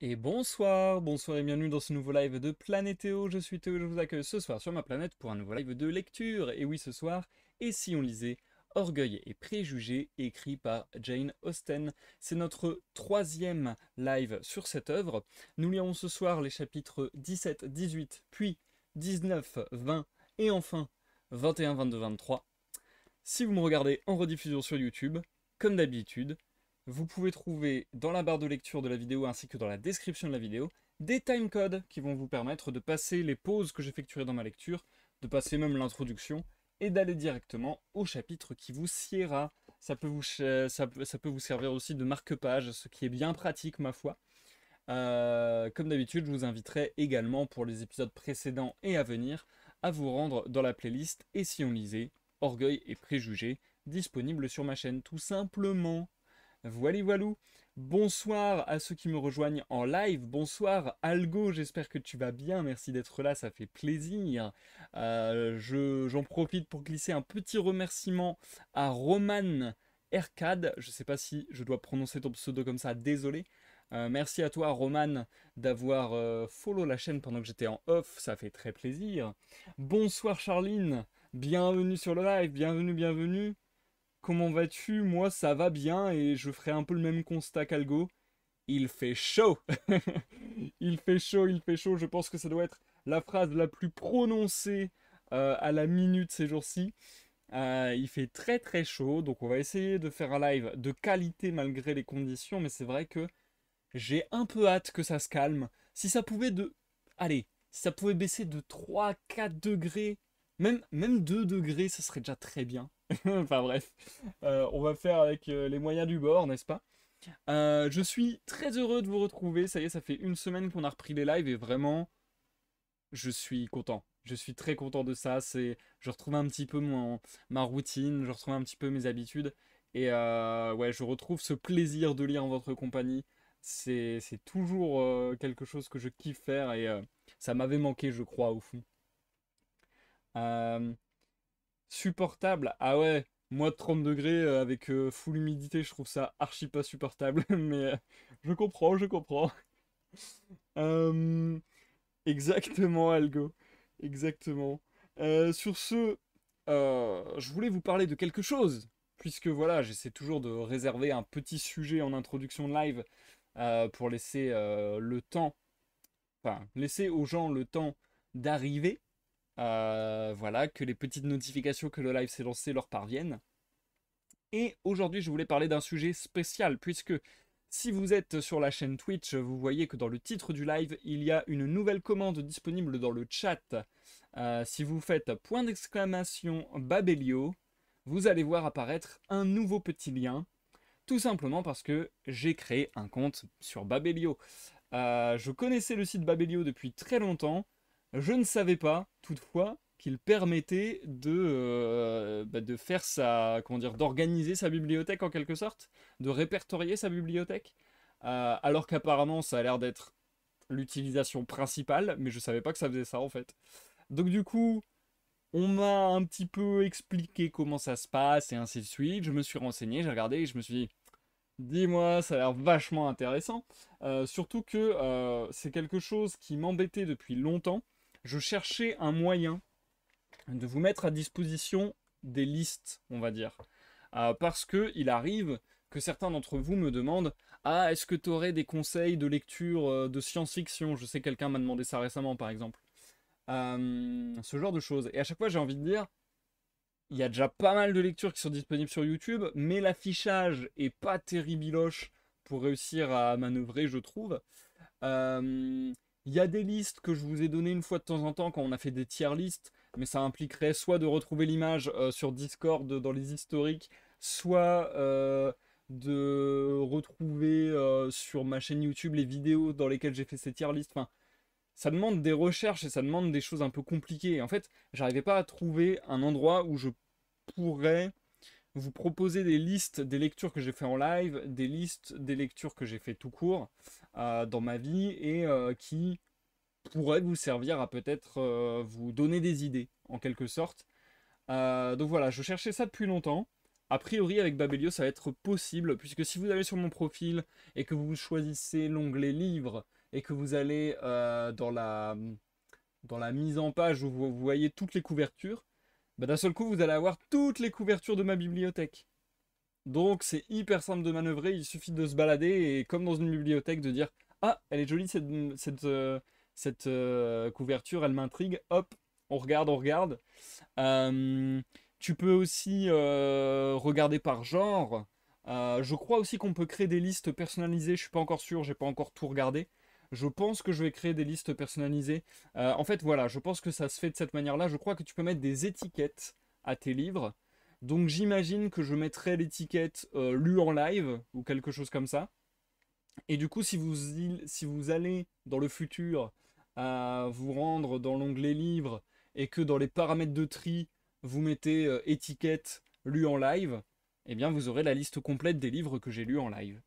Et bonsoir, bonsoir et bienvenue dans ce nouveau live de Planétéo. Je suis Théo et je vous accueille ce soir sur ma planète pour un nouveau live de lecture. Et oui, ce soir, et si on lisait Orgueil et préjugés, écrit par Jane Austen. C'est notre troisième live sur cette œuvre. Nous lirons ce soir les chapitres 17, 18, puis 19, 20 et enfin 21, 22, 23. Si vous me regardez en rediffusion sur YouTube, comme d'habitude, vous pouvez trouver dans la barre de lecture de la vidéo ainsi que dans la description de la vidéo des timecodes qui vont vous permettre de passer les pauses que j'effectuerai dans ma lecture, de passer même l'introduction et d'aller directement au chapitre qui vous siera. Ça peut vous servir aussi de marque-page, ce qui est bien pratique ma foi. Comme d'habitude, je vous inviterai également pour les épisodes précédents et à venir à vous rendre dans la playlist Et si on lisait Orgueil et préjugés, disponible sur ma chaîne tout simplement. Voili voilou. Bonsoir à ceux qui me rejoignent en live. Bonsoir Algo, j'espère que tu vas bien. Merci d'être là, ça fait plaisir. J'en profite pour glisser un petit remerciement à Roman Ercad. Je ne sais pas si je dois prononcer ton pseudo comme ça, désolé. Merci à toi Roman d'avoir follow la chaîne pendant que j'étais en off, ça fait très plaisir. Bonsoir Charline, bienvenue sur le live, bienvenue, bienvenue. Comment vas-tu? Moi, ça va bien et je ferai un peu le même constat qu'Algo. Il fait chaud. Il fait chaud, il fait chaud. Je pense que ça doit être la phrase la plus prononcée à la minute ces jours-ci. Il fait très très chaud, donc on va essayer de faire un live de qualité malgré les conditions, mais c'est vrai que j'ai un peu hâte que ça se calme. Si ça pouvait de... Allez, si ça pouvait baisser de 3, 4 degrés, même 2 degrés, ça serait déjà très bien. Enfin bref, on va faire avec les moyens du bord, n'est-ce pas? Je suis très heureux de vous retrouver. Ça y est, ça fait une semaine qu'on a repris les lives et vraiment, je suis content. Je suis très content de ça. Je retrouve un petit peu ma routine, je retrouve un petit peu mes habitudes. Et ouais, je retrouve ce plaisir de lire en votre compagnie. C'est toujours quelque chose que je kiffe faire et ça m'avait manqué, je crois, au fond. Euh, Supportable. Ah ouais, moins de 30 degrés avec full humidité, je trouve ça archi pas supportable. Mais je comprends, je comprends. Euh, Exactement, Algo. Exactement. Sur ce, je voulais vous parler de quelque chose. Puisque voilà, j'essaie toujours de réserver un petit sujet en introduction de live pour laisser le temps, enfin, laisser aux gens le temps d'arriver. Voilà, que les petites notifications que le live s'est lancé leur parviennent. Et aujourd'hui, je voulais parler d'un sujet spécial, puisque si vous êtes sur la chaîne Twitch, vous voyez que dans le titre du live, il y a une nouvelle commande disponible dans le chat. Si vous faites point d'exclamation Babelio, vous allez voir apparaître un nouveau petit lien, tout simplement parce que j'ai créé un compte sur Babelio. Je connaissais le site Babelio depuis très longtemps. Je ne savais pas, toutefois, qu'il permettait de faire comment dire, d'organiser sa bibliothèque en quelque sorte, de répertorier sa bibliothèque, alors qu'apparemment ça a l'air d'être l'utilisation principale, mais je savais pas que ça faisait ça en fait. Donc du coup, on m'a un petit peu expliqué comment ça se passe et ainsi de suite. Je me suis renseigné, j'ai regardé et je me suis dit, dis-moi, ça a l'air vachement intéressant. Surtout que c'est quelque chose qui m'embêtait depuis longtemps. Je cherchais un moyen de vous mettre à disposition des listes, on va dire. Parce que il arrive que certains d'entre vous me demandent: Ah, est-ce que tu aurais des conseils de lecture de science-fiction? Je sais que quelqu'un m'a demandé ça récemment, par exemple. Ce genre de choses. Et à chaque fois, j'ai envie de dire: il y a déjà pas mal de lectures qui sont disponibles sur YouTube, mais l'affichage est pas terribiloche pour réussir à manœuvrer, je trouve. Euh, Il y a des listes que je vous ai données une fois de temps en temps quand on a fait des tier listes, mais ça impliquerait soit de retrouver l'image sur Discord dans les historiques, soit de retrouver sur ma chaîne YouTube les vidéos dans lesquelles j'ai fait ces tier listes. Enfin, ça demande des recherches et ça demande des choses un peu compliquées. Et en fait, j'arrivais pas à trouver un endroit où je pourrais vous proposer des listes des lectures que j'ai fait en live, des listes des lectures que j'ai fait tout court dans ma vie et qui pourraient vous servir à peut-être vous donner des idées en quelque sorte. Donc voilà, je cherchais ça depuis longtemps. a priori, avec Babelio, ça va être possible, puisque si vous allez sur mon profil et que vous choisissez l'onglet livres et que vous allez dans la mise en page où vous voyez toutes les couvertures, bah, d'un seul coup, vous allez avoir toutes les couvertures de ma bibliothèque. Donc c'est hyper simple de manœuvrer, il suffit de se balader et comme dans une bibliothèque de dire ah elle est jolie cette couverture, elle m'intrigue, hop, on regarde, on regarde. Euh, Tu peux aussi regarder par genre. Je crois aussi qu'on peut créer des listes personnalisées, je suis pas encore sûr, j'ai pas encore tout regardé. Je pense que je vais créer des listes personnalisées. En fait voilà, je pense que ça se fait de cette manière-là, je crois que tu peux mettre des étiquettes à tes livres. Donc j'imagine que je mettrai l'étiquette lu en live ou quelque chose comme ça. Et du coup, si vous allez dans le futur vous rendre dans l'onglet livre et que dans les paramètres de tri, vous mettez étiquette lu en live, eh bien vous aurez la liste complète des livres que j'ai lus en live.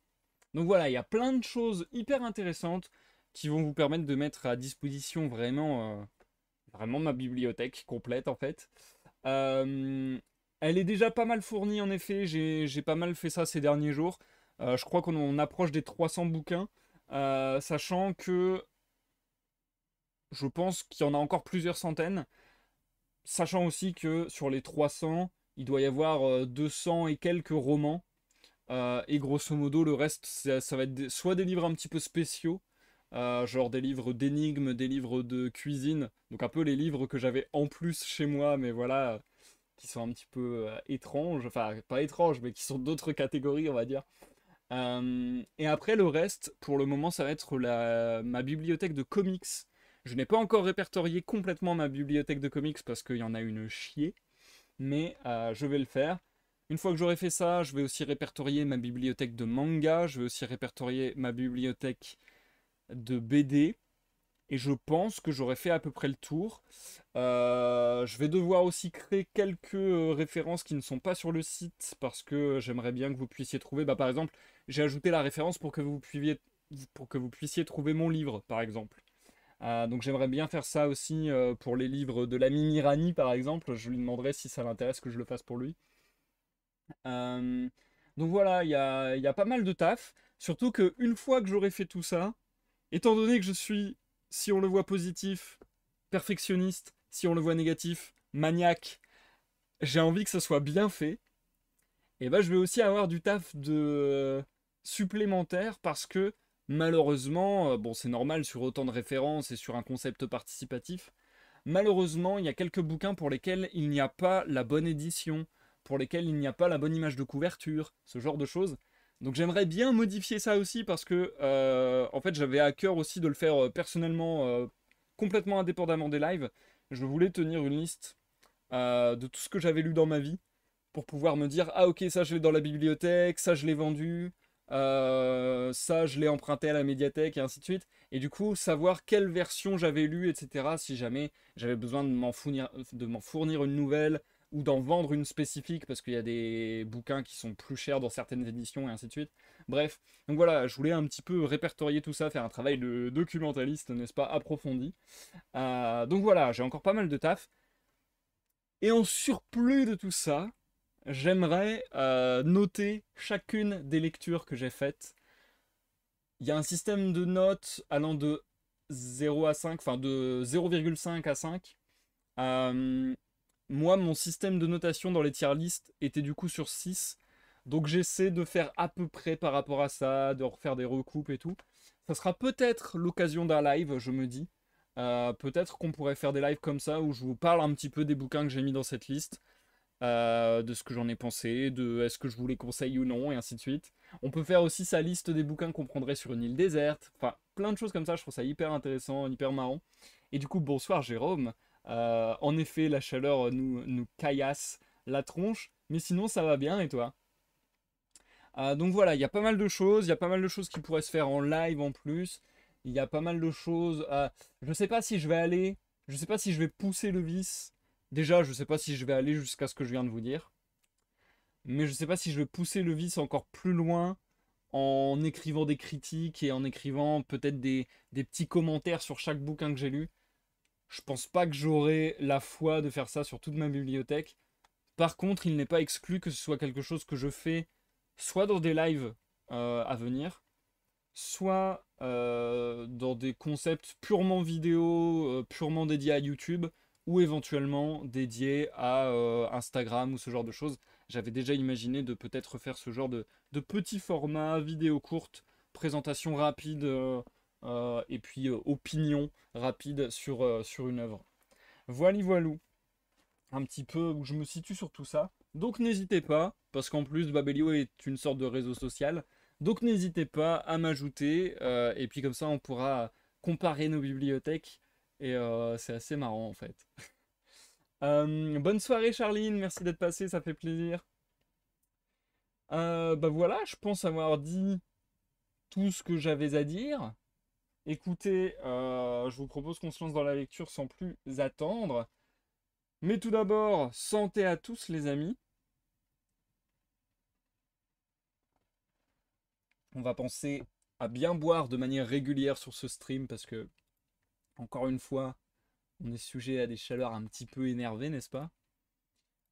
Donc voilà, il y a plein de choses hyper intéressantes qui vont vous permettre de mettre à disposition vraiment ma bibliothèque complète en fait. Euh, Elle est déjà pas mal fournie en effet, j'ai pas mal fait ça ces derniers jours. Je crois qu'on approche des 300 bouquins, sachant que je pense qu'il y en a encore plusieurs centaines, sachant aussi que sur les 300, il doit y avoir 200 et quelques romans, et grosso modo le reste ça va être soit des livres un petit peu spéciaux, genre des livres d'énigmes, des livres de cuisine, donc un peu les livres que j'avais en plus chez moi, mais voilà, qui sont un petit peu étranges, enfin pas étranges, mais qui sont d'autres catégories, on va dire. Et après, le reste, pour le moment, ça va être ma bibliothèque de comics. Je n'ai pas encore répertorié complètement ma bibliothèque de comics parce qu'il y en a une chier, mais je vais le faire. Une fois que j'aurai fait ça, je vais aussi répertorier ma bibliothèque de manga, je vais aussi répertorier ma bibliothèque de BD. Et je pense que j'aurais fait à peu près le tour. Je vais devoir aussi créer quelques références qui ne sont pas sur le site parce que j'aimerais bien que vous puissiez trouver. Bah, par exemple, j'ai ajouté la référence pour que vous puissiez trouver mon livre, par exemple. Donc j'aimerais bien faire ça aussi pour les livres de l'ami Mirani, par exemple. Je lui demanderai si ça l'intéresse que je le fasse pour lui. Euh, donc voilà, il y a pas mal de taf. Surtout qu'une fois que j'aurai fait tout ça, étant donné que je suis, si on le voit positif, perfectionniste, si on le voit négatif, maniaque, j'ai envie que ça soit bien fait, et ben je vais aussi avoir du taf de supplémentaire parce que malheureusement, bon c'est normal sur autant de références et sur un concept participatif, malheureusement il y a quelques bouquins pour lesquels il n'y a pas la bonne édition, pour lesquels il n'y a pas la bonne image de couverture, ce genre de choses. Donc j'aimerais bien modifier ça aussi parce que en fait j'avais à cœur aussi de le faire personnellement, complètement indépendamment des lives. Je voulais tenir une liste de tout ce que j'avais lu dans ma vie pour pouvoir me dire ah ok ça je l'ai dans la bibliothèque, ça je l'ai vendu, ça je l'ai emprunté à la médiathèque et ainsi de suite. Et du coup savoir quelle version j'avais lu, etc. si jamais j'avais besoin de m'en fournir une nouvelle ou d'en vendre une spécifique parce qu'il y a des bouquins qui sont plus chers dans certaines éditions et ainsi de suite. Bref, donc voilà, je voulais un petit peu répertorier tout ça, faire un travail de documentaliste, n'est-ce pas, approfondi. Donc voilà, j'ai encore pas mal de taf. Et en surplus de tout ça, j'aimerais noter chacune des lectures que j'ai faites. Il y a un système de notes allant de 0 à 5, enfin de 0,5 à 5. Euh, Moi, mon système de notation dans les tier lists était du coup sur 6. Donc j'essaie de faire à peu près par rapport à ça, de refaire des recoupes et tout. Ça sera peut-être l'occasion d'un live, je me dis. Peut-être qu'on pourrait faire des lives comme ça où je vous parle un petit peu des bouquins que j'ai mis dans cette liste, de ce que j'en ai pensé, de est-ce que je vous les conseille ou non, et ainsi de suite. On peut faire aussi sa liste des bouquins qu'on prendrait sur une île déserte. Enfin, plein de choses comme ça, je trouve ça hyper intéressant, hyper marrant. Et du coup, bonsoir Jérôme. En effet, la chaleur nous caillasse la tronche, mais sinon ça va bien et toi? Donc voilà, il y a pas mal de choses, il y a pas mal de choses qui pourraient se faire en live en plus. Il y a pas mal de choses. Je sais pas si je vais aller, je sais pas si je vais pousser le vice. Déjà, je sais pas si je vais aller jusqu'à ce que je viens de vous dire, mais je sais pas si je vais pousser le vice encore plus loin en écrivant des critiques et en écrivant peut-être des petits commentaires sur chaque bouquin que j'ai lu. Je pense pas que j'aurai la foi de faire ça sur toute ma bibliothèque. Par contre, il n'est pas exclu que ce soit quelque chose que je fais soit dans des lives à venir, soit dans des concepts purement vidéo, purement dédiés à YouTube, ou éventuellement dédiés à Instagram ou ce genre de choses. J'avais déjà imaginé de peut-être faire ce genre de petits formats, vidéos courtes, présentation rapide, et puis opinion rapide sur une œuvre. Voilà, voilou, un petit peu où je me situe sur tout ça. Donc n'hésitez pas, parce qu'en plus Babelio est une sorte de réseau social. Donc n'hésitez pas à m'ajouter, et puis comme ça on pourra comparer nos bibliothèques. Et c'est assez marrant en fait. Bonne soirée Charline, merci d'être passée, ça fait plaisir. Bah voilà, je pense avoir dit tout ce que j'avais à dire. Écoutez, je vous propose qu'on se lance dans la lecture sans plus attendre. Mais tout d'abord, santé à tous les amis. On va penser à bien boire de manière régulière sur ce stream parce que, encore une fois, on est sujet à des chaleurs un petit peu énervées, n'est-ce pas?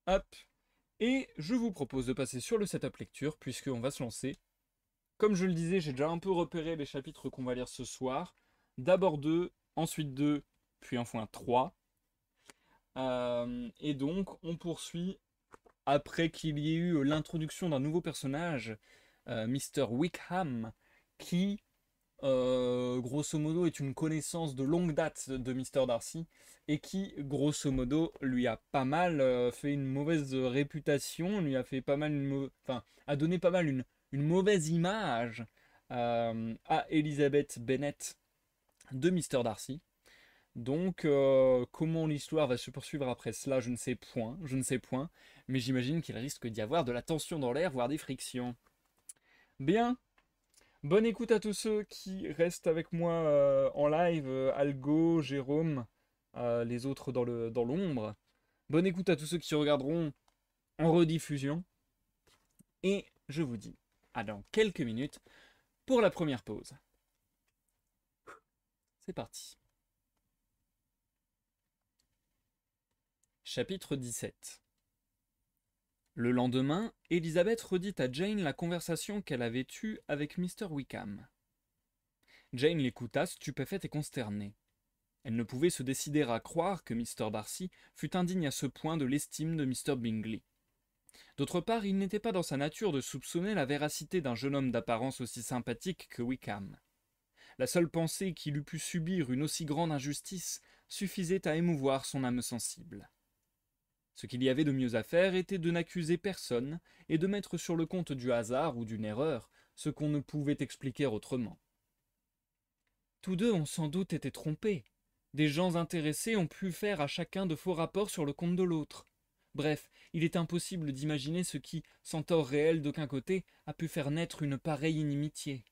Hop. Et je vous propose de passer sur le setup lecture puisqu'on va se lancer. Comme je le disais, j'ai déjà un peu repéré les chapitres qu'on va lire ce soir. D'abord 2, ensuite 2, puis enfin 3. Et donc, on poursuit après qu'il y ait eu l'introduction d'un nouveau personnage, Mr. Wickham, qui, grosso modo, est une connaissance de longue date de Mr. Darcy, et qui, grosso modo, lui a pas mal fait une mauvaise réputation, lui a fait pas mal enfin, a donné pas mal une mauvaise image à Elizabeth Bennet de Mr. Darcy. Donc, comment l'histoire va se poursuivre après cela, je ne sais point, mais j'imagine qu'il risque d'y avoir de la tension dans l'air, voire des frictions. Bien, bonne écoute à tous ceux qui restent avec moi en live, Algo, Jérôme, les autres dans l'ombre. Bonne écoute à tous ceux qui regarderont en rediffusion. Et je vous dis à dans quelques minutes pour la première pause. C'est parti. Chapitre 17. Le lendemain, Elizabeth redit à Jane la conversation qu'elle avait eue avec Mr. Wickham. Jane l'écouta stupéfaite et consternée. Elle ne pouvait se décider à croire que Mr. Darcy fût indigne à ce point de l'estime de Mr. Bingley. D'autre part, il n'était pas dans sa nature de soupçonner la véracité d'un jeune homme d'apparence aussi sympathique que Wickham. La seule pensée qu'il eût pu subir une aussi grande injustice suffisait à émouvoir son âme sensible. Ce qu'il y avait de mieux à faire était de n'accuser personne et de mettre sur le compte du hasard ou d'une erreur ce qu'on ne pouvait expliquer autrement. Tous deux ont sans doute été trompés. Des gens intéressés ont pu faire à chacun de faux rapports sur le compte de l'autre. Bref, il est impossible d'imaginer ce qui, sans tort réel d'aucun côté, a pu faire naître une pareille inimitié.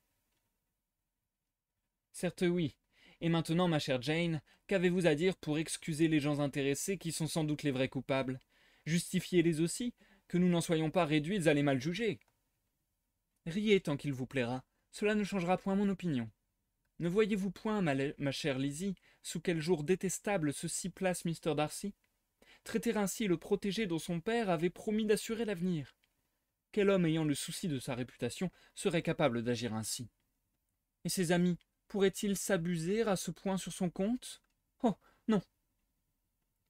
Certes oui. Et maintenant, ma chère Jane, qu'avez-vous à dire pour excuser les gens intéressés qui sont sans doute les vrais coupables? Justifiez-les aussi, que nous n'en soyons pas réduits à les mal juger. Riez tant qu'il vous plaira, cela ne changera point mon opinion. Ne voyez-vous point, ma chère Lizzie, sous quel jour détestable ceci place Mr. Darcy? Traiter ainsi le protégé dont son père avait promis d'assurer l'avenir. Quel homme ayant le souci de sa réputation serait capable d'agir ainsi? Et ses amis pourraient-ils s'abuser à ce point sur son compte? Oh, non.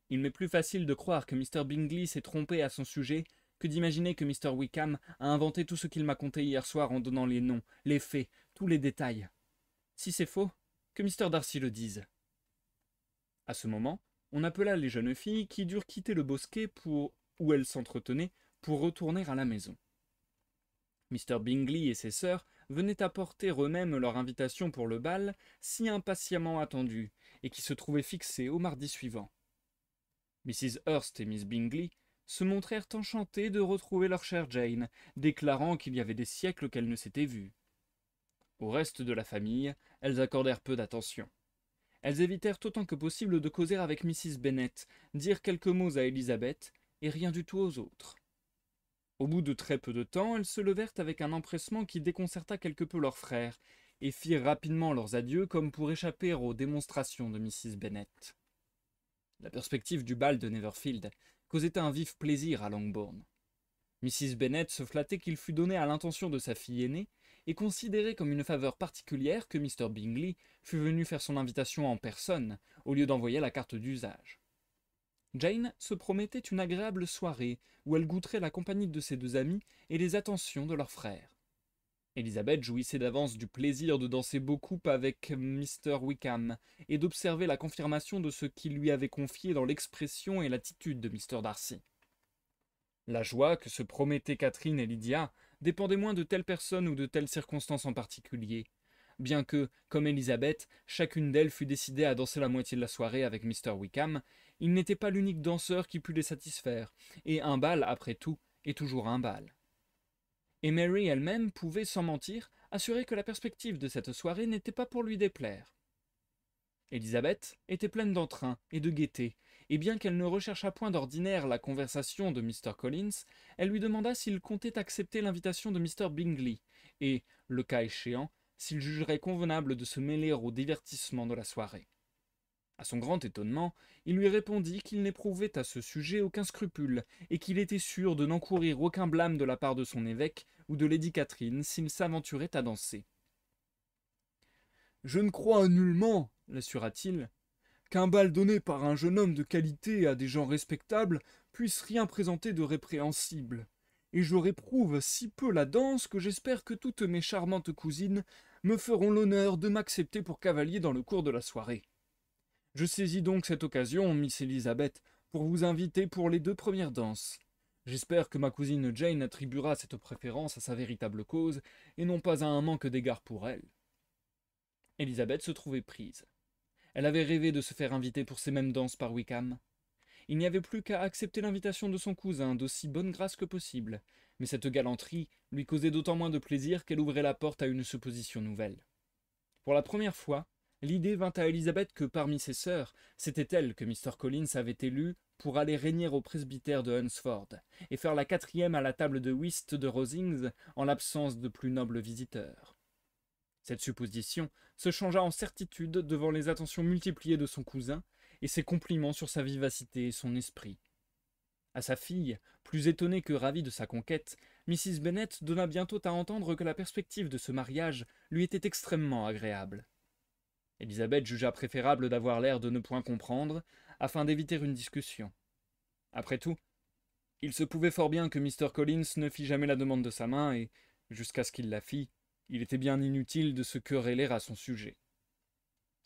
Il m'est plus facile de croire que Mr. Bingley s'est trompé à son sujet que d'imaginer que Mr. Wickham a inventé tout ce qu'il m'a conté hier soir en donnant les noms, les faits, tous les détails. Si c'est faux, que Mr. Darcy le dise. À ce moment, on appela les jeunes filles qui durent quitter le bosquet où elles s'entretenaient pour retourner à la maison. Mr. Bingley et ses sœurs venaient apporter eux-mêmes leur invitation pour le bal, si impatiemment attendue, et qui se trouvait fixée au mardi suivant. Mrs. Hurst et Miss Bingley se montrèrent enchantées de retrouver leur chère Jane, déclarant qu'il y avait des siècles qu'elles ne s'étaient vues. Au reste de la famille, elles accordèrent peu d'attention. Elles évitèrent autant que possible de causer avec Mrs. Bennet, dire quelques mots à Elizabeth, et rien du tout aux autres. Au bout de très peu de temps, elles se levèrent avec un empressement qui déconcerta quelque peu leurs frères, et firent rapidement leurs adieux comme pour échapper aux démonstrations de Mrs. Bennet. La perspective du bal de Netherfield causait un vif plaisir à Longbourn. Mrs. Bennet se flattait qu'il fût donné à l'intention de sa fille aînée, et considérait comme une faveur particulière que Mr. Bingley fût venu faire son invitation en personne, au lieu d'envoyer la carte d'usage. Jane se promettait une agréable soirée, où elle goûterait la compagnie de ses deux amis et les attentions de leur frère. Elizabeth jouissait d'avance du plaisir de danser beaucoup avec Mr. Wickham, et d'observer la confirmation de ce qu'il lui avait confié dans l'expression et l'attitude de Mr. Darcy. La joie que se promettaient Catherine et Lydia dépendait moins de telle personne ou de telle circonstance en particulier, bien que, comme Elizabeth, chacune d'elles fût décidée à danser la moitié de la soirée avec Mr. Wickham, il n'était pas l'unique danseur qui pût les satisfaire, et un bal, après tout, est toujours un bal. Et Mary elle-même pouvait, sans mentir, assurer que la perspective de cette soirée n'était pas pour lui déplaire. Élisabeth était pleine d'entrain et de gaieté, et bien qu'elle ne recherchât point d'ordinaire la conversation de Mr. Collins, elle lui demanda s'il comptait accepter l'invitation de Mr. Bingley, et, le cas échéant, s'il jugerait convenable de se mêler au divertissement de la soirée. À son grand étonnement, il lui répondit qu'il n'éprouvait à ce sujet aucun scrupule, et qu'il était sûr de n'encourir aucun blâme de la part de son évêque ou de lady Catherine s'il s'aventurait à danser. « Je ne crois nullement, l'assura-t-il, qu'un bal donné par un jeune homme de qualité à des gens respectables puisse rien présenter de répréhensible, et je réprouve si peu la danse que j'espère que toutes mes charmantes cousines me feront l'honneur de m'accepter pour cavalier dans le cours de la soirée. Je saisis donc cette occasion, Miss Elizabeth, pour vous inviter pour les 2 premières danses. J'espère que ma cousine Jane attribuera cette préférence à sa véritable cause, et non pas à un manque d'égard pour elle. » Elizabeth se trouvait prise. Elle avait rêvé de se faire inviter pour ces mêmes danses par Wickham. Il n'y avait plus qu'à accepter l'invitation de son cousin d'aussi bonne grâce que possible, mais cette galanterie lui causait d'autant moins de plaisir qu'elle ouvrait la porte à une supposition nouvelle. Pour la première fois, l'idée vint à Elizabeth que parmi ses sœurs, c'était elle que Mr. Collins avait élue pour aller régner au presbytère de Hunsford, et faire la 4e à la table de whist de Rosings en l'absence de plus nobles visiteurs. Cette supposition se changea en certitude devant les attentions multipliées de son cousin et ses compliments sur sa vivacité et son esprit. À sa fille, plus étonnée que ravie de sa conquête, Mrs. Bennet donna bientôt à entendre que la perspective de ce mariage lui était extrêmement agréable. Élisabeth jugea préférable d'avoir l'air de ne point comprendre, afin d'éviter une discussion. Après tout, il se pouvait fort bien que Mr. Collins ne fît jamais la demande de sa main, et, jusqu'à ce qu'il la fît, il était bien inutile de se quereller à son sujet.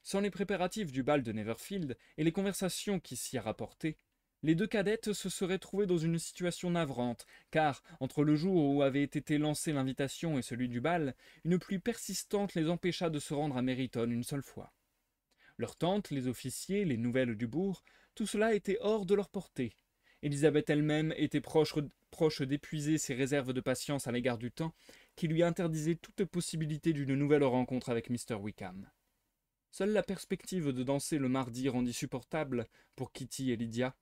Sans les préparatifs du bal de Neverfield et les conversations qui s'y rapportaient, les 2 cadettes se seraient trouvées dans une situation navrante, car, entre le jour où avait été lancée l'invitation et celui du bal, une pluie persistante les empêcha de se rendre à Meryton une seule fois. Leurs tantes, les officiers, les nouvelles du bourg, tout cela était hors de leur portée. Élisabeth elle-même était proche d'épuiser ses réserves de patience à l'égard du temps, qui lui interdisait toute possibilité d'une nouvelle rencontre avec Mr. Wickham. Seule la perspective de danser le mardi rendit supportable, pour Kitty et Lydia,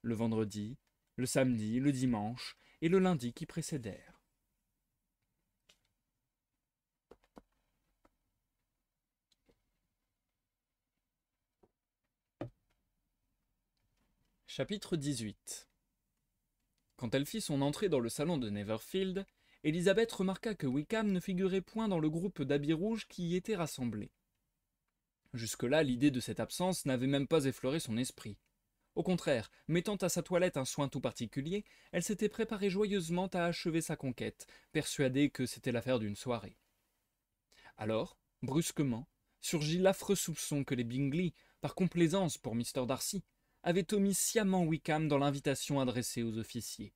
le vendredi, le samedi, le dimanche et le lundi qui précédèrent. Chapitre 18. Quand elle fit son entrée dans le salon de Neverfield, Elizabeth remarqua que Wickham ne figurait point dans le groupe d'habits rouges qui y était rassemblé. Jusque-là, l'idée de cette absence n'avait même pas effleuré son esprit. Au contraire, mettant à sa toilette un soin tout particulier, elle s'était préparée joyeusement à achever sa conquête, persuadée que c'était l'affaire d'une soirée. Alors, brusquement, surgit l'affreux soupçon que les Bingley, par complaisance pour Mr. Darcy, avaient omis sciemment Wickham dans l'invitation adressée aux officiers.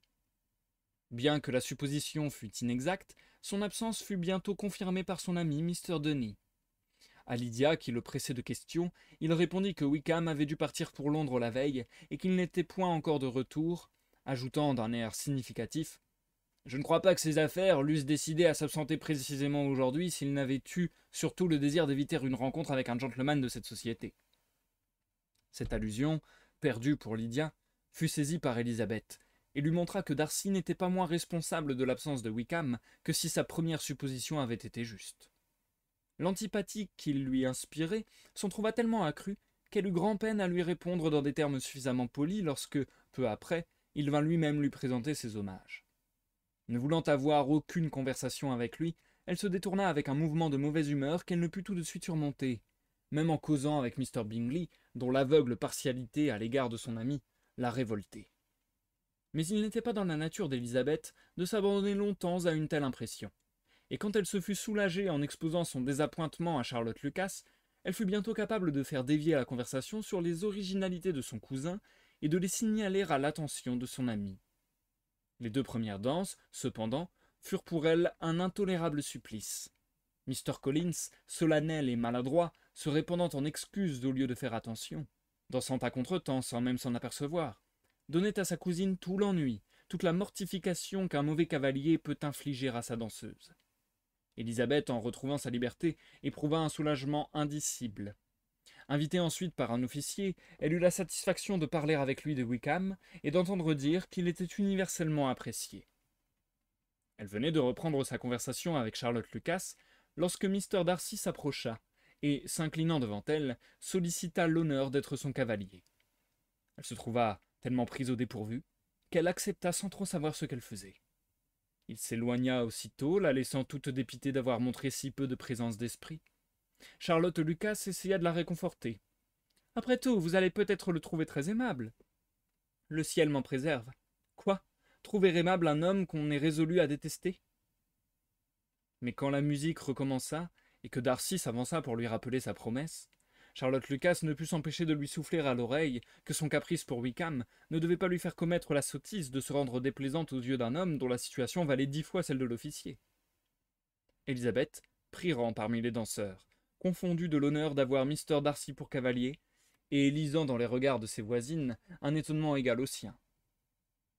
Bien que la supposition fût inexacte, son absence fut bientôt confirmée par son ami Mr. Denny. À Lydia, qui le pressait de questions, il répondit que Wickham avait dû partir pour Londres la veille et qu'il n'était point encore de retour, ajoutant d'un air significatif « Je ne crois pas que ses affaires l'eussent décidé à s'absenter précisément aujourd'hui s'il n'avait eu surtout le désir d'éviter une rencontre avec un gentleman de cette société. » Cette allusion, perdue pour Lydia, fut saisie par Élisabeth, et lui montra que Darcy n'était pas moins responsable de l'absence de Wickham que si sa première supposition avait été juste. L'antipathie qu'il lui inspirait s'en trouva tellement accrue qu'elle eut grand-peine à lui répondre dans des termes suffisamment polis lorsque, peu après, il vint lui-même lui présenter ses hommages. Ne voulant avoir aucune conversation avec lui, elle se détourna avec un mouvement de mauvaise humeur qu'elle ne put tout de suite surmonter, même en causant avec Mr. Bingley, dont l'aveugle partialité à l'égard de son ami la révoltait. Mais il n'était pas dans la nature d'Élisabeth de s'abandonner longtemps à une telle impression, et quand elle se fut soulagée en exposant son désappointement à Charlotte Lucas, elle fut bientôt capable de faire dévier la conversation sur les originalités de son cousin et de les signaler à l'attention de son ami. Les 2 premières danses, cependant, furent pour elle un intolérable supplice. Mr. Collins, solennel et maladroit, se répandant en excuses au lieu de faire attention, dansant à contretemps sans même s'en apercevoir, donnait à sa cousine tout l'ennui, toute la mortification qu'un mauvais cavalier peut infliger à sa danseuse. Élisabeth, en retrouvant sa liberté, éprouva un soulagement indicible. Invitée ensuite par un officier, elle eut la satisfaction de parler avec lui de Wickham et d'entendre dire qu'il était universellement apprécié. Elle venait de reprendre sa conversation avec Charlotte Lucas lorsque Mr. Darcy s'approcha et, s'inclinant devant elle, sollicita l'honneur d'être son cavalier. Elle se trouva tellement prise au dépourvu qu'elle accepta sans trop savoir ce qu'elle faisait. Il s'éloigna aussitôt, la laissant toute dépitée d'avoir montré si peu de présence d'esprit. Charlotte Lucas essaya de la réconforter. « Après tout, vous allez peut-être le trouver très aimable. »« Le ciel m'en préserve. »« Quoi ? Trouver aimable un homme qu'on est résolu à détester ?» Mais quand la musique recommença, et que Darcy s'avança pour lui rappeler sa promesse, Charlotte Lucas ne put s'empêcher de lui souffler à l'oreille que son caprice pour Wickham ne devait pas lui faire commettre la sottise de se rendre déplaisante aux yeux d'un homme dont la situation valait 10 fois celle de l'officier. Élisabeth prit rang parmi les danseurs, confondue de l'honneur d'avoir Mr. Darcy pour cavalier, et lisant dans les regards de ses voisines un étonnement égal au sien.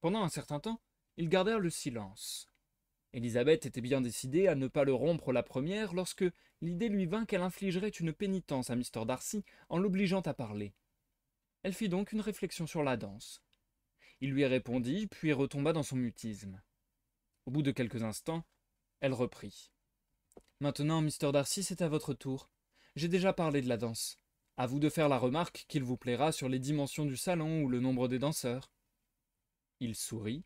Pendant un certain temps, ils gardèrent le silence. Élisabeth était bien décidée à ne pas le rompre la première lorsque l'idée lui vint qu'elle infligerait une pénitence à Mr. Darcy en l'obligeant à parler. Elle fit donc une réflexion sur la danse. Il lui répondit, puis retomba dans son mutisme. Au bout de quelques instants, elle reprit. « Maintenant, Mr. Darcy, c'est à votre tour. J'ai déjà parlé de la danse. À vous de faire la remarque qu'il vous plaira sur les dimensions du salon ou le nombre des danseurs. » Il sourit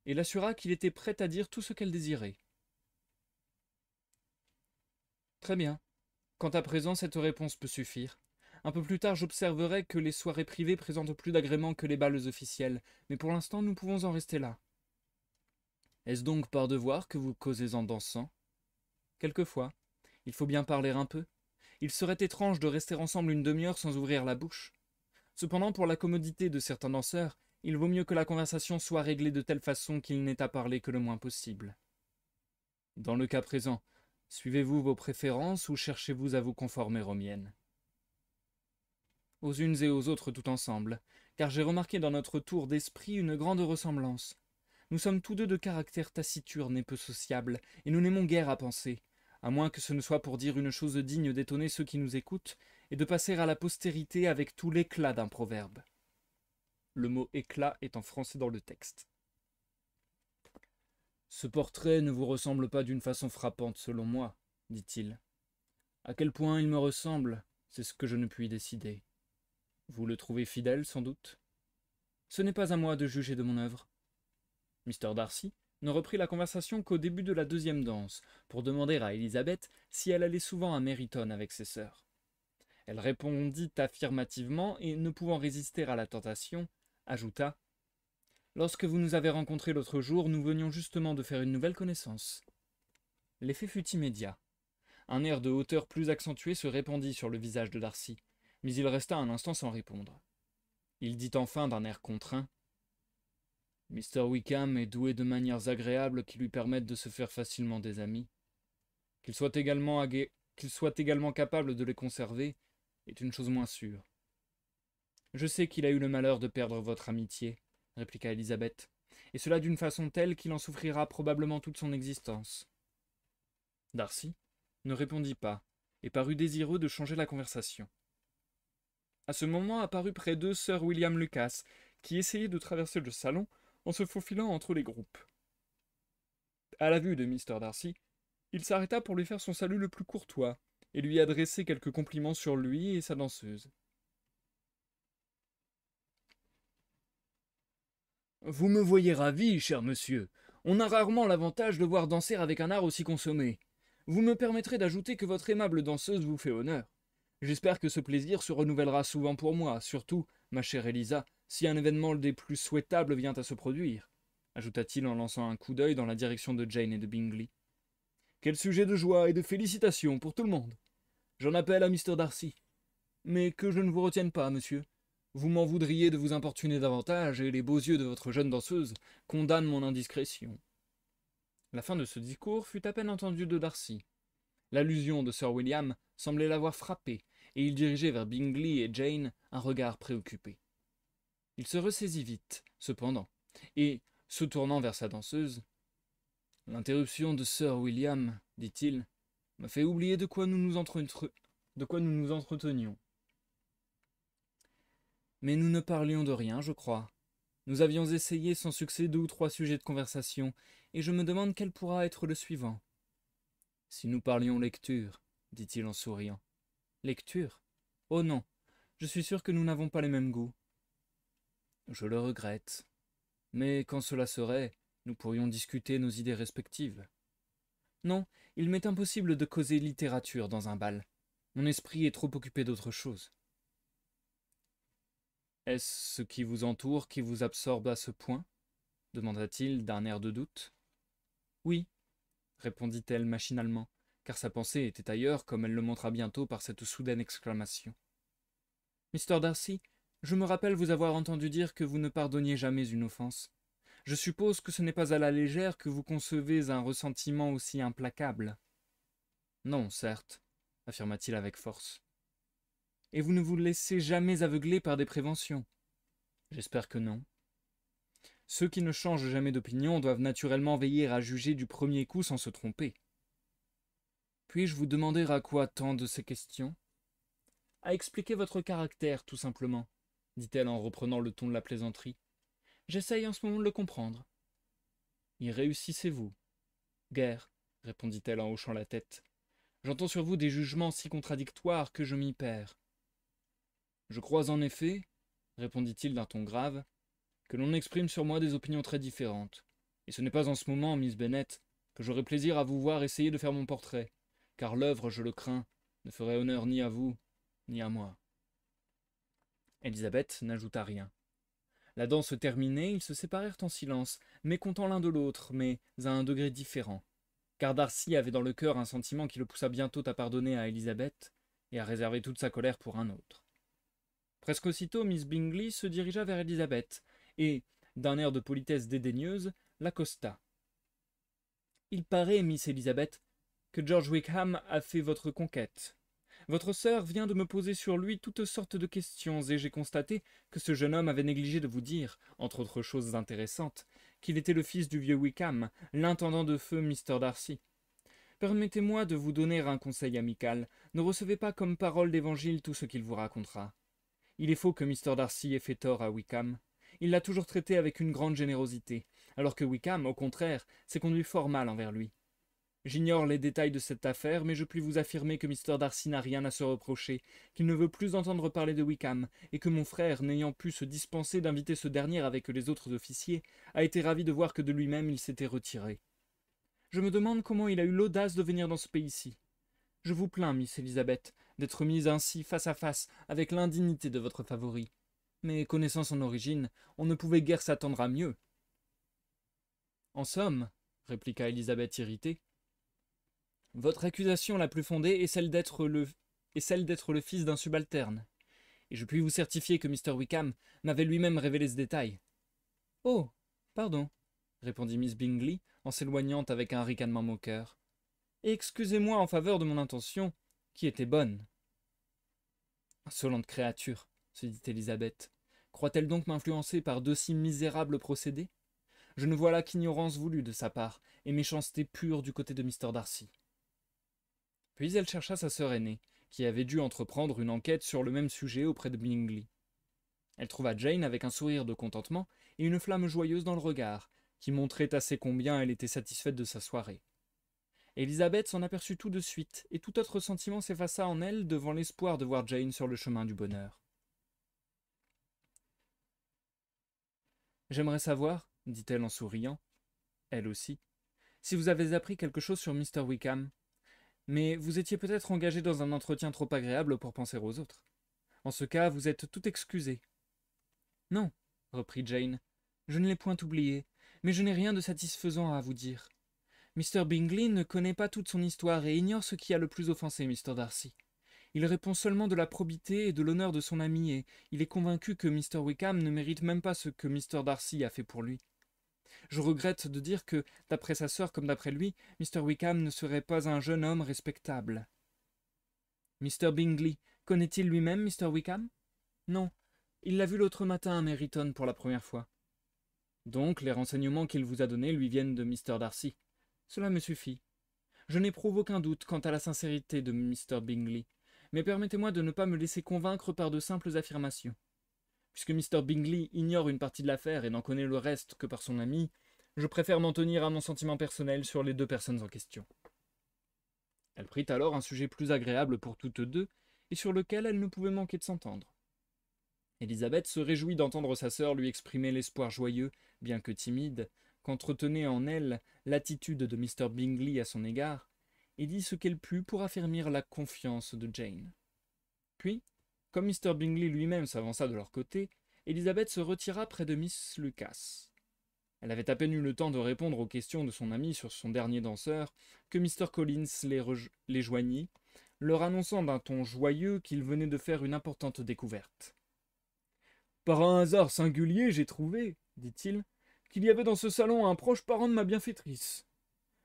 et l'assura qu'il était prêt à dire tout ce qu'elle désirait. « Très bien. Quant à présent, cette réponse peut suffire. Un peu plus tard, j'observerai que les soirées privées présentent plus d'agréments que les bals officiels, mais pour l'instant, nous pouvons en rester là. Est-ce donc par devoir que vous causez en dansant? Quelquefois. Il faut bien parler un peu. Il serait étrange de rester ensemble une demi-heure sans ouvrir la bouche. Cependant, pour la commodité de certains danseurs, il vaut mieux que la conversation soit réglée de telle façon qu'il n'ait à parler que le moins possible. Dans le cas présent, suivez-vous vos préférences ou cherchez-vous à vous conformer aux miennes? Aux unes et aux autres tout ensemble, car j'ai remarqué dans notre tour d'esprit une grande ressemblance. Nous sommes tous 2 de caractère taciturne et peu sociable, et nous n'aimons guère à penser, à moins que ce ne soit pour dire une chose digne d'étonner ceux qui nous écoutent, et de passer à la postérité avec tout l'éclat d'un proverbe. Le mot « éclat » est en français dans le texte. « Ce portrait ne vous ressemble pas d'une façon frappante, selon moi, dit-il. À quel point il me ressemble, c'est ce que je ne puis décider. Vous le trouvez fidèle, sans doute? Ce n'est pas à moi de juger de mon œuvre. » Mr. Darcy ne reprit la conversation qu'au début de la 2e danse, pour demander à Élisabeth si elle allait souvent à Meryton avec ses sœurs. Elle répondit affirmativement et, ne pouvant résister à la tentation, ajouta « Lorsque vous nous avez rencontrés l'autre jour, nous venions justement de faire une nouvelle connaissance. » L'effet fut immédiat. Un air de hauteur plus accentué se répandit sur le visage de Darcy, mais il resta un instant sans répondre. Il dit enfin d'un air contraint « Mr. Wickham est doué de manières agréables qui lui permettent de se faire facilement des amis. Qu'il soit également capable de les conserver est une chose moins sûre. » « Je sais qu'il a eu le malheur de perdre votre amitié, » répliqua Élisabeth, « et cela d'une façon telle qu'il en souffrira probablement toute son existence. » Darcy ne répondit pas, et parut désireux de changer la conversation. À ce moment apparut près d'eux Sir William Lucas, qui essayait de traverser le salon en se faufilant entre les groupes. À la vue de Mr. Darcy, il s'arrêta pour lui faire son salut le plus courtois, et lui adresser quelques compliments sur lui et sa danseuse. Vous me voyez ravi, cher monsieur. On a rarement l'avantage de voir danser avec un art aussi consommé. Vous me permettrez d'ajouter que votre aimable danseuse vous fait honneur. J'espère que ce plaisir se renouvellera souvent pour moi, surtout, ma chère Elisa, si un événement des plus souhaitables vient à se produire, ajouta-t-il en lançant un coup d'œil dans la direction de Jane et de Bingley. Quel sujet de joie et de félicitations pour tout le monde. J'en appelle à Mr. Darcy. Mais que je ne vous retienne pas, monsieur. Vous m'en voudriez de vous importuner davantage, et les beaux yeux de votre jeune danseuse condamnent mon indiscrétion. La fin de ce discours fut à peine entendue de Darcy. L'allusion de Sir William semblait l'avoir frappé, et il dirigeait vers Bingley et Jane un regard préoccupé. Il se ressaisit vite, cependant, et, se tournant vers sa danseuse, « L'interruption de Sir William, dit-il, m'a fait oublier de quoi nous nous entretenions. Mais nous ne parlions de rien, je crois. Nous avions essayé sans succès 2 ou 3 sujets de conversation, et je me demande quel pourra être le suivant. Si nous parlions lecture, dit-il en souriant. Lecture? Oh non, je suis sûr que nous n'avons pas les mêmes goûts. Je le regrette. Mais quand cela serait, nous pourrions discuter nos idées respectives. Non, il m'est impossible de causer littérature dans un bal. Mon esprit est trop occupé d'autre chose. Est-ce ce qui vous entoure qui vous absorbe à ce point? Demanda-t-il d'un air de doute. Oui, répondit-elle machinalement, car sa pensée était ailleurs, comme elle le montra bientôt par cette soudaine exclamation. Mr. Darcy, je me rappelle vous avoir entendu dire que vous ne pardonniez jamais une offense. Je suppose que ce n'est pas à la légère que vous concevez un ressentiment aussi implacable. Non, certes, affirma-t-il avec force. Et vous ne vous laissez jamais aveugler par des préventions? J'espère que non. Ceux qui ne changent jamais d'opinion doivent naturellement veiller à juger du premier coup sans se tromper. Puis-je vous demander à quoi tant de ces questions? À expliquer votre caractère, tout simplement, dit-elle en reprenant le ton de la plaisanterie. J'essaye en ce moment de le comprendre. Y réussissez-vous? Guère, répondit-elle en hochant la tête. J'entends sur vous des jugements si contradictoires que je m'y perds. Je crois en effet, répondit-il d'un ton grave, que l'on exprime sur moi des opinions très différentes. Et ce n'est pas en ce moment, Miss Bennet, que j'aurai plaisir à vous voir essayer de faire mon portrait, car l'œuvre, je le crains, ne ferait honneur ni à vous, ni à moi. Élisabeth n'ajouta rien. La danse terminée, ils se séparèrent en silence, mécontents l'un de l'autre, mais à un degré différent, car Darcy avait dans le cœur un sentiment qui le poussa bientôt à pardonner à Élisabeth et à réserver toute sa colère pour un autre. Presque aussitôt, Miss Bingley se dirigea vers Élisabeth, et, d'un air de politesse dédaigneuse, l'accosta. « Il paraît, Miss Élisabeth, que George Wickham a fait votre conquête. Votre sœur vient de me poser sur lui toutes sortes de questions, et j'ai constaté que ce jeune homme avait négligé de vous dire, entre autres choses intéressantes, qu'il était le fils du vieux Wickham, l'intendant de feu Mr. Darcy. Permettez-moi de vous donner un conseil amical. Ne recevez pas comme parole d'évangile tout ce qu'il vous racontera. Il est faux que Mr. Darcy ait fait tort à Wickham. Il l'a toujours traité avec une grande générosité, alors que Wickham, au contraire, s'est conduit fort mal envers lui. J'ignore les détails de cette affaire, mais je puis vous affirmer que Mr. Darcy n'a rien à se reprocher, qu'il ne veut plus entendre parler de Wickham, et que mon frère, n'ayant pu se dispenser d'inviter ce dernier avec les autres officiers, a été ravi de voir que de lui-même il s'était retiré. Je me demande comment il a eu l'audace de venir dans ce pays-ci. Je vous plains, Miss Elizabeth, d'être mise ainsi face à face avec l'indignité de votre favori. Mais connaissant son origine, on ne pouvait guère s'attendre à mieux. En somme, répliqua Élisabeth irritée, votre accusation la plus fondée est celle d'être le fils d'un subalterne. Et je puis vous certifier que Mr. Wickham m'avait lui-même révélé ce détail. Oh, pardon, répondit Miss Bingley en s'éloignant avec un ricanement moqueur. Et excusez-moi en faveur de mon intention, qui était bonne. Insolente créature, se dit Élisabeth. Croit-elle donc m'influencer par de si misérables procédés? Je ne vois là qu'ignorance voulue de sa part, et méchanceté pure du côté de Mr. Darcy. Puis elle chercha sa sœur aînée, qui avait dû entreprendre une enquête sur le même sujet auprès de Bingley. Elle trouva Jane avec un sourire de contentement et une flamme joyeuse dans le regard, qui montrait assez combien elle était satisfaite de sa soirée. Élisabeth s'en aperçut tout de suite, et tout autre sentiment s'effaça en elle devant l'espoir de voir Jane sur le chemin du bonheur. J'aimerais savoir, dit-elle en souriant, elle aussi, si vous avez appris quelque chose sur Mr. Wickham. Mais vous étiez peut-être engagé dans un entretien trop agréable pour penser aux autres. En ce cas, vous êtes tout excusé. Non, reprit Jane, je ne l'ai point oublié, mais je n'ai rien de satisfaisant à vous dire. Mr. Bingley ne connaît pas toute son histoire et ignore ce qui a le plus offensé Mr. Darcy. Il répond seulement de la probité et de l'honneur de son ami et il est convaincu que Mr. Wickham ne mérite même pas ce que Mr. Darcy a fait pour lui. Je regrette de dire que, d'après sa sœur comme d'après lui, Mr. Wickham ne serait pas un jeune homme respectable. Mr. Bingley connaît-il lui-même Mr. Wickham? Non, il l'a vu l'autre matin à Meryton pour la première fois. Donc les renseignements qu'il vous a donnés lui viennent de Mr. Darcy. Cela me suffit. Je n'éprouve aucun doute quant à la sincérité de Mr. Bingley, mais permettez-moi de ne pas me laisser convaincre par de simples affirmations. Puisque Mr. Bingley ignore une partie de l'affaire et n'en connaît le reste que par son ami, je préfère m'en tenir à mon sentiment personnel sur les deux personnes en question. Elle prit alors un sujet plus agréable pour toutes deux, et sur lequel elle ne pouvait manquer de s'entendre. Élisabeth se réjouit d'entendre sa sœur lui exprimer l'espoir joyeux, bien que timide, qu'entretenait en elle l'attitude de Mr. Bingley à son égard, et dit ce qu'elle put pour affermir la confiance de Jane. Puis, comme Mr. Bingley lui-même s'avança de leur côté, Élisabeth se retira près de Miss Lucas. Elle avait à peine eu le temps de répondre aux questions de son ami sur son dernier danseur que Mr. Collins les joignit, leur annonçant d'un ton joyeux qu'il venait de faire une importante découverte. Par un hasard singulier, j'ai trouvé, dit-il, qu'il y avait dans ce salon un proche parent de ma bienfaitrice.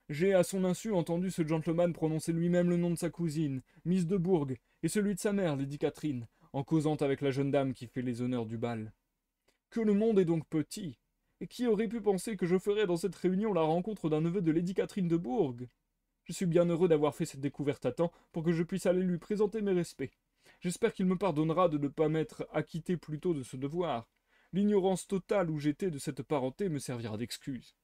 J'ai à son insu entendu ce gentleman prononcer lui-même le nom de sa cousine, Miss de Bourgh, et celui de sa mère, Lady Catherine, en causant avec la jeune dame qui fait les honneurs du bal. Que le monde est donc petit, et qui aurait pu penser que je ferais dans cette réunion la rencontre d'un neveu de Lady Catherine de Bourgh? Je suis bien heureux d'avoir fait cette découverte à temps pour que je puisse aller lui présenter mes respects. J'espère qu'il me pardonnera de ne pas m'être acquitté plus tôt de ce devoir. L'ignorance totale où j'étais de cette parenté me servira d'excuse.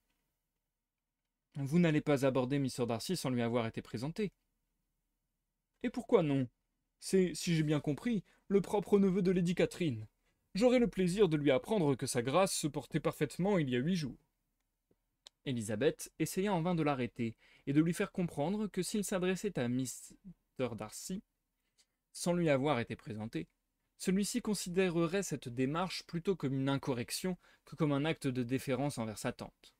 Vous n'allez pas aborder Mr. Darcy sans lui avoir été présenté. Et pourquoi non? C'est, si j'ai bien compris, le propre neveu de Lady Catherine. J'aurai le plaisir de lui apprendre que sa grâce se portait parfaitement il y a 8 jours. Élisabeth essaya en vain de l'arrêter et de lui faire comprendre que s'il s'adressait à Mr. Darcy, sans lui avoir été présenté, celui-ci considérerait cette démarche plutôt comme une incorrection que comme un acte de déférence envers sa tante.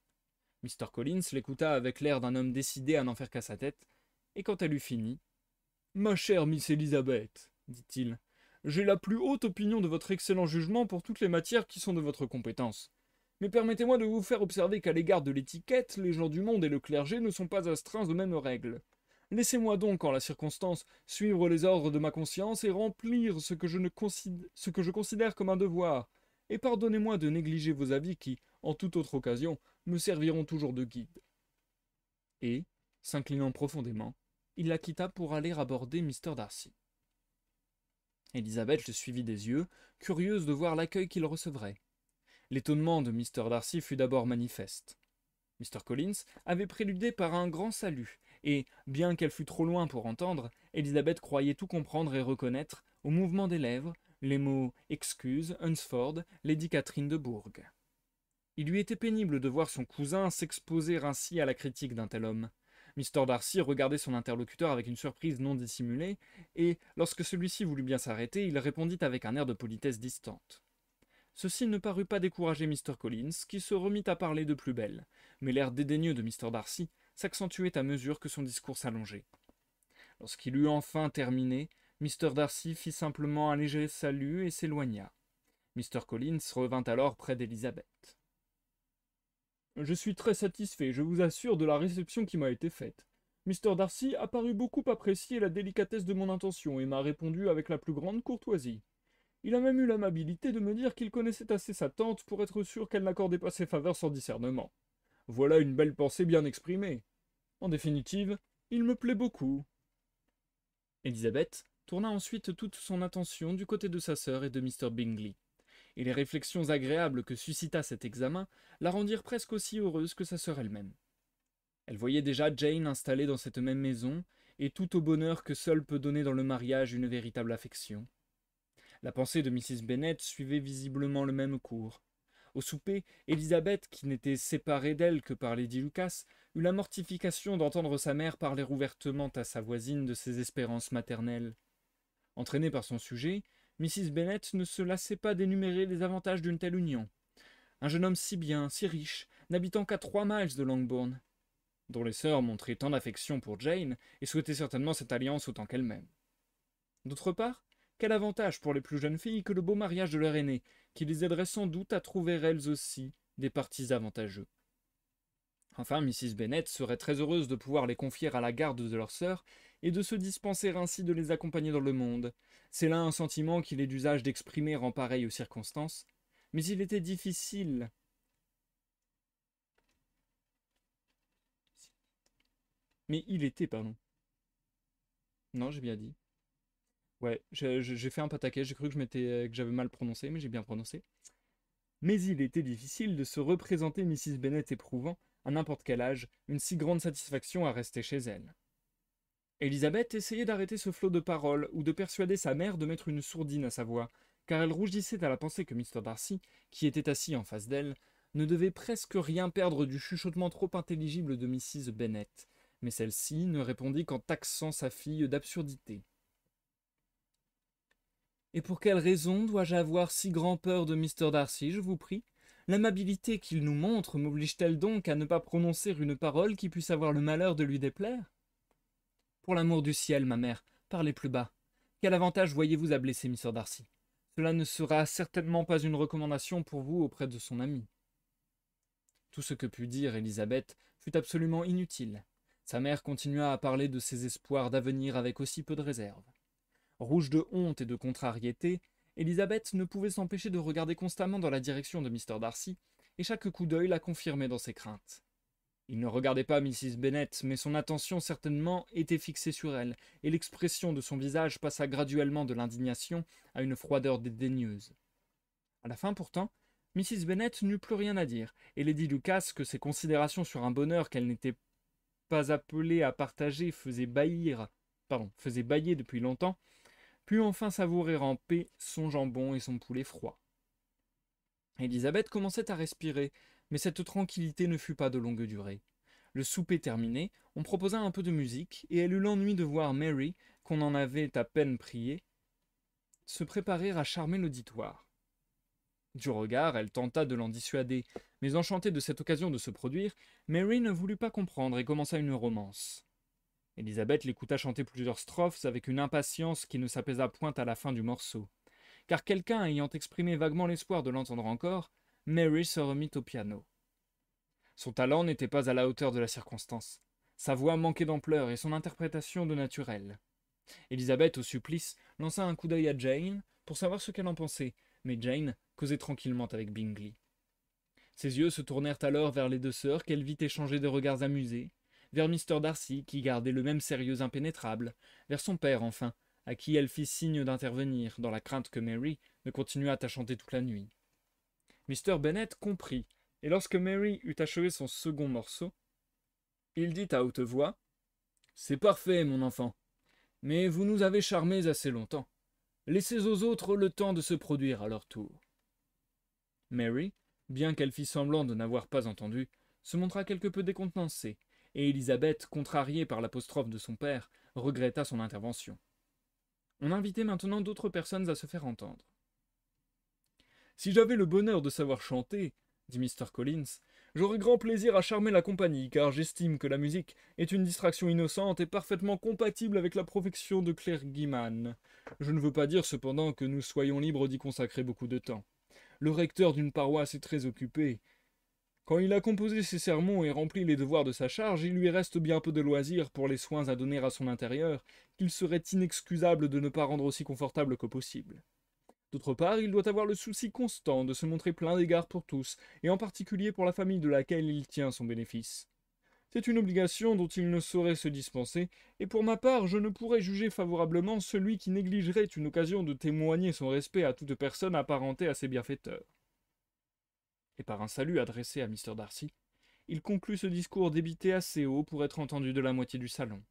Mr. Collins l'écouta avec l'air d'un homme décidé à n'en faire qu'à sa tête, et quand elle eut fini, « Ma chère Miss Elizabeth, dit-il, j'ai la plus haute opinion de votre excellent jugement pour toutes les matières qui sont de votre compétence. Mais permettez-moi de vous faire observer qu'à l'égard de l'étiquette, les gens du monde et le clergé ne sont pas astreints aux mêmes règles. Laissez-moi donc, en la circonstance, suivre les ordres de ma conscience et remplir ce que je considère comme un devoir, et pardonnez-moi de négliger vos avis qui, en toute autre occasion, me serviront toujours de guide. » Et, s'inclinant profondément, il la quitta pour aller aborder Mr. Darcy. Élisabeth le suivit des yeux, curieuse de voir l'accueil qu'il recevrait. L'étonnement de Mr. Darcy fut d'abord manifeste. Mr. Collins avait préludé par un grand salut, et, bien qu'elle fût trop loin pour entendre, Élisabeth croyait tout comprendre et reconnaître, au mouvement des lèvres, les mots « excuse, Hunsford, Lady Catherine de Bourgh ». Il lui était pénible de voir son cousin s'exposer ainsi à la critique d'un tel homme. Mr. Darcy regardait son interlocuteur avec une surprise non dissimulée, et, lorsque celui-ci voulut bien s'arrêter, il répondit avec un air de politesse distante. Ceci ne parut pas décourager Mr. Collins, qui se remit à parler de plus belle, mais l'air dédaigneux de Mr. Darcy s'accentuait à mesure que son discours s'allongeait. Lorsqu'il eut enfin terminé, Mr. Darcy fit simplement un léger salut et s'éloigna. Mr. Collins revint alors près d'Élisabeth. « Je suis très satisfait, je vous assure, de la réception qui m'a été faite. Mr. Darcy a paru beaucoup apprécier la délicatesse de mon intention et m'a répondu avec la plus grande courtoisie. Il a même eu l'amabilité de me dire qu'il connaissait assez sa tante pour être sûr qu'elle n'accordait pas ses faveurs sans discernement. Voilà une belle pensée bien exprimée. En définitive, il me plaît beaucoup. » Élisabeth tourna ensuite toute son attention du côté de sa sœur et de Mr. Bingley, et les réflexions agréables que suscita cet examen la rendirent presque aussi heureuse que sa sœur elle-même. Elle voyait déjà Jane installée dans cette même maison, et tout au bonheur que seul peut donner dans le mariage une véritable affection. La pensée de Mrs. Bennet suivait visiblement le même cours. Au souper, Élisabeth, qui n'était séparée d'elle que par Lady Lucas, eut la mortification d'entendre sa mère parler ouvertement à sa voisine de ses espérances maternelles. Entraînée par son sujet, Mrs. Bennet ne se lassait pas d'énumérer les avantages d'une telle union. Un jeune homme si bien, si riche, n'habitant qu'à 3 miles de Longbourn, dont les sœurs montraient tant d'affection pour Jane et souhaitaient certainement cette alliance autant qu'elle-même. D'autre part, quel avantage pour les plus jeunes filles que le beau mariage de leur aînée, qui les aiderait sans doute à trouver elles aussi des partis avantageux. Enfin, Mrs. Bennet serait très heureuse de pouvoir les confier à la garde de leur sœur et de se dispenser ainsi de les accompagner dans le monde. C'est là un sentiment qu'il est d'usage d'exprimer en pareilles circonstances, mais il était difficile. Mais il était, pardon. Non, j'ai bien dit. Ouais, j'ai fait un pataquès, j'ai cru que que j'avais mal prononcé, mais j'ai bien prononcé. Mais il était difficile de se représenter Mrs. Bennet éprouvant, à n'importe quel âge, une si grande satisfaction à rester chez elle. Élisabeth essayait d'arrêter ce flot de paroles ou de persuader sa mère de mettre une sourdine à sa voix, car elle rougissait à la pensée que Mr. Darcy, qui était assis en face d'elle, ne devait presque rien perdre du chuchotement trop intelligible de Mrs. Bennet, mais celle-ci ne répondit qu'en taxant sa fille d'absurdité. « Et pour quelle raison dois-je avoir si grand peur de Mr. Darcy, je vous prie? L'amabilité qu'il nous montre m'oblige-t-elle donc à ne pas prononcer une parole qui puisse avoir le malheur de lui déplaire? Pour l'amour du ciel, ma mère, parlez plus bas. Quel avantage voyez-vous à blesser Mr. Darcy? Cela ne sera certainement pas une recommandation pour vous auprès de son ami. » Tout ce que put dire Élisabeth fut absolument inutile. Sa mère continua à parler de ses espoirs d'avenir avec aussi peu de réserve. Rouge de honte et de contrariété, Élisabeth ne pouvait s'empêcher de regarder constamment dans la direction de Mr. Darcy, et chaque coup d'œil la confirmait dans ses craintes. Il ne regardait pas Mrs. Bennet, mais son attention certainement était fixée sur elle, et l'expression de son visage passa graduellement de l'indignation à une froideur dédaigneuse. À la fin pourtant, Mrs. Bennet n'eut plus rien à dire, et Lady Lucas, que ses considérations sur un bonheur qu'elle n'était pas appelée à partager faisaient bâiller depuis longtemps, put enfin savourer en paix son jambon et son poulet froid. Élisabeth commençait à respirer, mais cette tranquillité ne fut pas de longue durée. Le souper terminé, on proposa un peu de musique, et elle eut l'ennui de voir Mary, qu'on en avait à peine priée, se préparer à charmer l'auditoire. Du regard, elle tenta de l'en dissuader, mais enchantée de cette occasion de se produire, Mary ne voulut pas comprendre et commença une romance. Élisabeth l'écouta chanter plusieurs strophes avec une impatience qui ne s'apaisa point à la fin du morceau. Car quelqu'un ayant exprimé vaguement l'espoir de l'entendre encore, Mary se remit au piano. Son talent n'était pas à la hauteur de la circonstance. Sa voix manquait d'ampleur et son interprétation de naturelle. Élisabeth, au supplice, lança un coup d'œil à Jane pour savoir ce qu'elle en pensait, mais Jane causait tranquillement avec Bingley. Ses yeux se tournèrent alors vers les deux sœurs qu'elle vit échanger des regards amusés, vers Mr. Darcy, qui gardait le même sérieux impénétrable, vers son père, enfin, à qui elle fit signe d'intervenir, dans la crainte que Mary ne continuât à chanter toute la nuit. Mr. Bennet comprit, et lorsque Mary eut achevé son second morceau, il dit à haute voix « C'est parfait, mon enfant, mais vous nous avez charmés assez longtemps. Laissez aux autres le temps de se produire à leur tour. » Mary, bien qu'elle fît semblant de n'avoir pas entendu, se montra quelque peu décontenancée, et Élisabeth, contrariée par l'apostrophe de son père, regretta son intervention. On invitait maintenant d'autres personnes à se faire entendre. « Si j'avais le bonheur de savoir chanter, dit Mr. Collins, j'aurais grand plaisir à charmer la compagnie, car j'estime que la musique est une distraction innocente et parfaitement compatible avec la profession de clergyman. Je ne veux pas dire cependant que nous soyons libres d'y consacrer beaucoup de temps. Le recteur d'une paroisse est très occupé. Quand il a composé ses sermons et rempli les devoirs de sa charge, il lui reste bien peu de loisirs pour les soins à donner à son intérieur, qu'il serait inexcusable de ne pas rendre aussi confortable que possible. D'autre part, il doit avoir le souci constant de se montrer plein d'égards pour tous, et en particulier pour la famille de laquelle il tient son bénéfice. C'est une obligation dont il ne saurait se dispenser, et pour ma part, je ne pourrais juger favorablement celui qui négligerait une occasion de témoigner son respect à toute personne apparentée à ses bienfaiteurs. Et par un salut adressé à Mr. Darcy, il conclut ce discours débité assez haut pour être entendu de la moitié du salon.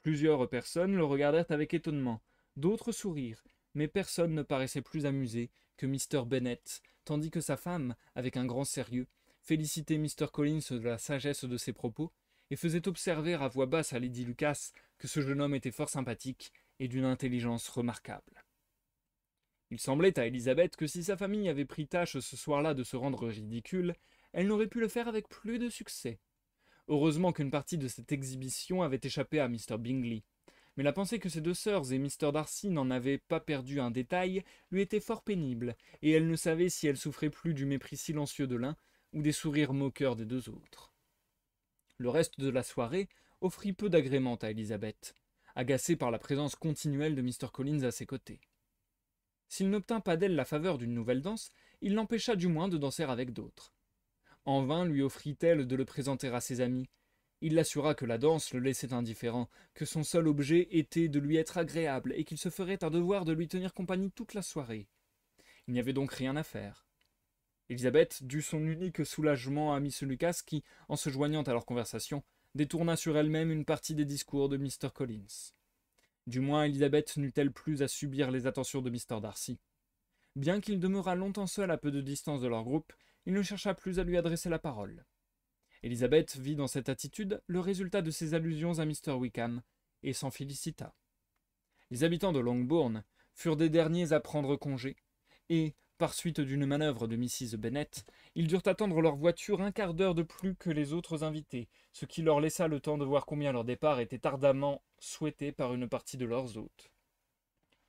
Plusieurs personnes le regardèrent avec étonnement, d'autres sourirent, mais personne ne paraissait plus amusé que Mr. Bennet, tandis que sa femme, avec un grand sérieux, félicitait Mr. Collins de la sagesse de ses propos, et faisait observer à voix basse à Lady Lucas que ce jeune homme était fort sympathique et d'une intelligence remarquable. Il semblait à Élisabeth que si sa famille avait pris tâche ce soir-là de se rendre ridicule, elle n'aurait pu le faire avec plus de succès. Heureusement qu'une partie de cette exhibition avait échappé à Mr. Bingley. Mais la pensée que ses deux sœurs et Mr. Darcy n'en avaient pas perdu un détail lui était fort pénible, et elle ne savait si elle souffrait plus du mépris silencieux de l'un ou des sourires moqueurs des deux autres. Le reste de la soirée offrit peu d'agrément à Élisabeth, agacée par la présence continuelle de Mr. Collins à ses côtés. S'il n'obtint pas d'elle la faveur d'une nouvelle danse, il l'empêcha du moins de danser avec d'autres. En vain lui offrit-elle de le présenter à ses amis. Il l'assura que la danse le laissait indifférent, que son seul objet était de lui être agréable et qu'il se ferait un devoir de lui tenir compagnie toute la soirée. Il n'y avait donc rien à faire. Élisabeth dut son unique soulagement à Miss Lucas qui, en se joignant à leur conversation, détourna sur elle-même une partie des discours de Mr. Collins. Du moins Élisabeth n'eut-elle plus à subir les attentions de Mr. Darcy. Bien qu'il demeurât longtemps seul à peu de distance de leur groupe, il ne chercha plus à lui adresser la parole. Élisabeth vit dans cette attitude le résultat de ses allusions à Mr. Wickham, et s'en félicita. Les habitants de Longbourn furent des derniers à prendre congé, et, par suite d'une manœuvre de Mrs. Bennet, ils durent attendre leur voiture un quart d'heure de plus que les autres invités, ce qui leur laissa le temps de voir combien leur départ était ardemment souhaité par une partie de leurs hôtes.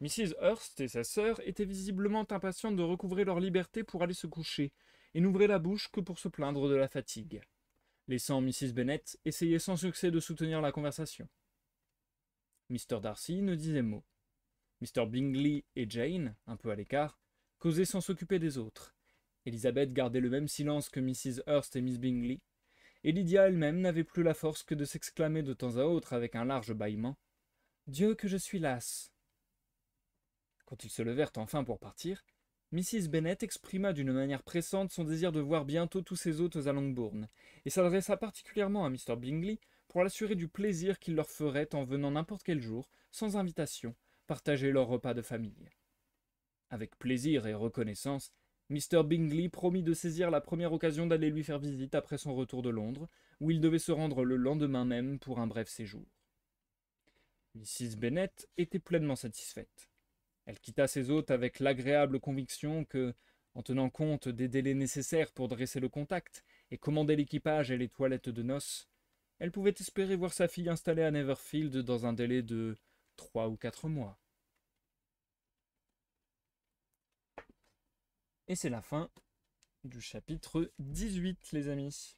Mrs. Hurst et sa sœur étaient visiblement impatientes de recouvrer leur liberté pour aller se coucher, et n'ouvraient la bouche que pour se plaindre de la fatigue, laissant Mrs. Bennet essayer sans succès de soutenir la conversation. Mr. Darcy ne disait mot. Mr. Bingley et Jane, un peu à l'écart, causaient sans s'occuper des autres. Élisabeth gardait le même silence que Mrs. Hurst et Miss Bingley, et Lydia elle-même n'avait plus la force que de s'exclamer de temps à autre avec un large bâillement « Dieu que je suis lasse !» Quand ils se levèrent enfin pour partir, Mrs. Bennet exprima d'une manière pressante son désir de voir bientôt tous ses hôtes à Longbourn, et s'adressa particulièrement à Mr. Bingley pour l'assurer du plaisir qu'il leur ferait en venant n'importe quel jour, sans invitation, partager leur repas de famille. Avec plaisir et reconnaissance, Mr. Bingley promit de saisir la première occasion d'aller lui faire visite après son retour de Londres, où il devait se rendre le lendemain même pour un bref séjour. Mrs. Bennet était pleinement satisfaite. Elle quitta ses hôtes avec l'agréable conviction que, en tenant compte des délais nécessaires pour dresser le contact et commander l'équipage et les toilettes de noces, elle pouvait espérer voir sa fille installée à Netherfield dans un délai de 3 ou 4 mois. Et c'est la fin du chapitre 18, les amis.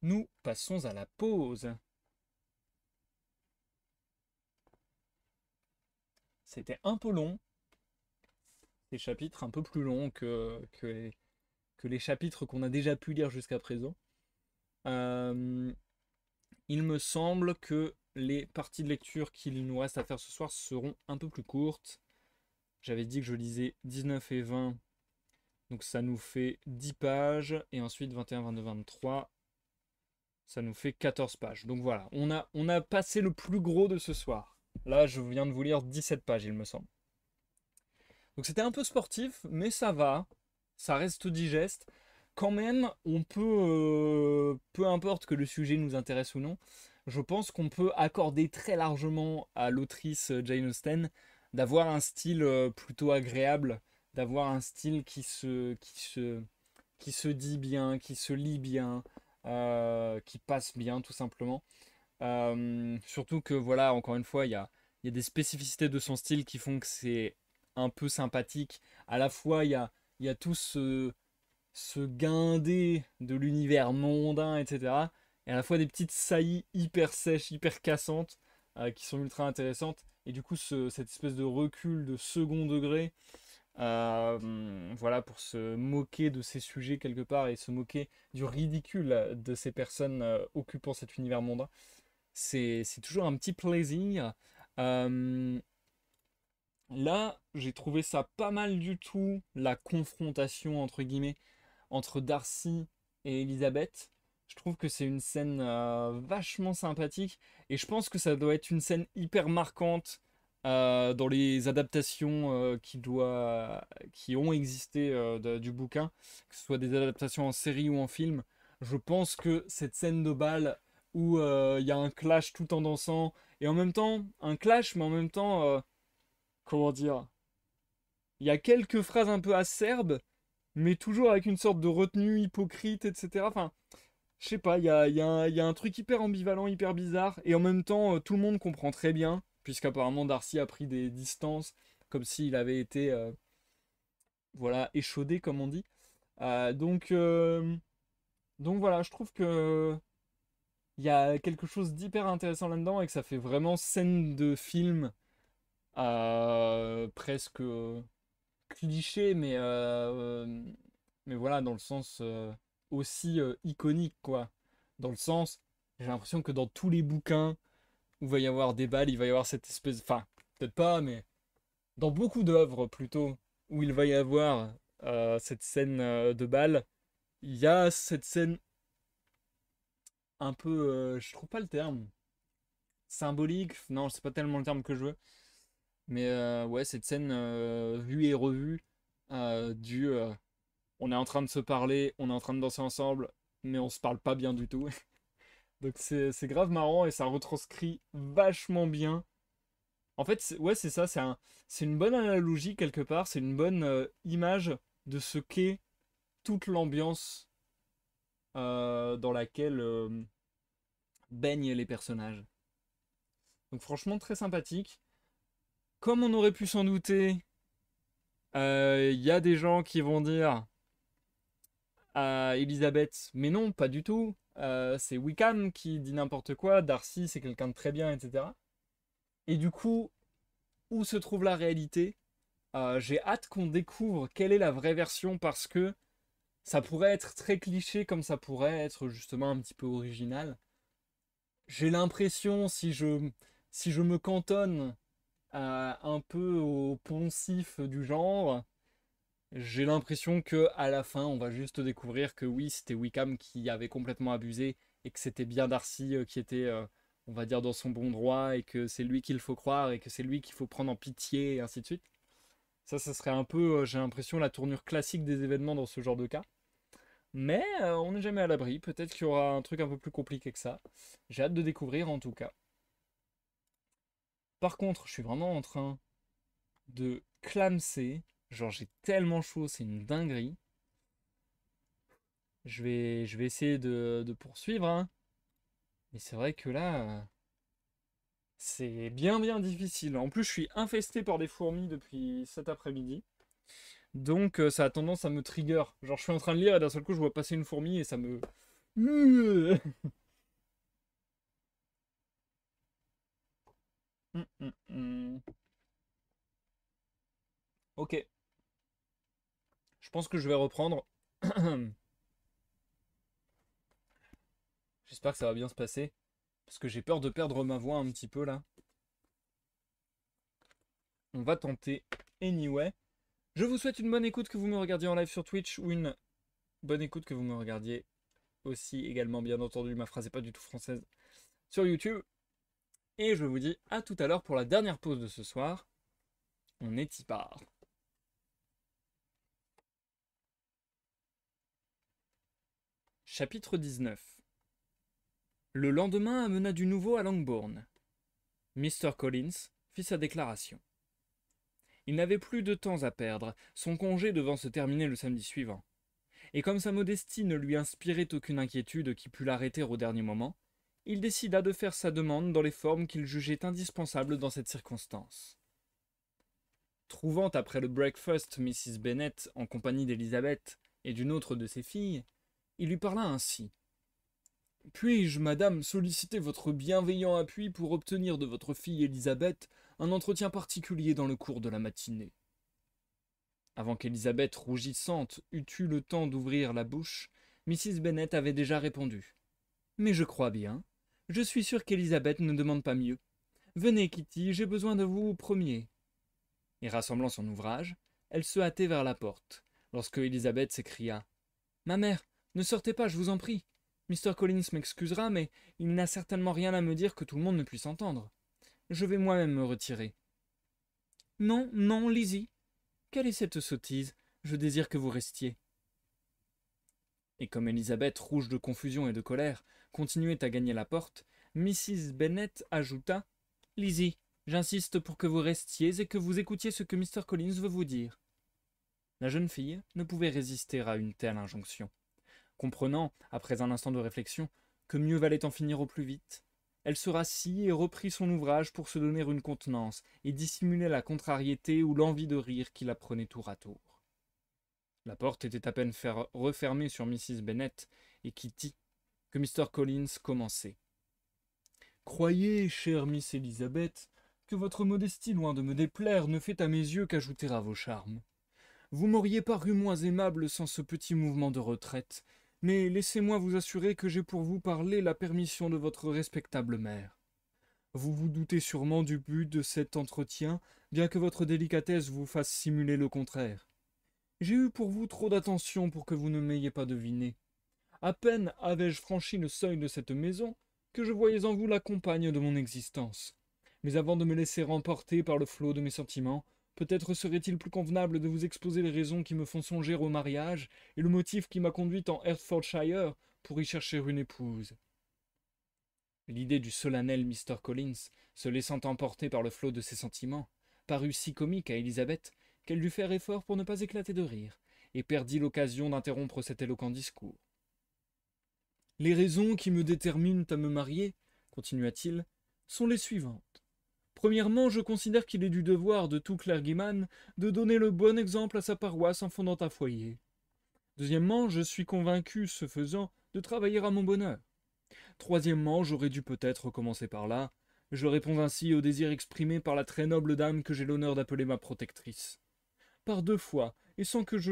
Nous passons à la pause. C'était un peu long, des chapitres un peu plus longs que les chapitres qu'on a déjà pu lire jusqu'à présent. Il me semble que les parties de lecture qu'il nous reste à faire ce soir seront un peu plus courtes. J'avais dit que je lisais 19 et 20, donc ça nous fait 10 pages, et ensuite 21, 22, 23, ça nous fait 14 pages. Donc voilà, on a passé le plus gros de ce soir. Là, je viens de vous lire 17 pages, il me semble. Donc c'était un peu sportif, mais ça va, ça reste digeste. Quand même, on peut, peu importe que le sujet nous intéresse ou non, je pense qu'on peut accorder très largement à l'autrice Jane Austen d'avoir un style plutôt agréable, d'avoir un style qui se dit bien, qui se lit bien, qui passe bien tout simplement. Surtout que voilà, encore une fois, il y a des spécificités de son style qui font que c'est un peu sympathique. À la fois, il y a tout ce guindé de l'univers mondain, etc. Et à la fois des petites saillies hyper sèches, hyper cassantes, qui sont ultra intéressantes. Et du coup, cette espèce de recul de second degré, voilà, pour se moquer de ces sujets quelque part et se moquer du ridicule de ces personnes occupant cet univers mondain. C'est toujours un petit plaisir. Là, j'ai trouvé ça pas mal du tout, la confrontation, entre guillemets, entre Darcy et Elisabeth. Je trouve que c'est une scène vachement sympathique, et je pense que ça doit être une scène hyper marquante dans les adaptations qui ont existé du bouquin, que ce soit des adaptations en série ou en film, je pense que cette scène de bal où il y a un clash tout en dansant, et en même temps, un clash, mais en même temps, comment dire, il y a quelques phrases un peu acerbes, mais toujours avec une sorte de retenue hypocrite, etc. Enfin, je sais pas, il y a un truc hyper ambivalent, hyper bizarre, et en même temps, tout le monde comprend très bien, puisqu'apparemment Darcy a pris des distances, comme s'il avait été, voilà, échaudé, comme on dit. Euh, donc, euh, donc voilà, je trouve que il y a quelque chose d'hyper intéressant là-dedans, et que ça fait vraiment scène de film, presque cliché, mais voilà, dans le sens aussi iconique, quoi. Dans le sens, j'ai l'impression que dans tous les bouquins où il va y avoir des balles, il va y avoir cette espèce. Enfin, peut-être pas, mais dans beaucoup d'œuvres plutôt, où il va y avoir cette scène de balle, il y a cette scène un peu. Je trouve pas le terme. Symbolique. Non, c'est pas tellement le terme que je veux. Mais ouais, cette scène vue et revue du. On est en train de se parler, on est en train de danser ensemble, mais on se parle pas bien du tout. Donc c'est grave marrant et ça retranscrit vachement bien. En fait, ouais, c'est ça, c'est une bonne analogie quelque part, c'est une bonne image de ce qu'est toute l'ambiance dans laquelle baignent les personnages. Donc franchement, très sympathique. Comme on aurait pu s'en douter, il y a des gens qui vont dire à Elisabeth, mais non, pas du tout. C'est Wickham qui dit n'importe quoi, Darcy c'est quelqu'un de très bien, etc. Et du coup, où se trouve la réalité? J'ai hâte qu'on découvre quelle est la vraie version parce que ça pourrait être très cliché comme ça pourrait être justement un petit peu original. J'ai l'impression, si je me cantonne un peu au poncif du genre, j'ai l'impression que à la fin, on va juste découvrir que oui, c'était Wickham qui avait complètement abusé et que c'était bien Darcy qui était, on va dire, dans son bon droit et que c'est lui qu'il faut croire et que c'est lui qu'il faut prendre en pitié et ainsi de suite. Ça serait un peu, j'ai l'impression, la tournure classique des événements dans ce genre de cas. Mais on n'est jamais à l'abri. Peut-être qu'il y aura un truc un peu plus compliqué que ça. J'ai hâte de découvrir en tout cas. Par contre, je suis vraiment en train de clamser. Genre, j'ai tellement chaud, c'est une dinguerie. Je vais essayer de poursuivre, hein. Mais c'est vrai que là, c'est bien difficile. En plus, je suis infesté par des fourmis depuis cet après-midi. Donc, ça a tendance à me trigger. Genre, je suis en train de lire et d'un seul coup, je vois passer une fourmi et ça me. Ok, je pense que je vais reprendre. J'espère que ça va bien se passer. Parce que j'ai peur de perdre ma voix un petit peu là. On va tenter anyway. Je vous souhaite une bonne écoute que vous me regardiez en live sur Twitch ou une bonne écoute que vous me regardiez aussi également, bien entendu, ma phrase n'est pas du tout française, sur YouTube. Et je vous dis à tout à l'heure pour la dernière pause de ce soir. On est y part. Chapitre 19. Le lendemain amena du nouveau à Langbourn. Mr. Collins fit sa déclaration. Il n'avait plus de temps à perdre, son congé devant se terminer le samedi suivant. Et comme sa modestie ne lui inspirait aucune inquiétude qui pût l'arrêter au dernier moment, il décida de faire sa demande dans les formes qu'il jugeait indispensables dans cette circonstance. Trouvant après le breakfast Mrs. Bennet en compagnie d'Elizabeth et d'une autre de ses filles, il lui parla ainsi. Puis-je, madame, solliciter votre bienveillant appui pour obtenir de votre fille Élisabeth un entretien particulier dans le cours de la matinée? Avant qu'Élisabeth, rougissante, eût eu le temps d'ouvrir la bouche, Mrs. Bennet avait déjà répondu. Mais je crois bien. Je suis sûre qu'Élisabeth ne demande pas mieux. Venez, Kitty, j'ai besoin de vous au premier. Et rassemblant son ouvrage, elle se hâtait vers la porte, lorsque Élisabeth s'écria. Ma mère, ne sortez pas, je vous en prie. Mr. Collins m'excusera, mais il n'a certainement rien à me dire que tout le monde ne puisse entendre. Je vais moi-même me retirer. Non, non, Lizzie. Quelle est cette sottise? Je désire que vous restiez. » Et comme Élisabeth, rouge de confusion et de colère, continuait à gagner la porte, Mrs. Bennet ajouta: « Lizzie, j'insiste pour que vous restiez et que vous écoutiez ce que Mr. Collins veut vous dire. » La jeune fille ne pouvait résister à une telle injonction. Comprenant, après un instant de réflexion, que mieux valait en finir au plus vite, elle se rassit et reprit son ouvrage pour se donner une contenance et dissimuler la contrariété ou l'envie de rire qui la prenait tour à tour. La porte était à peine refermée sur Mrs. Bennet et Kitty que Mr. Collins commençait. « Croyez, chère Miss Elizabeth, que votre modestie, loin de me déplaire, ne fait à mes yeux qu'ajouter à vos charmes. Vous m'auriez paru moins aimable sans ce petit mouvement de retraite, mais laissez-moi vous assurer que j'ai pour vous parler la permission de votre respectable mère. Vous vous doutez sûrement du but de cet entretien, bien que votre délicatesse vous fasse simuler le contraire. J'ai eu pour vous trop d'attention pour que vous ne m'ayez pas deviné. À peine avais-je franchi le seuil de cette maison que je voyais en vous la compagne de mon existence. Mais avant de me laisser emporter par le flot de mes sentiments, peut-être serait-il plus convenable de vous exposer les raisons qui me font songer au mariage et le motif qui m'a conduite en Hertfordshire pour y chercher une épouse. » L'idée du solennel Mr. Collins, se laissant emporter par le flot de ses sentiments, parut si comique à Élisabeth qu'elle dut faire effort pour ne pas éclater de rire, et perdit l'occasion d'interrompre cet éloquent discours. « Les raisons qui me déterminent à me marier, continua-t-il, sont les suivantes. Premièrement, je considère qu'il est du devoir de tout clergyman de donner le bon exemple à sa paroisse en fondant un foyer. Deuxièmement, je suis convaincu, ce faisant, de travailler à mon bonheur. Troisièmement, j'aurais dû peut-être commencer par là. Je réponds ainsi au désir exprimé par la très noble dame que j'ai l'honneur d'appeler ma protectrice. Par 2 fois, et sans que je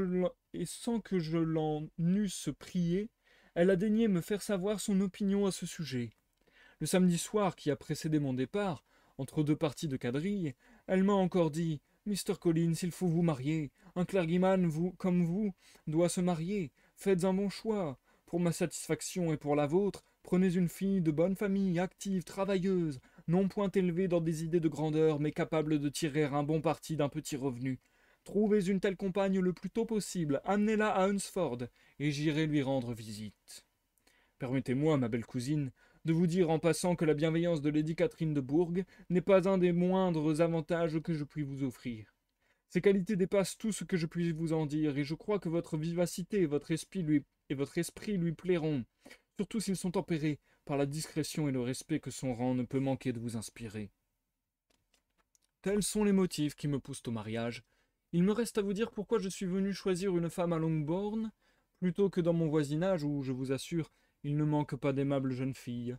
l'en eusse priée, elle a daigné me faire savoir son opinion à ce sujet. Le samedi soir qui a précédé mon départ, entre 2 parties de quadrille, elle m'a encore dit « Mr. Collins, il faut vous marier. Un clergyman, comme vous, doit se marier. Faites un bon choix. Pour ma satisfaction et pour la vôtre, prenez une fille de bonne famille, active, travailleuse, non point élevée dans des idées de grandeur, mais capable de tirer un bon parti d'un petit revenu. Trouvez une telle compagne le plus tôt possible, amenez-la à Hunsford, et j'irai lui rendre visite. Permettez-moi, ma belle cousine, de vous dire en passant que la bienveillance de Lady Catherine de Bourgh n'est pas un des moindres avantages que je puis vous offrir. Ces qualités dépassent tout ce que je puis vous en dire, et je crois que votre vivacité et votre esprit lui plairont, surtout s'ils sont tempérés par la discrétion et le respect que son rang ne peut manquer de vous inspirer. Tels sont les motifs qui me poussent au mariage. Il me reste à vous dire pourquoi je suis venu choisir une femme à Longbourn, plutôt que dans mon voisinage où, je vous assure, il ne manque pas d'aimables jeunes filles.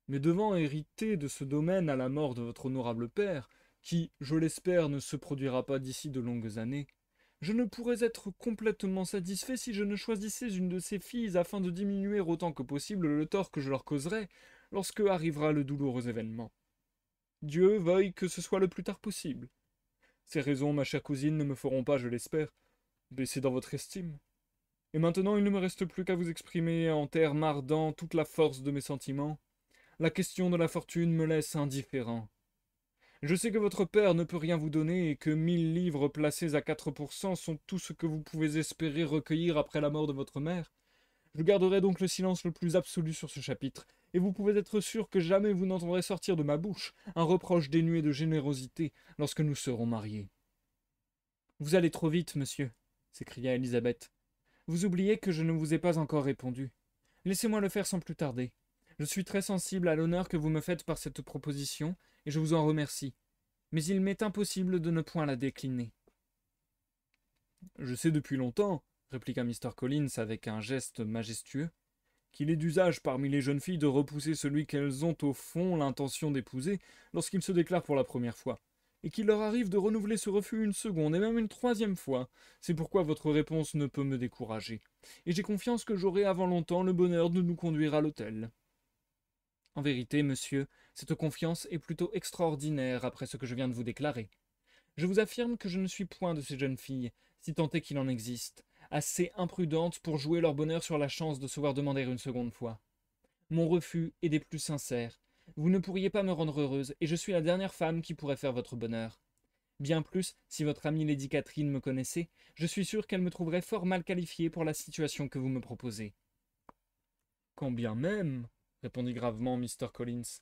Mais devant hériter de ce domaine à la mort de votre honorable père, qui, je l'espère, ne se produira pas d'ici de longues années, je ne pourrais être complètement satisfait si je ne choisissais une de ces filles afin de diminuer autant que possible le tort que je leur causerai lorsque arrivera le douloureux événement. Dieu veuille que ce soit le plus tard possible. Ces raisons, ma chère cousine, ne me feront pas, je l'espère, baisser dans votre estime. Et maintenant, il ne me reste plus qu'à vous exprimer en termes ardents toute la force de mes sentiments. La question de la fortune me laisse indifférent. Je sais que votre père ne peut rien vous donner et que 1000 livres placés à 4% sont tout ce que vous pouvez espérer recueillir après la mort de votre mère. Je garderai donc le silence le plus absolu sur ce chapitre, et vous pouvez être sûr que jamais vous n'entendrez sortir de ma bouche un reproche dénué de générosité lorsque nous serons mariés. « Vous allez trop vite, monsieur, » s'écria Élisabeth. « Vous oubliez que je ne vous ai pas encore répondu. Laissez-moi le faire sans plus tarder. Je suis très sensible à l'honneur que vous me faites par cette proposition, et je vous en remercie. Mais il m'est impossible de ne point la décliner. »« Je sais depuis longtemps, » répliqua Mr. Collins avec un geste majestueux, « qu'il est d'usage parmi les jeunes filles de repousser celui qu'elles ont au fond l'intention d'épouser lorsqu'il se déclare pour la première fois, et qu'il leur arrive de renouveler ce refus une seconde et même une troisième fois. C'est pourquoi votre réponse ne peut me décourager, et j'ai confiance que j'aurai avant longtemps le bonheur de nous conduire à l'autel. » En vérité, monsieur, cette confiance est plutôt extraordinaire après ce que je viens de vous déclarer. Je vous affirme que je ne suis point de ces jeunes filles, si tant est qu'il en existe, assez imprudentes pour jouer leur bonheur sur la chance de se voir demander une seconde fois. Mon refus est des plus sincères. Vous ne pourriez pas me rendre heureuse, et je suis la dernière femme qui pourrait faire votre bonheur. Bien plus, si votre amie Lady Catherine me connaissait, je suis sûr qu'elle me trouverait fort mal qualifiée pour la situation que vous me proposez. Quand bien même, répondit gravement Mr. Collins,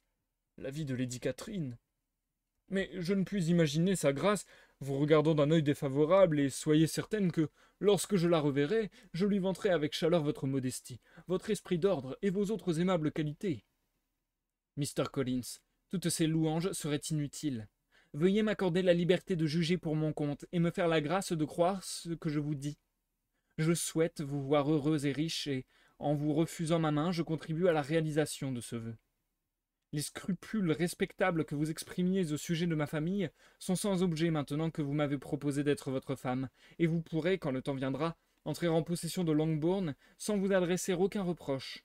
la vie de Lady Catherine. Mais je ne puis imaginer sa grâce vous regardant d'un œil défavorable, et soyez certaine que, lorsque je la reverrai, je lui vanterai avec chaleur votre modestie, votre esprit d'ordre et vos autres aimables qualités. Mr. Collins, toutes ces louanges seraient inutiles. Veuillez m'accorder la liberté de juger pour mon compte et me faire la grâce de croire ce que je vous dis. Je souhaite vous voir heureuse et riche, et, en vous refusant ma main, je contribue à la réalisation de ce vœu. Les scrupules respectables que vous exprimiez au sujet de ma famille sont sans objet maintenant que vous m'avez proposé d'être votre femme, et vous pourrez, quand le temps viendra, entrer en possession de Longbourn sans vous adresser aucun reproche.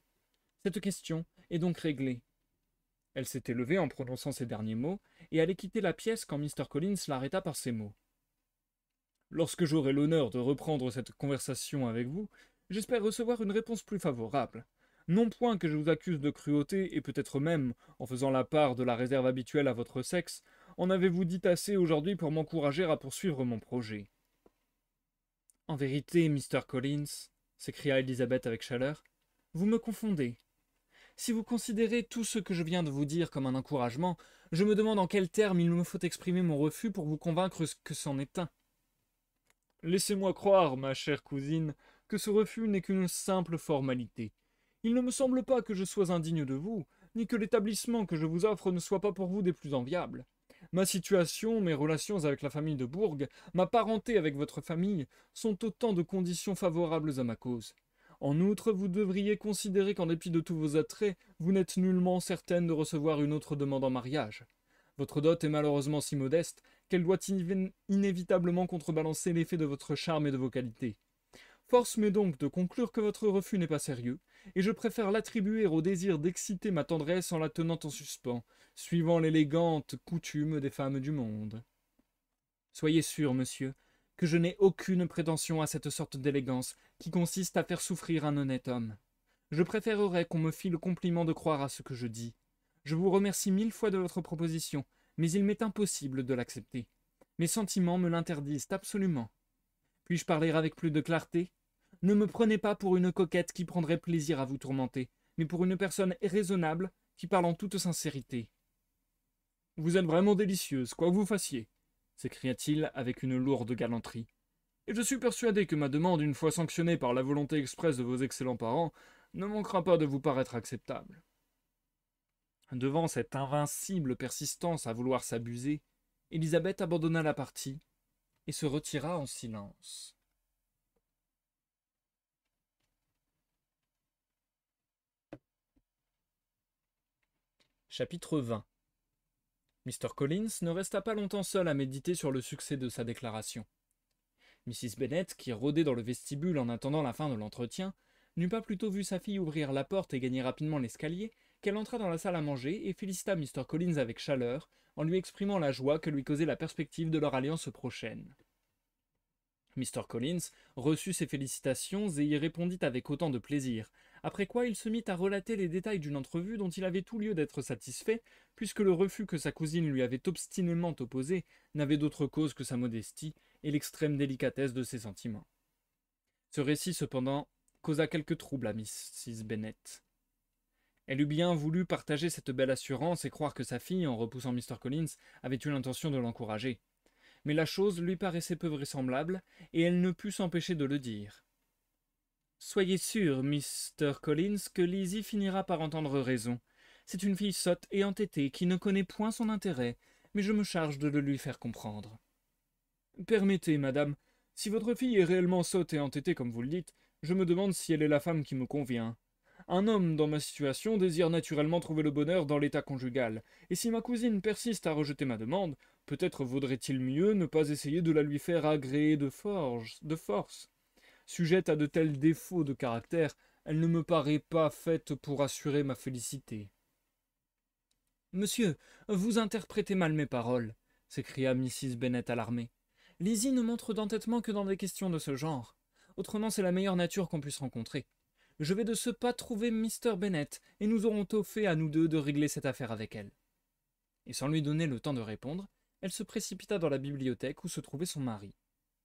Cette question est donc réglée. Elle s'était levée en prononçant ces derniers mots, et allait quitter la pièce quand Mr. Collins l'arrêta par ces mots. Lorsque j'aurai l'honneur de reprendre cette conversation avec vous, j'espère recevoir une réponse plus favorable. Non point que je vous accuse de cruauté, et peut-être même, en faisant la part de la réserve habituelle à votre sexe, en avez-vous dit assez aujourd'hui pour m'encourager à poursuivre mon projet. En vérité, Mr. Collins, s'écria Elizabeth avec chaleur, vous me confondez. Si vous considérez tout ce que je viens de vous dire comme un encouragement, je me demande en quels termes il me faut exprimer mon refus pour vous convaincre que c'en est un. Laissez-moi croire, ma chère cousine, que ce refus n'est qu'une simple formalité. Il ne me semble pas que je sois indigne de vous, ni que l'établissement que je vous offre ne soit pas pour vous des plus enviables. Ma situation, mes relations avec la famille de Bourg, ma parenté avec votre famille, sont autant de conditions favorables à ma cause. En outre, vous devriez considérer qu'en dépit de tous vos attraits, vous n'êtes nullement certaine de recevoir une autre demande en mariage. Votre dot est malheureusement si modeste qu'elle doit inévitablement contrebalancer l'effet de votre charme et de vos qualités. Force m'est donc de conclure que votre refus n'est pas sérieux, et je préfère l'attribuer au désir d'exciter ma tendresse en la tenant en suspens, suivant l'élégante coutume des femmes du monde. Soyez sûr, monsieur, que je n'ai aucune prétention à cette sorte d'élégance qui consiste à faire souffrir un honnête homme. Je préférerais qu'on me fît le compliment de croire à ce que je dis. Je vous remercie 1000 fois de votre proposition, mais il m'est impossible de l'accepter. Mes sentiments me l'interdisent absolument. Puis-je parler avec plus de clarté? Ne me prenez pas pour une coquette qui prendrait plaisir à vous tourmenter, mais pour une personne raisonnable qui parle en toute sincérité. Vous êtes vraiment délicieuse, quoi que vous fassiez, s'écria-t-il avec une lourde galanterie. Et je suis persuadé que ma demande, une fois sanctionnée par la volonté expresse de vos excellents parents, ne manquera pas de vous paraître acceptable. Devant cette invincible persistance à vouloir s'abuser, Élisabeth abandonna la partie et se retira en silence. Chapitre 20. Mr. Collins ne resta pas longtemps seul à méditer sur le succès de sa déclaration. Mrs. Bennet, qui rôdait dans le vestibule en attendant la fin de l'entretien, n'eut pas plutôt vu sa fille ouvrir la porte et gagner rapidement l'escalier qu'elle entra dans la salle à manger et félicita Mr. Collins avec chaleur, en lui exprimant la joie que lui causait la perspective de leur alliance prochaine. Mr. Collins reçut ces félicitations et y répondit avec autant de plaisir, après quoi il se mit à relater les détails d'une entrevue dont il avait tout lieu d'être satisfait, puisque le refus que sa cousine lui avait obstinément opposé n'avait d'autre cause que sa modestie et l'extrême délicatesse de ses sentiments. Ce récit, cependant, causa quelque trouble à Mrs. Bennet. Elle eût bien voulu partager cette belle assurance et croire que sa fille, en repoussant Mr. Collins, avait eu l'intention de l'encourager. Mais la chose lui paraissait peu vraisemblable, et elle ne put s'empêcher de le dire. Soyez sûr, Mr. Collins, que Lizzie finira par entendre raison. C'est une fille sotte et entêtée qui ne connaît point son intérêt, mais je me charge de le lui faire comprendre. Permettez, madame, si votre fille est réellement sotte et entêtée comme vous le dites, je me demande si elle est la femme qui me convient. Un homme dans ma situation désire naturellement trouver le bonheur dans l'état conjugal, et si ma cousine persiste à rejeter ma demande, peut-être vaudrait-il mieux ne pas essayer de la lui faire agréer de force. Sujette à de tels défauts de caractère, elle ne me paraît pas faite pour assurer ma félicité. Monsieur, vous interprétez mal mes paroles, s'écria Mrs. Bennet alarmée. Lizzie ne montre d'entêtement que dans des questions de ce genre. Autrement, c'est la meilleure nature qu'on puisse rencontrer. Je vais de ce pas trouver Mr. Bennet, et nous aurons tôt fait à nous deux de régler cette affaire avec elle. Et sans lui donner le temps de répondre, Elle se précipita dans la bibliothèque où se trouvait son mari.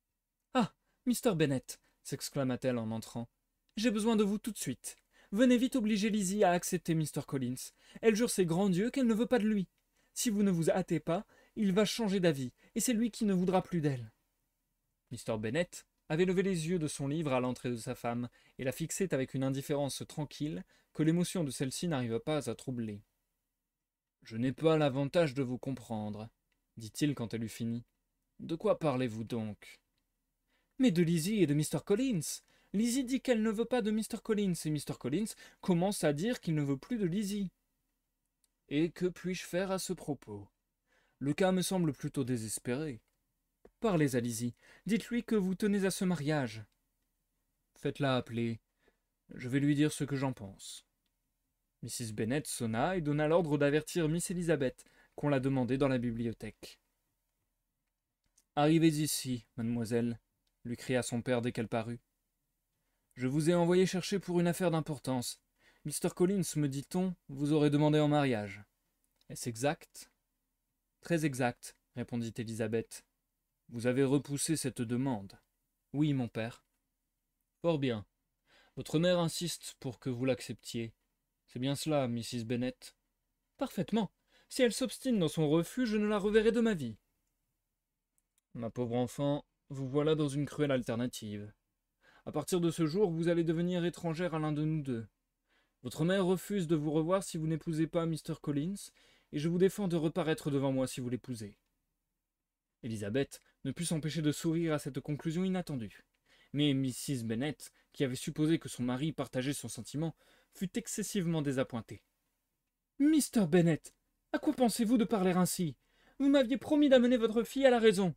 « Ah, Mr. Bennet !» s'exclama-t-elle en entrant. « J'ai besoin de vous tout de suite. Venez vite obliger Lizzie à accepter Mr. Collins. Elle jure ses grands dieux qu'elle ne veut pas de lui. Si vous ne vous hâtez pas, il va changer d'avis, et c'est lui qui ne voudra plus d'elle. » Mr. Bennet avait levé les yeux de son livre à l'entrée de sa femme, et la fixait avec une indifférence tranquille que l'émotion de celle-ci n'arriva pas à troubler. « Je n'ai pas l'avantage de vous comprendre, » dit-il quand elle eut fini. « De quoi parlez-vous donc ?»« Mais de Lizzie et de Mr. Collins. Lizzie dit qu'elle ne veut pas de Mr. Collins, et Mr. Collins commence à dire qu'il ne veut plus de Lizzie. »« Et que puis-je faire à ce propos? Le cas me semble plutôt désespéré. Parlez à Lizzie, dites-lui que vous tenez à ce mariage. Faites-la appeler, je vais lui dire ce que j'en pense. » Mrs. Bennet sonna et donna l'ordre d'avertir Miss Elizabeth, qu'on la demandait dans la bibliothèque. « Arrivez ici, mademoiselle, » lui cria son père dès qu'elle parut. « Je vous ai envoyé chercher pour une affaire d'importance. Mr. Collins, me dit-on, vous aurait demandé en mariage. Est-ce exact? » « Très exact, » répondit Elizabeth. « Vous avez repoussé cette demande. »« Oui, mon père. »« Fort bien. Votre mère insiste pour que vous l'acceptiez. C'est bien cela, Mrs. Bennet. »« Parfaitement. Si elle s'obstine dans son refus, je ne la reverrai de ma vie. »« Ma pauvre enfant, vous voilà dans une cruelle alternative. À partir de ce jour, vous allez devenir étrangère à l'un de nous deux. Votre mère refuse de vous revoir si vous n'épousez pas Mr. Collins, et je vous défends de reparaître devant moi si vous l'épousez. » Elizabeth ne put s'empêcher de sourire à cette conclusion inattendue. Mais Mrs. Bennet, qui avait supposé que son mari partageait son sentiment, fut excessivement désappointée. « Mr. Bennet, à quoi pensez-vous de parler ainsi? Vous m'aviez promis d'amener votre fille à la raison. »«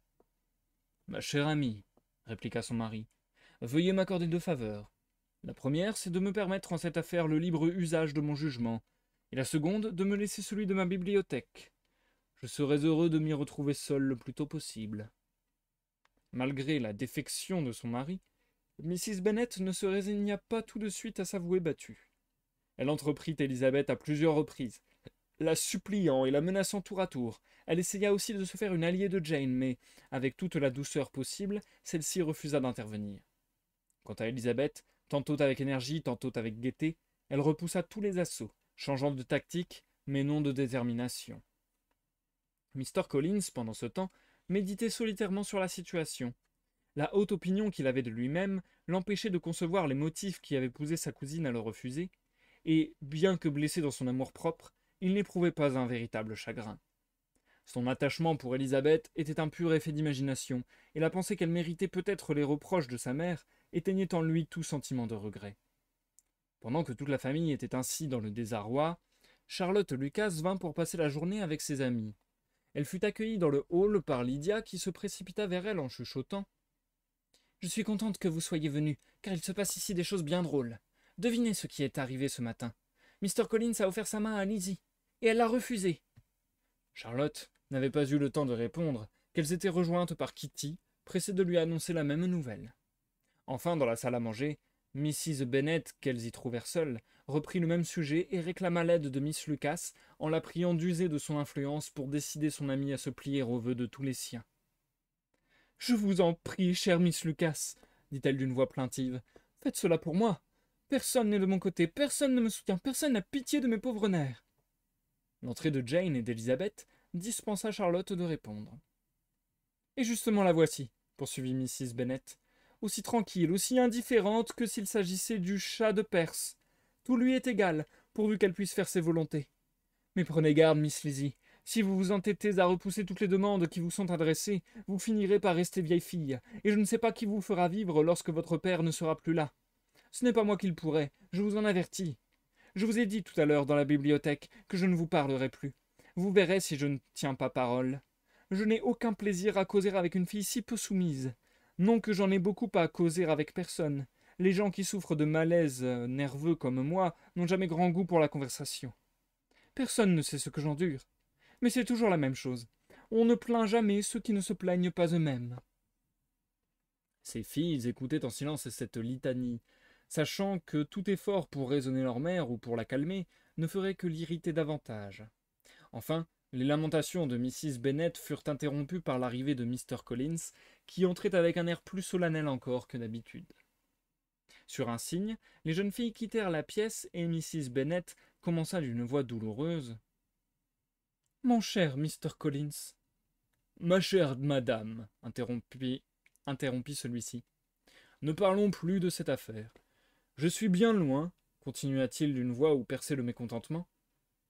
Ma chère amie, » répliqua son mari, « veuillez m'accorder deux faveurs. La première, c'est de me permettre en cette affaire le libre usage de mon jugement, et la seconde, de me laisser celui de ma bibliothèque. Je serais heureux de m'y retrouver seul le plus tôt possible. » Malgré la défection de son mari, Mrs. Bennet ne se résigna pas tout de suite à s'avouer battue. Elle entreprit Elizabeth à plusieurs reprises, la suppliant et la menaçant tour à tour. Elle essaya aussi de se faire une alliée de Jane, mais, avec toute la douceur possible, celle-ci refusa d'intervenir. Quant à Elizabeth, tantôt avec énergie, tantôt avec gaieté, elle repoussa tous les assauts, changeant de tactique, mais non de détermination. Mr. Collins, pendant ce temps, méditait solitairement sur la situation. La haute opinion qu'il avait de lui-même l'empêchait de concevoir les motifs qui avaient poussé sa cousine à le refuser, et, bien que blessé dans son amour-propre, il n'éprouvait pas un véritable chagrin. Son attachement pour Élisabeth était un pur effet d'imagination, et la pensée qu'elle méritait peut-être les reproches de sa mère éteignait en lui tout sentiment de regret. Pendant que toute la famille était ainsi dans le désarroi, Charlotte Lucas vint pour passer la journée avec ses amis. Elle fut accueillie dans le hall par Lydia qui se précipita vers elle en chuchotant. « Je suis contente que vous soyez venue, car il se passe ici des choses bien drôles. Devinez ce qui est arrivé ce matin. Mr. Collins a offert sa main à Lizzie, et elle l'a refusée. » Charlotte n'avait pas eu le temps de répondre, qu'elles étaient rejointes par Kitty, pressée de lui annoncer la même nouvelle. Enfin, dans la salle à manger, Mrs. Bennet, qu'elles y trouvèrent seule, reprit le même sujet et réclama l'aide de Miss Lucas, en la priant d'user de son influence pour décider son amie à se plier aux vœux de tous les siens. « Je vous en prie, chère Miss Lucas, dit-elle d'une voix plaintive, faites cela pour moi. Personne n'est de mon côté, personne ne me soutient, personne n'a pitié de mes pauvres nerfs. » L'entrée de Jane et d'Elizabeth dispensa Charlotte de répondre. « Et justement la voici, » poursuivit Mrs. Bennet, aussi tranquille, aussi indifférente que s'il s'agissait du chat de Perse. Tout lui est égal, pourvu qu'elle puisse faire ses volontés. Mais prenez garde, Miss Lizzie, si vous vous entêtez à repousser toutes les demandes qui vous sont adressées, vous finirez par rester vieille fille, et je ne sais pas qui vous fera vivre lorsque votre père ne sera plus là. Ce n'est pas moi qui le pourrai, je vous en avertis. Je vous ai dit tout à l'heure dans la bibliothèque que je ne vous parlerai plus. Vous verrez si je ne tiens pas parole. Je n'ai aucun plaisir à causer avec une fille si peu soumise. Non que j'en ai beaucoup à causer avec personne. Les gens qui souffrent de malaise nerveux comme moi n'ont jamais grand goût pour la conversation. Personne ne sait ce que j'endure. Mais c'est toujours la même chose. On ne plaint jamais ceux qui ne se plaignent pas eux-mêmes. » Ces filles écoutaient en silence cette litanie, sachant que tout effort pour raisonner leur mère ou pour la calmer ne ferait que l'irriter davantage. Enfin, Les lamentations de Mrs. Bennet furent interrompues par l'arrivée de Mr. Collins, qui entrait avec un air plus solennel encore que d'habitude. Sur un signe, les jeunes filles quittèrent la pièce et Mrs. Bennet commença d'une voix douloureuse. Mon cher Mr. Collins. Ma chère madame, interrompit celui-ci. Ne parlons plus de cette affaire. Je suis bien loin, continua-t-il d'une voix où perçait le mécontentement,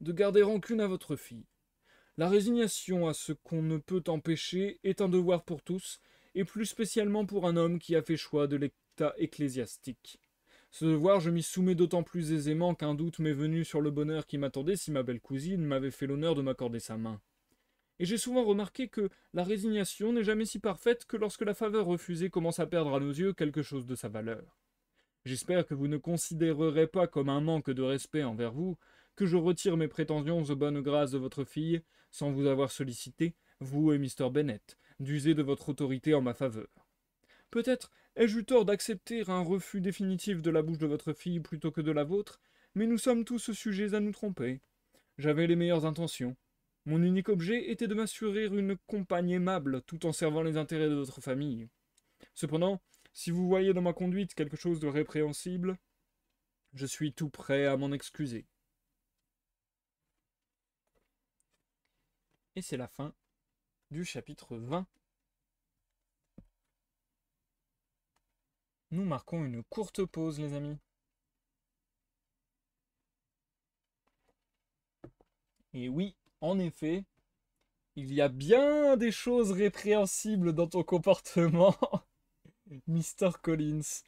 de garder rancune à votre fille. La résignation à ce qu'on ne peut empêcher est un devoir pour tous, et plus spécialement pour un homme qui a fait choix de l'état ecclésiastique. Ce devoir, je m'y soumets d'autant plus aisément qu'un doute m'est venu sur le bonheur qui m'attendait si ma belle cousine m'avait fait l'honneur de m'accorder sa main. Et j'ai souvent remarqué que la résignation n'est jamais si parfaite que lorsque la faveur refusée commence à perdre à nos yeux quelque chose de sa valeur. J'espère que vous ne considérerez pas comme un manque de respect envers vous que je retire mes prétentions aux bonnes grâces de votre fille, sans vous avoir sollicité, vous et Mr. Bennet, d'user de votre autorité en ma faveur. Peut-être ai-je eu tort d'accepter un refus définitif de la bouche de votre fille plutôt que de la vôtre, mais nous sommes tous sujets à nous tromper. J'avais les meilleures intentions. Mon unique objet était de m'assurer une compagne aimable tout en servant les intérêts de votre famille. Cependant, si vous voyez dans ma conduite quelque chose de répréhensible, je suis tout prêt à m'en excuser. Et c'est la fin du chapitre 20. Nous marquons une courte pause, les amis. Et oui, en effet, il y a bien des choses répréhensibles dans ton comportement, Mr. Collins.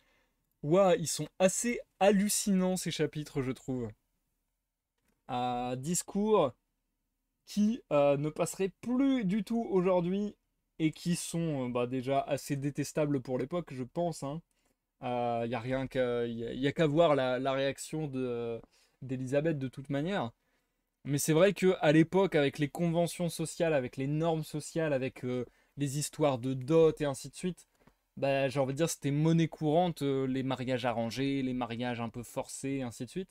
Ouah, ils sont assez hallucinants ces chapitres, je trouve. Discours qui ne passeraient plus du tout aujourd'hui et qui sont déjà assez détestables pour l'époque, je pense. Hein. Y a rien qu'à, y a qu'à voir la réaction d'Elisabeth de toute manière. Mais c'est vrai que à l'époque, avec les conventions sociales, avec les normes sociales, avec les histoires de dot et ainsi de suite, bah, j'ai envie de dire c'était monnaie courante, les mariages arrangés, les mariages un peu forcés, et ainsi de suite.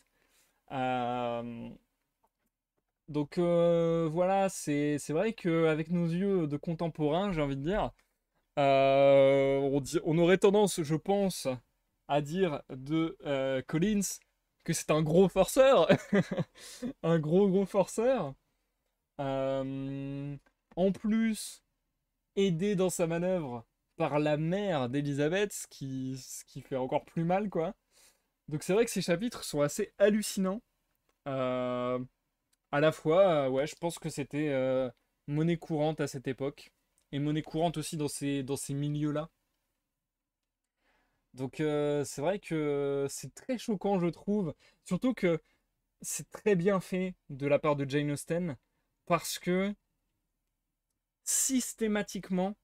Euh, donc voilà, c'est vrai qu'avec nos yeux de contemporains, j'ai envie de dire, on aurait tendance, je pense, à dire de Collins que c'est un gros forceur, un gros forceur. Euh, En plus, aidé dans sa manœuvre par la mère d'Elisabeth, ce qui fait encore plus mal, quoi. Donc c'est vrai que ces chapitres sont assez hallucinants. Euh, à la fois, ouais, je pense que c'était monnaie courante à cette époque, et monnaie courante aussi dans ces milieux-là. Donc c'est vrai que c'est très choquant, je trouve. Surtout que c'est très bien fait de la part de Jane Austen, parce que systématiquement,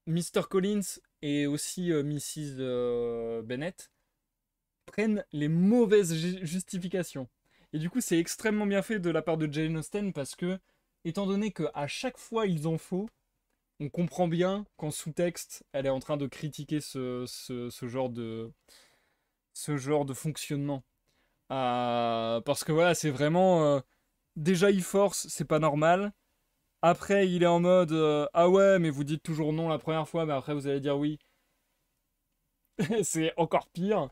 Mr. Collins et aussi Mrs. Bennet prennent les mauvaises justifications. Et du coup, c'est extrêmement bien fait de la part de Jane Austen parce que, étant donné qu'à chaque fois ils ont faux, on comprend bien qu'en sous-texte, elle est en train de critiquer ce genre de fonctionnement. Parce que voilà, c'est vraiment. Déjà, il force, c'est pas normal. Après, il est en mode ah ouais, mais vous dites toujours non la première fois, mais après vous allez dire oui. C'est encore pire.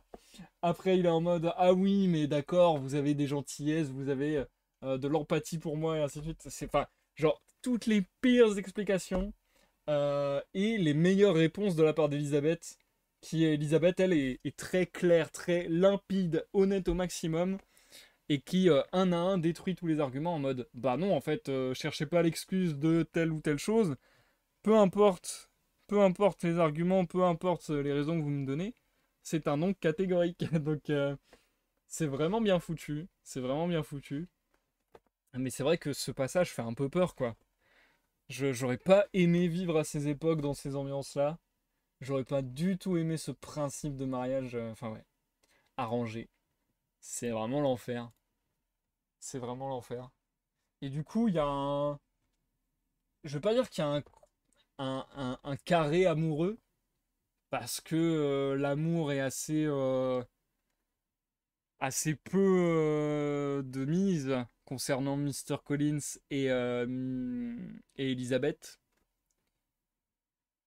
Après, il est en mode ah oui, mais d'accord, vous avez des gentillesses, vous avez de l'empathie pour moi, et ainsi de suite. C'est enfin, genre, toutes les pires explications et les meilleures réponses de la part d'Elisabeth. Elisabeth, elle, est très claire, très limpide, honnête au maximum, et qui, un à un, détruit tous les arguments en mode bah non, en fait, cherchez pas l'excuse de telle ou telle chose, peu importe, peu importe les arguments, peu importe les raisons que vous me donnez, c'est un non catégorique. Donc, c'est vraiment bien foutu. C'est vraiment bien foutu. Mais c'est vrai que ce passage fait un peu peur, quoi. J'aurais pas aimé vivre à ces époques, dans ces ambiances-là. J'aurais pas du tout aimé ce principe de mariage, enfin ouais, arrangé. C'est vraiment l'enfer. C'est vraiment l'enfer. Et du coup, il y a un. Je veux pas dire qu'il y a un carré amoureux, parce que l'amour est assez. assez peu de mise concernant Mr. Collins et Elizabeth.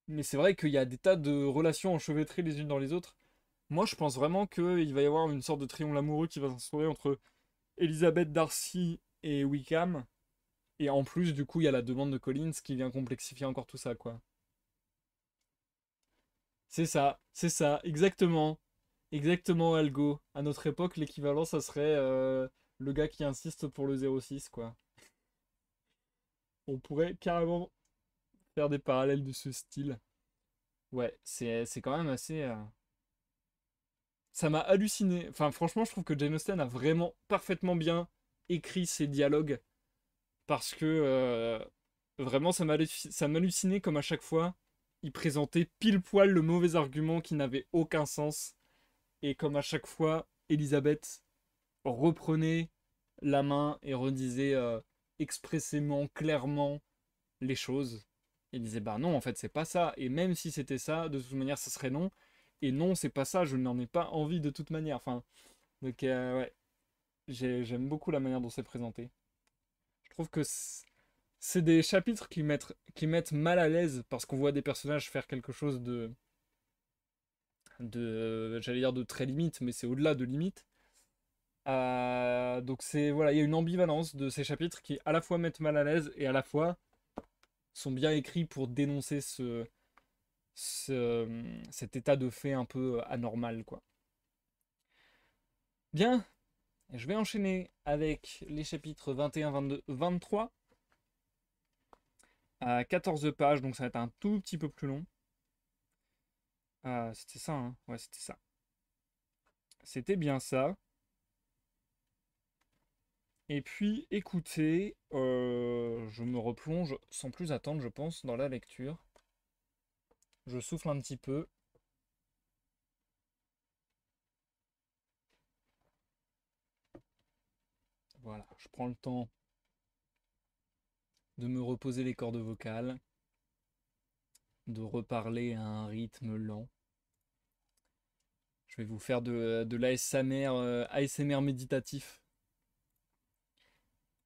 Mais c'est vrai qu'il y a des tas de relations enchevêtrées les unes dans les autres. Moi, je pense vraiment qu'il va y avoir une sorte de triangle amoureux qui va s'instaurer entre Elizabeth, Darcy et Wickham. Et en plus, du coup, il y a la demande de Collins qui vient complexifier encore tout ça, quoi. C'est ça, exactement. Exactement, Algo. À notre époque, l'équivalent, ça serait le gars qui insiste pour le 06, quoi. On pourrait carrément faire des parallèles de ce style. Ouais, c'est quand même assez. Ça m'a halluciné. Enfin, franchement, je trouve que Jane Austen a vraiment parfaitement bien écrit ses dialogues. Parce que vraiment, ça m'hallucinait comme à chaque fois, il présentait pile poil le mauvais argument qui n'avait aucun sens. Et comme à chaque fois, Elisabeth reprenait la main et redisait expressément, clairement les choses. Il disait bah non, en fait, c'est pas ça. Et même si c'était ça, de toute manière, ça serait non. Et non, c'est pas ça, je n'en ai pas envie de toute manière. Enfin, donc ouais, j'aime beaucoup la manière dont c'est présenté. Je trouve que c'est des chapitres qui mettent mal à l'aise parce qu'on voit des personnages faire quelque chose j'allais dire de très limite, mais c'est au-delà de limite. Donc c'est voilà, il y a une ambivalence de ces chapitres qui à la fois mettent mal à l'aise et à la fois sont bien écrits pour dénoncer cet état de fait un peu anormal, quoi. Bien, je vais enchaîner avec les chapitres 21, 22, 23 à 14 pages, donc ça va être un tout petit peu plus long. C'était ça, hein? Ouais, c'était ça. C'était bien ça. Et puis, écoutez, je me replonge sans plus attendre, je pense, dans la lecture. Je souffle un petit peu. Voilà, je prends le temps de me reposer les cordes vocales, de reparler à un rythme lent. Je vais vous faire de l'ASMR, ASMR méditatif,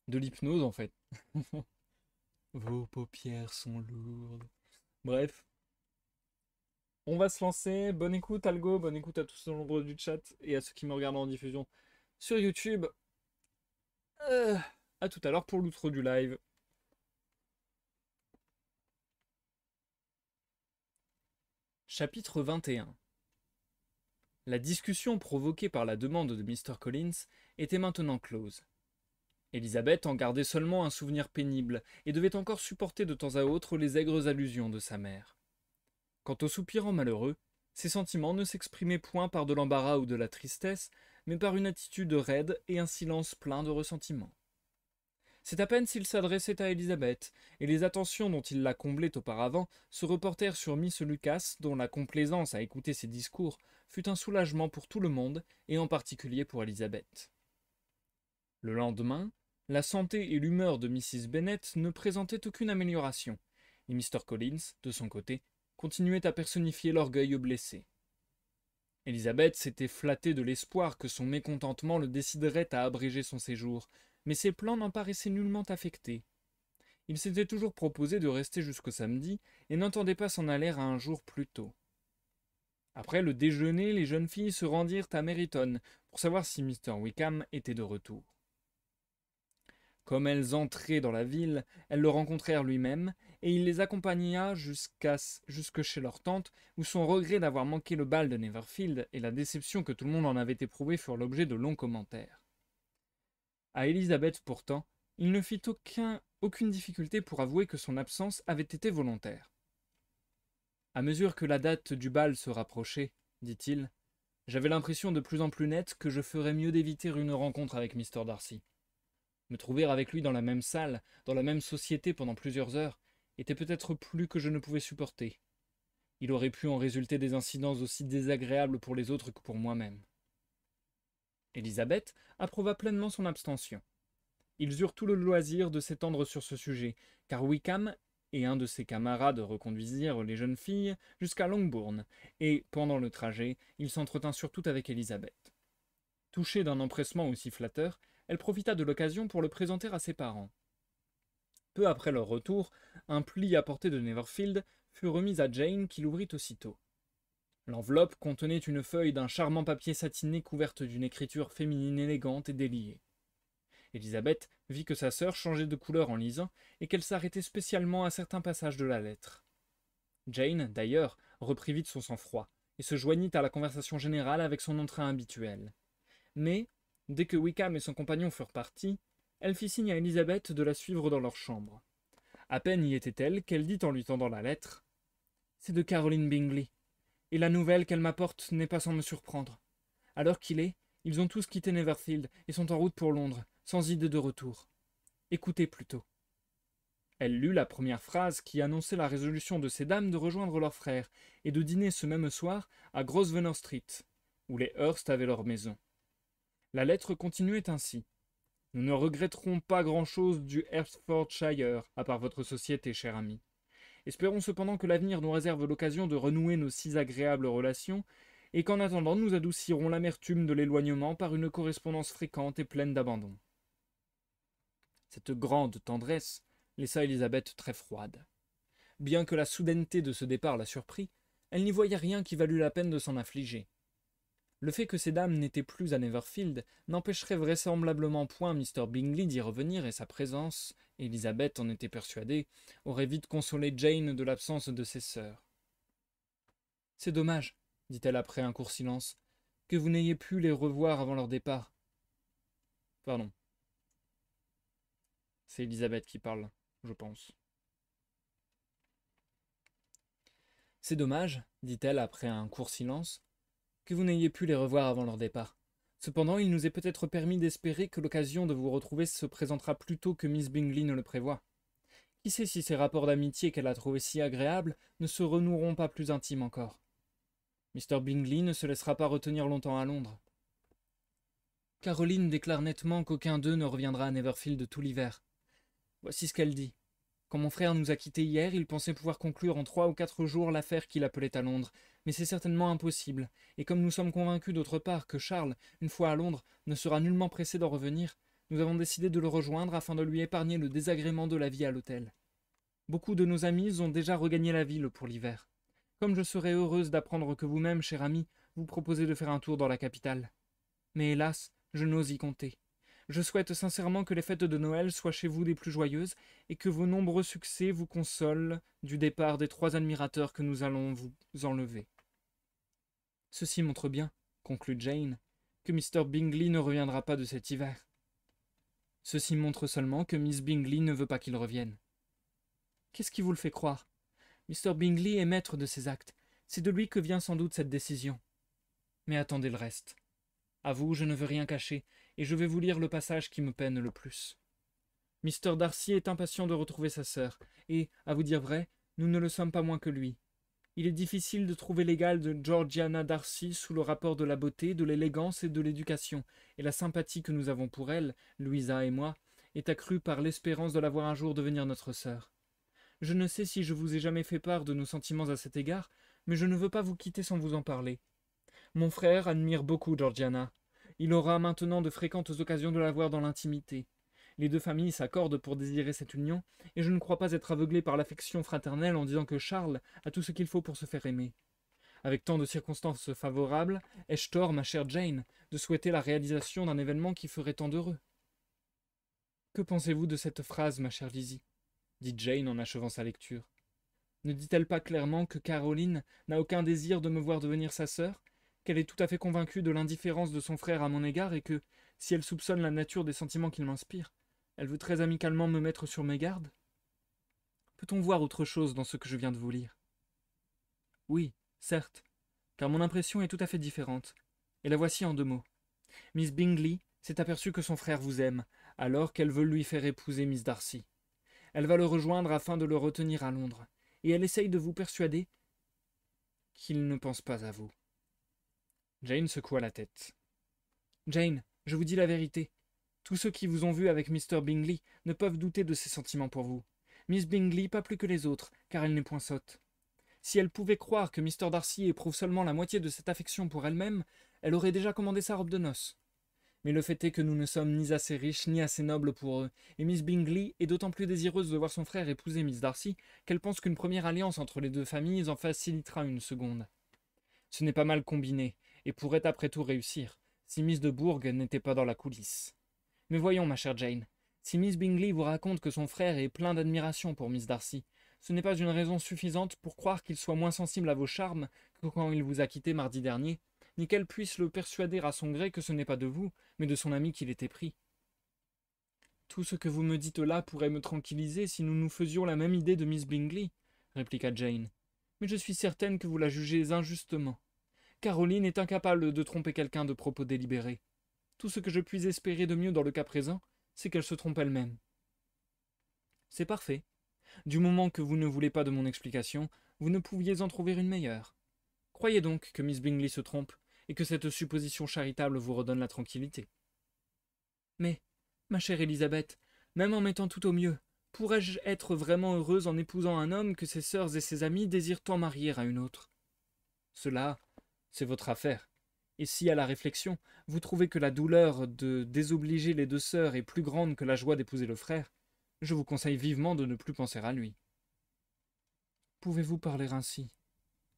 de l'hypnose en fait. Vos paupières sont lourdes. Bref, on va se lancer. Bonne écoute Algo, bonne écoute à tous ceux nombreux du chat et à ceux qui me regardent en diffusion sur YouTube. À tout à l'heure pour l'outro du live. Chapitre 21. La discussion provoquée par la demande de Mr. Collins était maintenant close. Elisabeth en gardait seulement un souvenir pénible et devait encore supporter de temps à autre les aigres allusions de sa mère. Quant au soupirant malheureux, ses sentiments ne s'exprimaient point par de l'embarras ou de la tristesse, mais par une attitude raide et un silence plein de ressentiment. C'est à peine s'il s'adressait à Elisabeth, et les attentions dont il la comblait auparavant se reportèrent sur Miss Lucas, dont la complaisance à écouter ses discours fut un soulagement pour tout le monde, et en particulier pour Elisabeth. Le lendemain, la santé et l'humeur de Mrs. Bennet ne présentaient aucune amélioration, et Mr. Collins, de son côté, continuait à personnifier l'orgueil blessé. Elisabeth s'était flattée de l'espoir que son mécontentement le déciderait à abréger son séjour, mais ses plans n'en paraissaient nullement affectés. Il s'était toujours proposé de rester jusqu'au samedi et n'entendait pas s'en aller à un jour plus tôt. Après le déjeuner, les jeunes filles se rendirent à Meryton pour savoir si Mr. Wickham était de retour. Comme elles entraient dans la ville, elles le rencontrèrent lui-même, et il les accompagna jusque chez leur tante, où son regret d'avoir manqué le bal de Neverfield et la déception que tout le monde en avait éprouvée furent l'objet de longs commentaires. À Elisabeth, pourtant, il ne fit aucune difficulté pour avouer que son absence avait été volontaire. À mesure que la date du bal se rapprochait, dit-il, j'avais l'impression de plus en plus nette que je ferais mieux d'éviter une rencontre avec Mr. Darcy. Me trouver avec lui dans la même salle, dans la même société pendant plusieurs heures, était peut-être plus que je ne pouvais supporter. Il aurait pu en résulter des incidents aussi désagréables pour les autres que pour moi-même. Elisabeth approuva pleinement son abstention. Ils eurent tout le loisir de s'étendre sur ce sujet, car Wickham et un de ses camarades reconduisirent les jeunes filles jusqu'à Longbourn, et, pendant le trajet, il s'entretint surtout avec Elisabeth. Touchée d'un empressement aussi flatteur, elle profita de l'occasion pour le présenter à ses parents. Peu après leur retour, un pli apporté de Neverfield fut remis à Jane qui l'ouvrit aussitôt. L'enveloppe contenait une feuille d'un charmant papier satiné couverte d'une écriture féminine élégante et déliée. Élisabeth vit que sa sœur changeait de couleur en lisant et qu'elle s'arrêtait spécialement à certains passages de la lettre. Jane, d'ailleurs, reprit vite son sang-froid et se joignit à la conversation générale avec son entrain habituel. Mais, dès que Wickham et son compagnon furent partis, elle fit signe à Élisabeth de la suivre dans leur chambre. À peine y était-elle qu'elle dit en lui tendant la lettre « C'est de Caroline Bingley, et la nouvelle qu'elle m'apporte n'est pas sans me surprendre. À l'heure qu'il est, ils ont tous quitté Neverfield et sont en route pour Londres, sans idée de retour. Écoutez plutôt. » Elle lut la première phrase qui annonçait la résolution de ces dames de rejoindre leur frère et de dîner ce même soir à Grosvenor Street, où les Hurst avaient leur maison. La lettre continuait ainsi. Nous ne regretterons pas grand-chose du Hertfordshire, à part votre société, cher ami. Espérons cependant que l'avenir nous réserve l'occasion de renouer nos si agréables relations, et qu'en attendant nous adoucirons l'amertume de l'éloignement par une correspondance fréquente et pleine d'abandon. Cette grande tendresse laissa Élisabeth très froide. Bien que la soudaineté de ce départ la surprit, elle n'y voyait rien qui valût la peine de s'en affliger. Le fait que ces dames n'étaient plus à Neverfield n'empêcherait vraisemblablement point Mr. Bingley d'y revenir, et sa présence, Élisabeth en était persuadée, aurait vite consolé Jane de l'absence de ses sœurs. « C'est dommage, dit-elle après un court silence, que vous n'ayez pu les revoir avant leur départ. » Pardon. C'est Élisabeth qui parle, je pense. « C'est dommage, dit-elle après un court silence, que vous n'ayez pu les revoir avant leur départ. Cependant, il nous est peut-être permis d'espérer que l'occasion de vous retrouver se présentera plus tôt que Miss Bingley ne le prévoit. Qui sait si ces rapports d'amitié qu'elle a trouvés si agréables ne se renoueront pas plus intimes encore. Mr. Bingley ne se laissera pas retenir longtemps à Londres. Caroline déclare nettement qu'aucun d'eux ne reviendra à Neverfield tout l'hiver. Voici ce qu'elle dit. Quand mon frère nous a quittés hier, il pensait pouvoir conclure en 3 ou 4 jours l'affaire qu'il appelait à Londres, mais c'est certainement impossible, et comme nous sommes convaincus d'autre part que Charles, une fois à Londres, ne sera nullement pressé d'en revenir, nous avons décidé de le rejoindre afin de lui épargner le désagrément de la vie à l'hôtel. Beaucoup de nos amis ont déjà regagné la ville pour l'hiver. Comme je serais heureuse d'apprendre que vous-même, cher ami, vous proposez de faire un tour dans la capitale. Mais hélas, je n'ose y compter. Je souhaite sincèrement que les fêtes de Noël soient chez vous des plus joyeuses et que vos nombreux succès vous consolent du départ des 3 admirateurs que nous allons vous enlever. Ceci montre bien, conclut Jane, que Mr. Bingley ne reviendra pas de cet hiver. Ceci montre seulement que Miss Bingley ne veut pas qu'il revienne. Qu'est-ce qui vous le fait croire? Mr. Bingley est maître de ses actes. C'est de lui que vient sans doute cette décision. Mais attendez le reste. À vous, je ne veux rien cacher, et je vais vous lire le passage qui me peine le plus. Mr. Darcy est impatient de retrouver sa sœur, et, à vous dire vrai, nous ne le sommes pas moins que lui. Il est difficile de trouver l'égal de Georgiana Darcy sous le rapport de la beauté, de l'élégance et de l'éducation, et la sympathie que nous avons pour elle, Louisa et moi, est accrue par l'espérance de la voir un jour devenir notre sœur. Je ne sais si je vous ai jamais fait part de nos sentiments à cet égard, mais je ne veux pas vous quitter sans vous en parler. Mon frère admire beaucoup Georgiana. Il aura maintenant de fréquentes occasions de la voir dans l'intimité. Les 2 familles s'accordent pour désirer cette union, et je ne crois pas être aveuglé par l'affection fraternelle en disant que Charles a tout ce qu'il faut pour se faire aimer. Avec tant de circonstances favorables, ai-je tort, ma chère Jane, de souhaiter la réalisation d'un événement qui ferait tant d'heureux? Que pensez-vous de cette phrase, ma chère Lizzie? Dit Jane en achevant sa lecture. Ne dit-elle pas clairement que Caroline n'a aucun désir de me voir devenir sa sœur, qu'elle est tout à fait convaincue de l'indifférence de son frère à mon égard et que, si elle soupçonne la nature des sentiments qu'il m'inspire, elle veut très amicalement me mettre sur mes gardes? Peut-on voir autre chose dans ce que je viens de vous lire? Oui, certes, car mon impression est tout à fait différente, et la voici en 2 mots. Miss Bingley s'est aperçue que son frère vous aime, alors qu'elle veut lui faire épouser Miss Darcy. Elle va le rejoindre afin de le retenir à Londres, et elle essaye de vous persuader qu'il ne pense pas à vous. Jane secoua la tête. Jane, je vous dis la vérité. Tous ceux qui vous ont vu avec Mr. Bingley ne peuvent douter de ses sentiments pour vous. Miss Bingley pas plus que les autres, car elle n'est point sotte. Si elle pouvait croire que Mr. Darcy éprouve seulement la moitié de cette affection pour elle-même, elle aurait déjà commandé sa robe de noces. Mais le fait est que nous ne sommes ni assez riches ni assez nobles pour eux, et Miss Bingley est d'autant plus désireuse de voir son frère épouser Miss Darcy qu'elle pense qu'une première alliance entre les deux familles en facilitera une seconde. Ce n'est pas mal combiné, et pourrait après tout réussir, si Miss de Bourgh n'était pas dans la coulisse. Mais voyons, ma chère Jane, si Miss Bingley vous raconte que son frère est plein d'admiration pour Miss Darcy, ce n'est pas une raison suffisante pour croire qu'il soit moins sensible à vos charmes que quand il vous a quitté mardi dernier, ni qu'elle puisse le persuader à son gré que ce n'est pas de vous, mais de son ami qu'il est épris. Tout ce que vous me dites là pourrait me tranquilliser si nous nous faisions la même idée de Miss Bingley, répliqua Jane. Mais je suis certaine que vous la jugez injustement. Caroline est incapable de tromper quelqu'un de propos délibérés. Tout ce que je puis espérer de mieux dans le cas présent, c'est qu'elle se trompe elle-même. C'est parfait. Du moment que vous ne voulez pas de mon explication, vous ne pouviez en trouver une meilleure. Croyez donc que Miss Bingley se trompe, et que cette supposition charitable vous redonne la tranquillité. Mais, ma chère Élisabeth, même en mettant tout au mieux, pourrais-je être vraiment heureuse en épousant un homme que ses sœurs et ses amis désirent tant marier à une autre? Cela, c'est votre affaire. Et si, à la réflexion, vous trouvez que la douleur de désobliger les deux sœurs est plus grande que la joie d'épouser le frère, je vous conseille vivement de ne plus penser à lui. Pouvez-vous parler ainsi?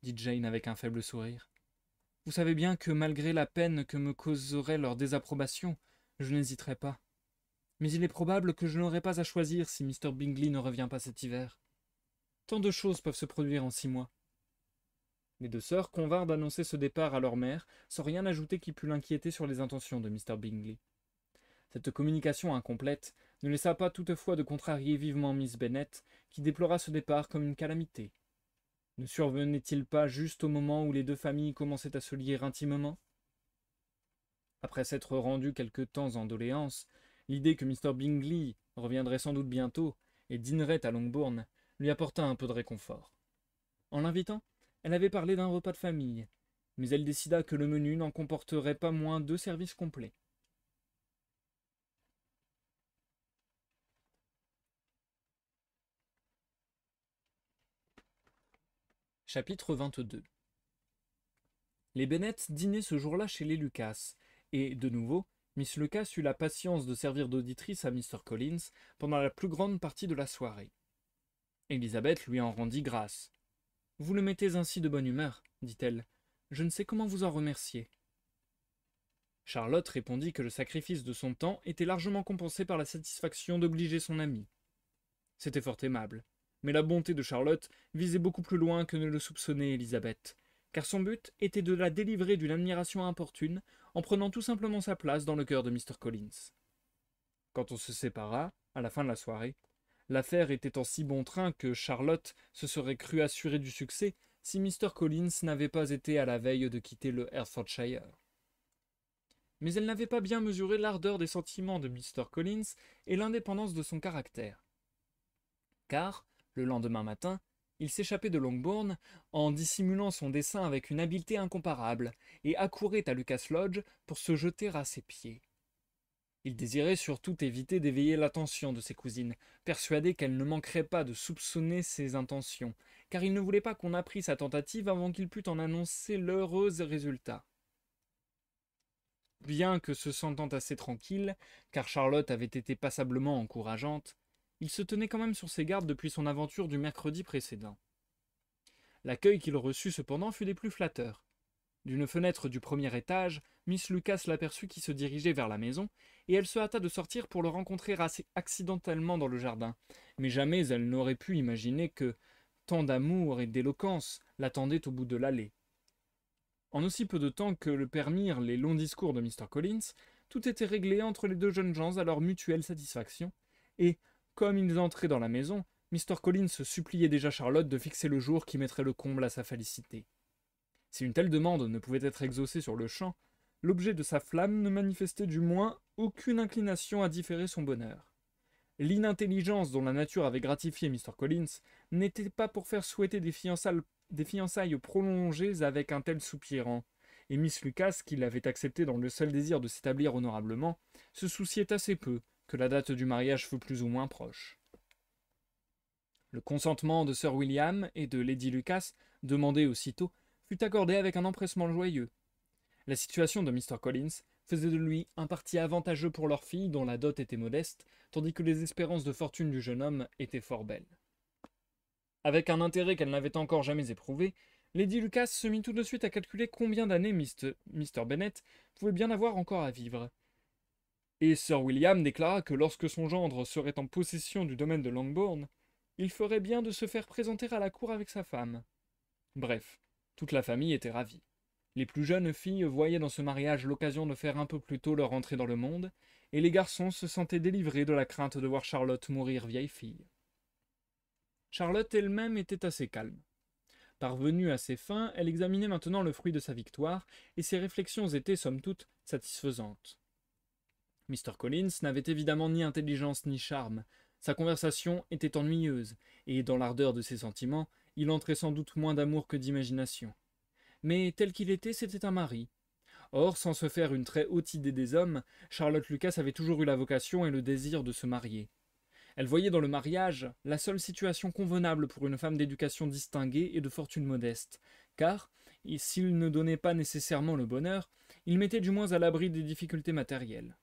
Dit Jane avec un faible sourire. Vous savez bien que, malgré la peine que me causerait leur désapprobation, je n'hésiterai pas. Mais il est probable que je n'aurai pas à choisir si Mr. Bingley ne revient pas cet hiver. Tant de choses peuvent se produire en 6 mois. Les deux sœurs convinrent d'annoncer ce départ à leur mère, sans rien ajouter qui pût l'inquiéter sur les intentions de Mr. Bingley. Cette communication incomplète ne laissa pas toutefois de contrarier vivement Miss Bennet, qui déplora ce départ comme une calamité. Ne survenait-il pas juste au moment où les deux familles commençaient à se lier intimement? Après s'être rendu quelque temps en doléances, l'idée que Mr. Bingley reviendrait sans doute bientôt et dînerait à Longbourn lui apporta un peu de réconfort. En l'invitant, elle avait parlé d'un repas de famille, mais elle décida que le menu n'en comporterait pas moins 2 services complets. Chapitre 22. Les Bennet dînaient ce jour-là chez les Lucas, et, de nouveau, Miss Lucas eut la patience de servir d'auditrice à Mr. Collins pendant la plus grande partie de la soirée. Élisabeth lui en rendit grâce. « Vous le mettez ainsi de bonne humeur, dit-elle. Je ne sais comment vous en remercier. » Charlotte répondit que le sacrifice de son temps était largement compensé par la satisfaction d'obliger son amie. C'était fort aimable, mais la bonté de Charlotte visait beaucoup plus loin que ne le soupçonnait Élisabeth, car son but était de la délivrer d'une admiration importune en prenant tout simplement sa place dans le cœur de Mr. Collins. Quand on se sépara, à la fin de la soirée, l'affaire était en si bon train que Charlotte se serait crue assurée du succès si Mr. Collins n'avait pas été à la veille de quitter le Hertfordshire. Mais elle n'avait pas bien mesuré l'ardeur des sentiments de Mr. Collins et l'indépendance de son caractère. Car, le lendemain matin, il s'échappait de Longbourn en dissimulant son dessein avec une habileté incomparable et accourait à Lucas Lodge pour se jeter à ses pieds. Il désirait surtout éviter d'éveiller l'attention de ses cousines, persuadé qu'elles ne manqueraient pas de soupçonner ses intentions, car il ne voulait pas qu'on apprît sa tentative avant qu'il pût en annoncer l'heureux résultat. Bien que se sentant assez tranquille, car Charlotte avait été passablement encourageante, il se tenait quand même sur ses gardes depuis son aventure du mercredi précédent. L'accueil qu'il reçut cependant fut des plus flatteurs. D'une fenêtre du premier étage, Miss Lucas l'aperçut qui se dirigeait vers la maison, et elle se hâta de sortir pour le rencontrer assez accidentellement dans le jardin, mais jamais elle n'aurait pu imaginer que tant d'amour et d'éloquence l'attendaient au bout de l'allée. En aussi peu de temps que le permirent les longs discours de Mr. Collins, tout était réglé entre les deux jeunes gens à leur mutuelle satisfaction, et, comme ils entraient dans la maison, Mr. Collins suppliait déjà Charlotte de fixer le jour qui mettrait le comble à sa félicité. Si une telle demande ne pouvait être exaucée sur le champ, l'objet de sa flamme ne manifestait du moins aucune inclination à différer son bonheur. L'inintelligence dont la nature avait gratifié Mr. Collins n'était pas pour faire souhaiter des fiançailles prolongées avec un tel soupirant, et Miss Lucas, qui l'avait accepté dans le seul désir de s'établir honorablement, se souciait assez peu que la date du mariage fût plus ou moins proche. Le consentement de Sir William et de Lady Lucas, demandé aussitôt, fut accordé avec un empressement joyeux. La situation de Mr. Collins faisaient de lui un parti avantageux pour leur fille dont la dot était modeste, tandis que les espérances de fortune du jeune homme étaient fort belles. Avec un intérêt qu'elle n'avait encore jamais éprouvé, Lady Lucas se mit tout de suite à calculer combien d'années Mr. Bennet pouvait bien avoir encore à vivre. Et Sir William déclara que lorsque son gendre serait en possession du domaine de Longbourn, il ferait bien de se faire présenter à la cour avec sa femme. Bref, toute la famille était ravie. Les plus jeunes filles voyaient dans ce mariage l'occasion de faire un peu plus tôt leur entrée dans le monde, et les garçons se sentaient délivrés de la crainte de voir Charlotte mourir vieille fille. Charlotte elle-même était assez calme. Parvenue à ses fins, elle examinait maintenant le fruit de sa victoire, et ses réflexions étaient, somme toute, satisfaisantes. Mr. Collins n'avait évidemment ni intelligence ni charme. Sa conversation était ennuyeuse, et dans l'ardeur de ses sentiments, il entrait sans doute moins d'amour que d'imagination. Mais tel qu'il était, c'était un mari. Or, sans se faire une très haute idée des hommes, Charlotte Lucas avait toujours eu la vocation et le désir de se marier. Elle voyait dans le mariage la seule situation convenable pour une femme d'éducation distinguée et de fortune modeste, car, s'il ne donnait pas nécessairement le bonheur, il mettait du moins à l'abri des difficultés matérielles.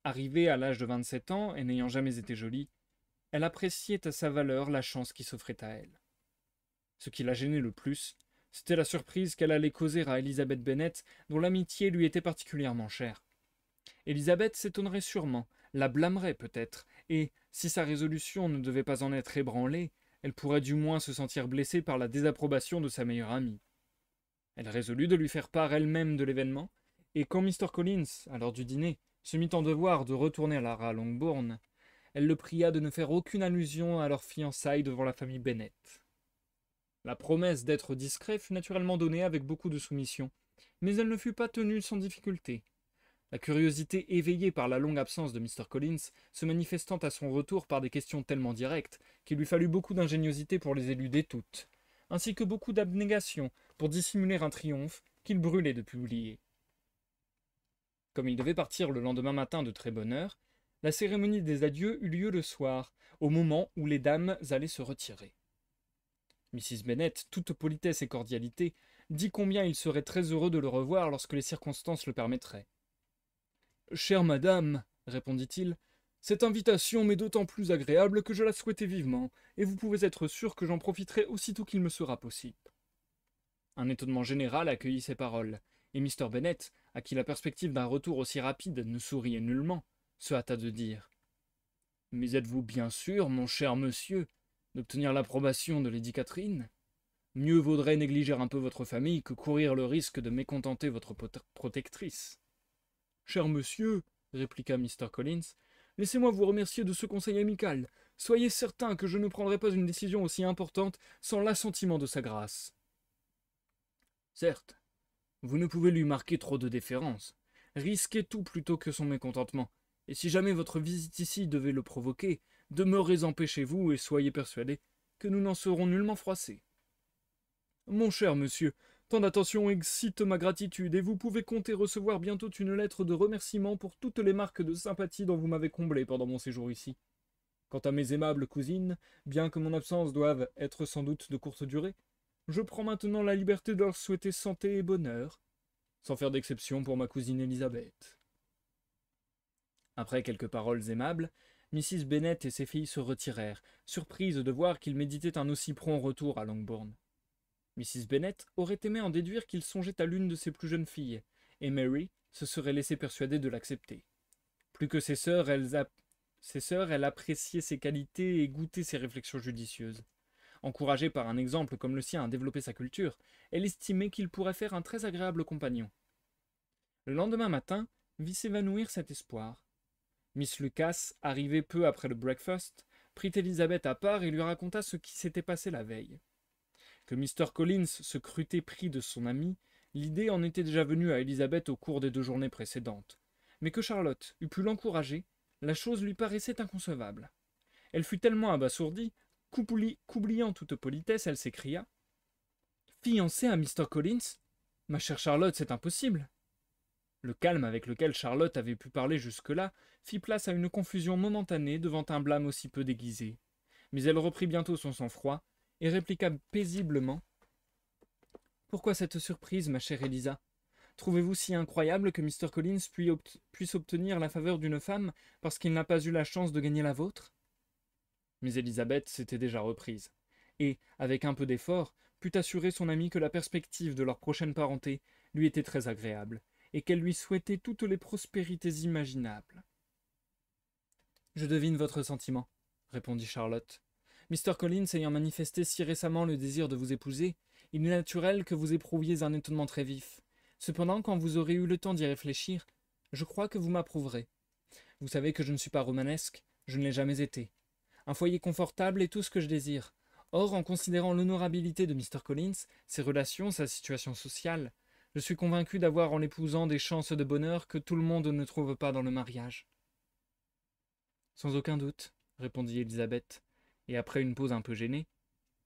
Arrivée à l'âge de 27 ans, et n'ayant jamais été jolie, elle appréciait à sa valeur la chance qui s'offrait à elle. Ce qui la gênait le plus, c'était la surprise qu'elle allait causer à Elizabeth Bennet, dont l'amitié lui était particulièrement chère. Elizabeth s'étonnerait sûrement, la blâmerait peut-être, et, si sa résolution ne devait pas en être ébranlée, elle pourrait du moins se sentir blessée par la désapprobation de sa meilleure amie. Elle résolut de lui faire part elle-même de l'événement, et quand Mr. Collins, à l'heure du dîner, se mit en devoir de retourner à Longbourn, elle le pria de ne faire aucune allusion à leur fiançailles devant la famille Bennet. La promesse d'être discret fut naturellement donnée avec beaucoup de soumission, mais elle ne fut pas tenue sans difficulté. La curiosité éveillée par la longue absence de Mr. Collins se manifestant à son retour par des questions tellement directes qu'il lui fallut beaucoup d'ingéniosité pour les éluder toutes, ainsi que beaucoup d'abnégation pour dissimuler un triomphe qu'il brûlait de publier. Comme il devait partir le lendemain matin de très bonne heure, la cérémonie des adieux eut lieu le soir, au moment où les dames allaient se retirer. Mrs. Bennet, toute politesse et cordialité, dit combien il serait très heureux de le revoir lorsque les circonstances le permettraient. « Chère madame, répondit-il, cette invitation m'est d'autant plus agréable que je la souhaitais vivement, et vous pouvez être sûr que j'en profiterai aussitôt qu'il me sera possible. » Un étonnement général accueillit ces paroles, et Mr. Bennet, à qui la perspective d'un retour aussi rapide ne souriait nullement, se hâta de dire « Mais êtes-vous bien sûr, mon cher monsieur, d'obtenir l'approbation de Lady Catherine ? Mieux vaudrait négliger un peu votre famille que courir le risque de mécontenter votre protectrice. » « Cher monsieur, répliqua Mr. Collins, laissez-moi vous remercier de ce conseil amical. Soyez certain que je ne prendrai pas une décision aussi importante sans l'assentiment de sa grâce. » « Certes, vous ne pouvez lui marquer trop de déférence. Risquez tout plutôt que son mécontentement, et si jamais votre visite ici devait le provoquer, demeurez-en chez vous et soyez persuadé que nous n'en serons nullement froissés. »« Mon cher monsieur, tant d'attention excite ma gratitude, et vous pouvez compter recevoir bientôt une lettre de remerciement pour toutes les marques de sympathie dont vous m'avez comblé pendant mon séjour ici. Quant à mes aimables cousines, bien que mon absence doive être sans doute de courte durée, je prends maintenant la liberté de leur souhaiter santé et bonheur, sans faire d'exception pour ma cousine Élisabeth. » Après quelques paroles aimables, Mrs. Bennet et ses filles se retirèrent, surprises de voir qu'il méditait un aussi prompt retour à Longbourn. Mrs. Bennet aurait aimé en déduire qu'il songeait à l'une de ses plus jeunes filles, et Mary se serait laissée persuader de l'accepter. Plus que ses sœurs, elle appréciait ses qualités et goûtait ses réflexions judicieuses. Encouragée par un exemple comme le sien à développer sa culture, elle estimait qu'il pourrait faire un très agréable compagnon. Le lendemain matin vit s'évanouir cet espoir. Miss Lucas, arrivée peu après le breakfast, prit Élisabeth à part et lui raconta ce qui s'était passé la veille. Que Mr. Collins se crût épris de son ami, l'idée en était déjà venue à Élisabeth au cours des 2 journées précédentes. Mais que Charlotte eût pu l'encourager, la chose lui paraissait inconcevable. Elle fut tellement abasourdie qu'oubliant toute politesse, elle s'écria « Fiancée à Mr. Collins ? Ma chère Charlotte, c'est impossible !» Le calme avec lequel Charlotte avait pu parler jusque-là fit place à une confusion momentanée devant un blâme aussi peu déguisé. Mais elle reprit bientôt son sang-froid et répliqua paisiblement « Pourquoi cette surprise, ma chère Élisa ? Trouvez-vous si incroyable que Mr. Collins puisse obtenir la faveur d'une femme parce qu'il n'a pas eu la chance de gagner la vôtre ?» Mais Élisabeth s'était déjà reprise, et, avec un peu d'effort, put assurer son ami que la perspective de leur prochaine parenté lui était très agréable, et qu'elle lui souhaitait toutes les prospérités imaginables. « Je devine votre sentiment, » répondit Charlotte. « Mr. Collins ayant manifesté si récemment le désir de vous épouser, il est naturel que vous éprouviez un étonnement très vif. Cependant, quand vous aurez eu le temps d'y réfléchir, je crois que vous m'approuverez. Vous savez que je ne suis pas romanesque, je ne l'ai jamais été. Un foyer confortable est tout ce que je désire. Or, en considérant l'honorabilité de Mr. Collins, ses relations, sa situation sociale, je suis convaincu d'avoir en l'épousant des chances de bonheur que tout le monde ne trouve pas dans le mariage. » « Sans aucun doute, » répondit Élisabeth, et après une pause un peu gênée,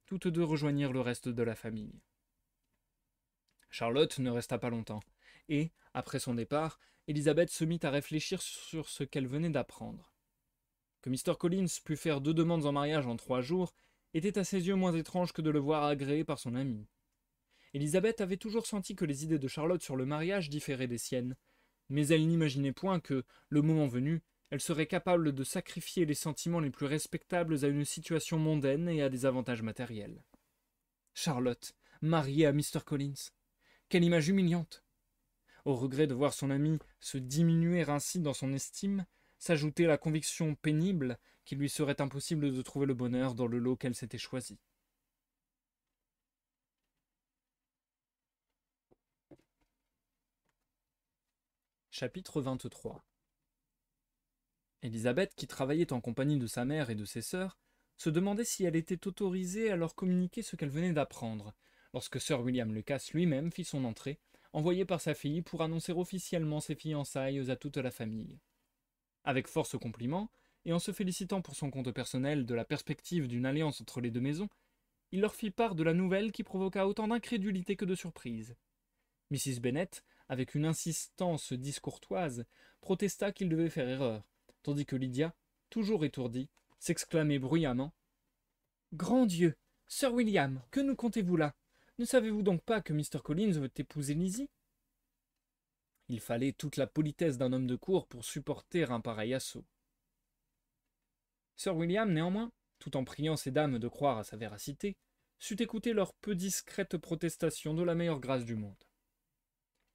toutes deux rejoignirent le reste de la famille. Charlotte ne resta pas longtemps, et, après son départ, Élisabeth se mit à réfléchir sur ce qu'elle venait d'apprendre. Que Mr. Collins pût faire 2 demandes en mariage en 3 jours était à ses yeux moins étrange que de le voir agréé par son ami. Élisabeth avait toujours senti que les idées de Charlotte sur le mariage différaient des siennes, mais elle n'imaginait point que, le moment venu, elle serait capable de sacrifier les sentiments les plus respectables à une situation mondaine et à des avantages matériels. Charlotte, mariée à Mr. Collins, quelle image humiliante! Au regret de voir son ami se diminuer ainsi dans son estime, s'ajoutait la conviction pénible qu'il lui serait impossible de trouver le bonheur dans le lot qu'elle s'était choisi. Chapitre 23. Élisabeth, qui travaillait en compagnie de sa mère et de ses sœurs, se demandait si elle était autorisée à leur communiquer ce qu'elle venait d'apprendre, lorsque Sir William Lucas lui-même fit son entrée, envoyé par sa fille pour annoncer officiellement ses fiançailles à toute la famille. Avec force compliments, et en se félicitant pour son compte personnel de la perspective d'une alliance entre les deux maisons, il leur fit part de la nouvelle qui provoqua autant d'incrédulité que de surprise. Mrs. Bennet, avec une insistance discourtoise, protesta qu'il devait faire erreur, tandis que Lydia, toujours étourdie, s'exclamait bruyamment « Grand Dieu! Sir William, que nous comptez-vous là? Ne savez-vous donc pas que Mr. Collins veut épouser Lizzie ?» Il fallait toute la politesse d'un homme de cour pour supporter un pareil assaut. Sir William, néanmoins, tout en priant ces dames de croire à sa véracité, sut écouter leurs peu discrètes protestations de la meilleure grâce du monde.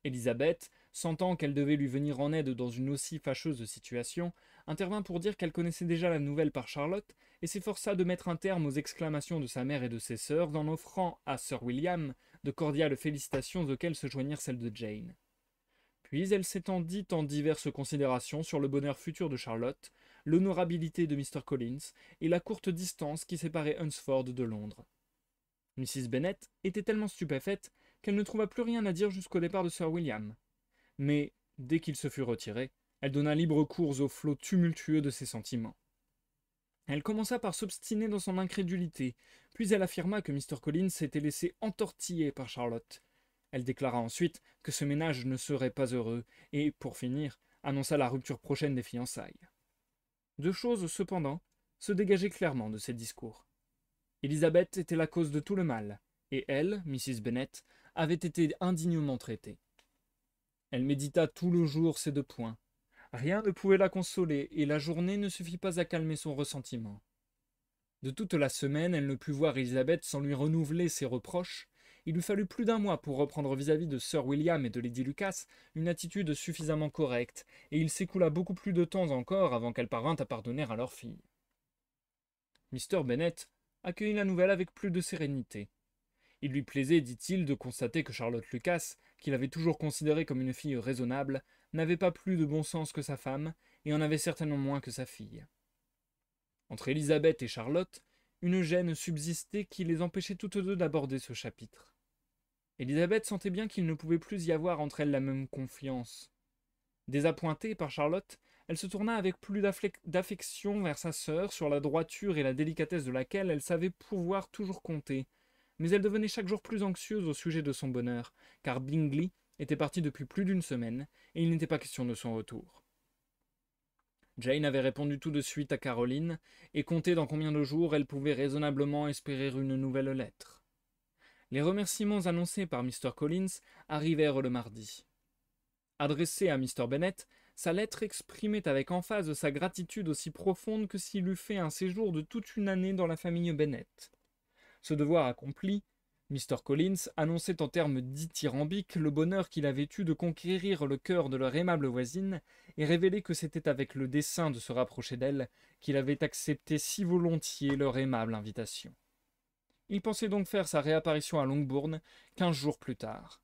Élisabeth, sentant qu'elle devait lui venir en aide dans une aussi fâcheuse situation, intervint pour dire qu'elle connaissait déjà la nouvelle par Charlotte et s'efforça de mettre un terme aux exclamations de sa mère et de ses sœurs en offrant à Sir William de cordiales félicitations auxquelles se joignirent celles de Jane. Puis elle s'étendit en diverses considérations sur le bonheur futur de Charlotte, l'honorabilité de Mr. Collins et la courte distance qui séparait Hunsford de Londres. Mrs. Bennet était tellement stupéfaite qu'elle ne trouva plus rien à dire jusqu'au départ de Sir William. Mais, dès qu'il se fut retiré, elle donna libre cours au flot tumultueux de ses sentiments. Elle commença par s'obstiner dans son incrédulité, puis elle affirma que Mr. Collins s'était laissé entortiller par Charlotte. Elle déclara ensuite que ce ménage ne serait pas heureux, et, pour finir, annonça la rupture prochaine des fiançailles. 2 choses, cependant, se dégageaient clairement de ces discours. Élisabeth était la cause de tout le mal, et elle, Mrs. Bennet, avait été indignement traitée. Elle médita tout le jour ces 2 points. Rien ne pouvait la consoler, et la journée ne suffit pas à calmer son ressentiment. De toute la semaine, elle ne put voir Élisabeth sans lui renouveler ses reproches. Il lui fallut plus d'1 mois pour reprendre vis-à-vis de Sir William et de Lady Lucas une attitude suffisamment correcte, et il s'écoula beaucoup plus de temps encore avant qu'elle parvint à pardonner à leur fille. Mr. Bennet accueillit la nouvelle avec plus de sérénité. Il lui plaisait, dit-il, de constater que Charlotte Lucas, qu'il avait toujours considérée comme une fille raisonnable, n'avait pas plus de bon sens que sa femme, et en avait certainement moins que sa fille. Entre Élisabeth et Charlotte, une gêne subsistait qui les empêchait toutes deux d'aborder ce chapitre. Élisabeth sentait bien qu'il ne pouvait plus y avoir entre elles la même confiance. Désappointée par Charlotte, elle se tourna avec plus d'affection vers sa sœur, sur la droiture et la délicatesse de laquelle elle savait pouvoir toujours compter, mais elle devenait chaque jour plus anxieuse au sujet de son bonheur, car Bingley était parti depuis plus d'1 semaine, et il n'était pas question de son retour. Jane avait répondu tout de suite à Caroline, et comptait dans combien de jours elle pouvait raisonnablement espérer une nouvelle lettre. Les remerciements annoncés par Mr. Collins arrivèrent le mardi. Adressée à Mr. Bennet, sa lettre exprimait avec emphase sa gratitude aussi profonde que s'il eût fait un séjour de toute une année dans la famille Bennet. Ce devoir accompli, Mr. Collins annonçait en termes dithyrambiques le bonheur qu'il avait eu de conquérir le cœur de leur aimable voisine et révélait que c'était avec le dessein de se rapprocher d'elle qu'il avait accepté si volontiers leur aimable invitation. Il pensait donc faire sa réapparition à Longbourn 15 jours plus tard.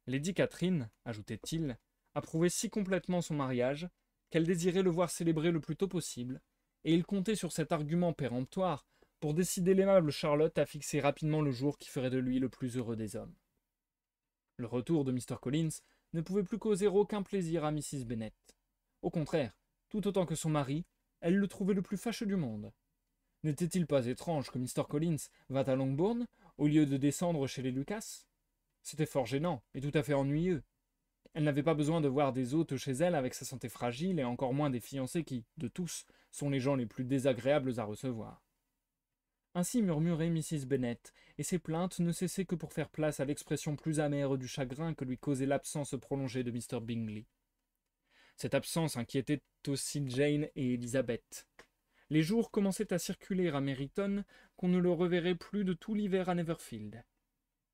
Lady Catherine, ajoutait-il, approuvait si complètement son mariage qu'elle désirait le voir célébré le plus tôt possible, et il comptait sur cet argument péremptoire pour décider l'aimable Charlotte à fixer rapidement le jour qui ferait de lui le plus heureux des hommes. Le retour de Mr. Collins ne pouvait plus causer aucun plaisir à Mrs. Bennet. Au contraire, tout autant que son mari, elle le trouvait le plus fâcheux du monde. N'était-il pas étrange que Mr. Collins vînt à Longbourn au lieu de descendre chez les Lucas? C'était fort gênant et tout à fait ennuyeux. Elle n'avait pas besoin de voir des hôtes chez elle avec sa santé fragile et encore moins des fiancés qui, de tous, sont les gens les plus désagréables à recevoir. Ainsi murmurait Mrs. Bennet, et ses plaintes ne cessaient que pour faire place à l'expression plus amère du chagrin que lui causait l'absence prolongée de Mr. Bingley. Cette absence inquiétait aussi Jane et Elizabeth. Les jours commençaient à circuler à Meryton qu'on ne le reverrait plus de tout l'hiver à Netherfield.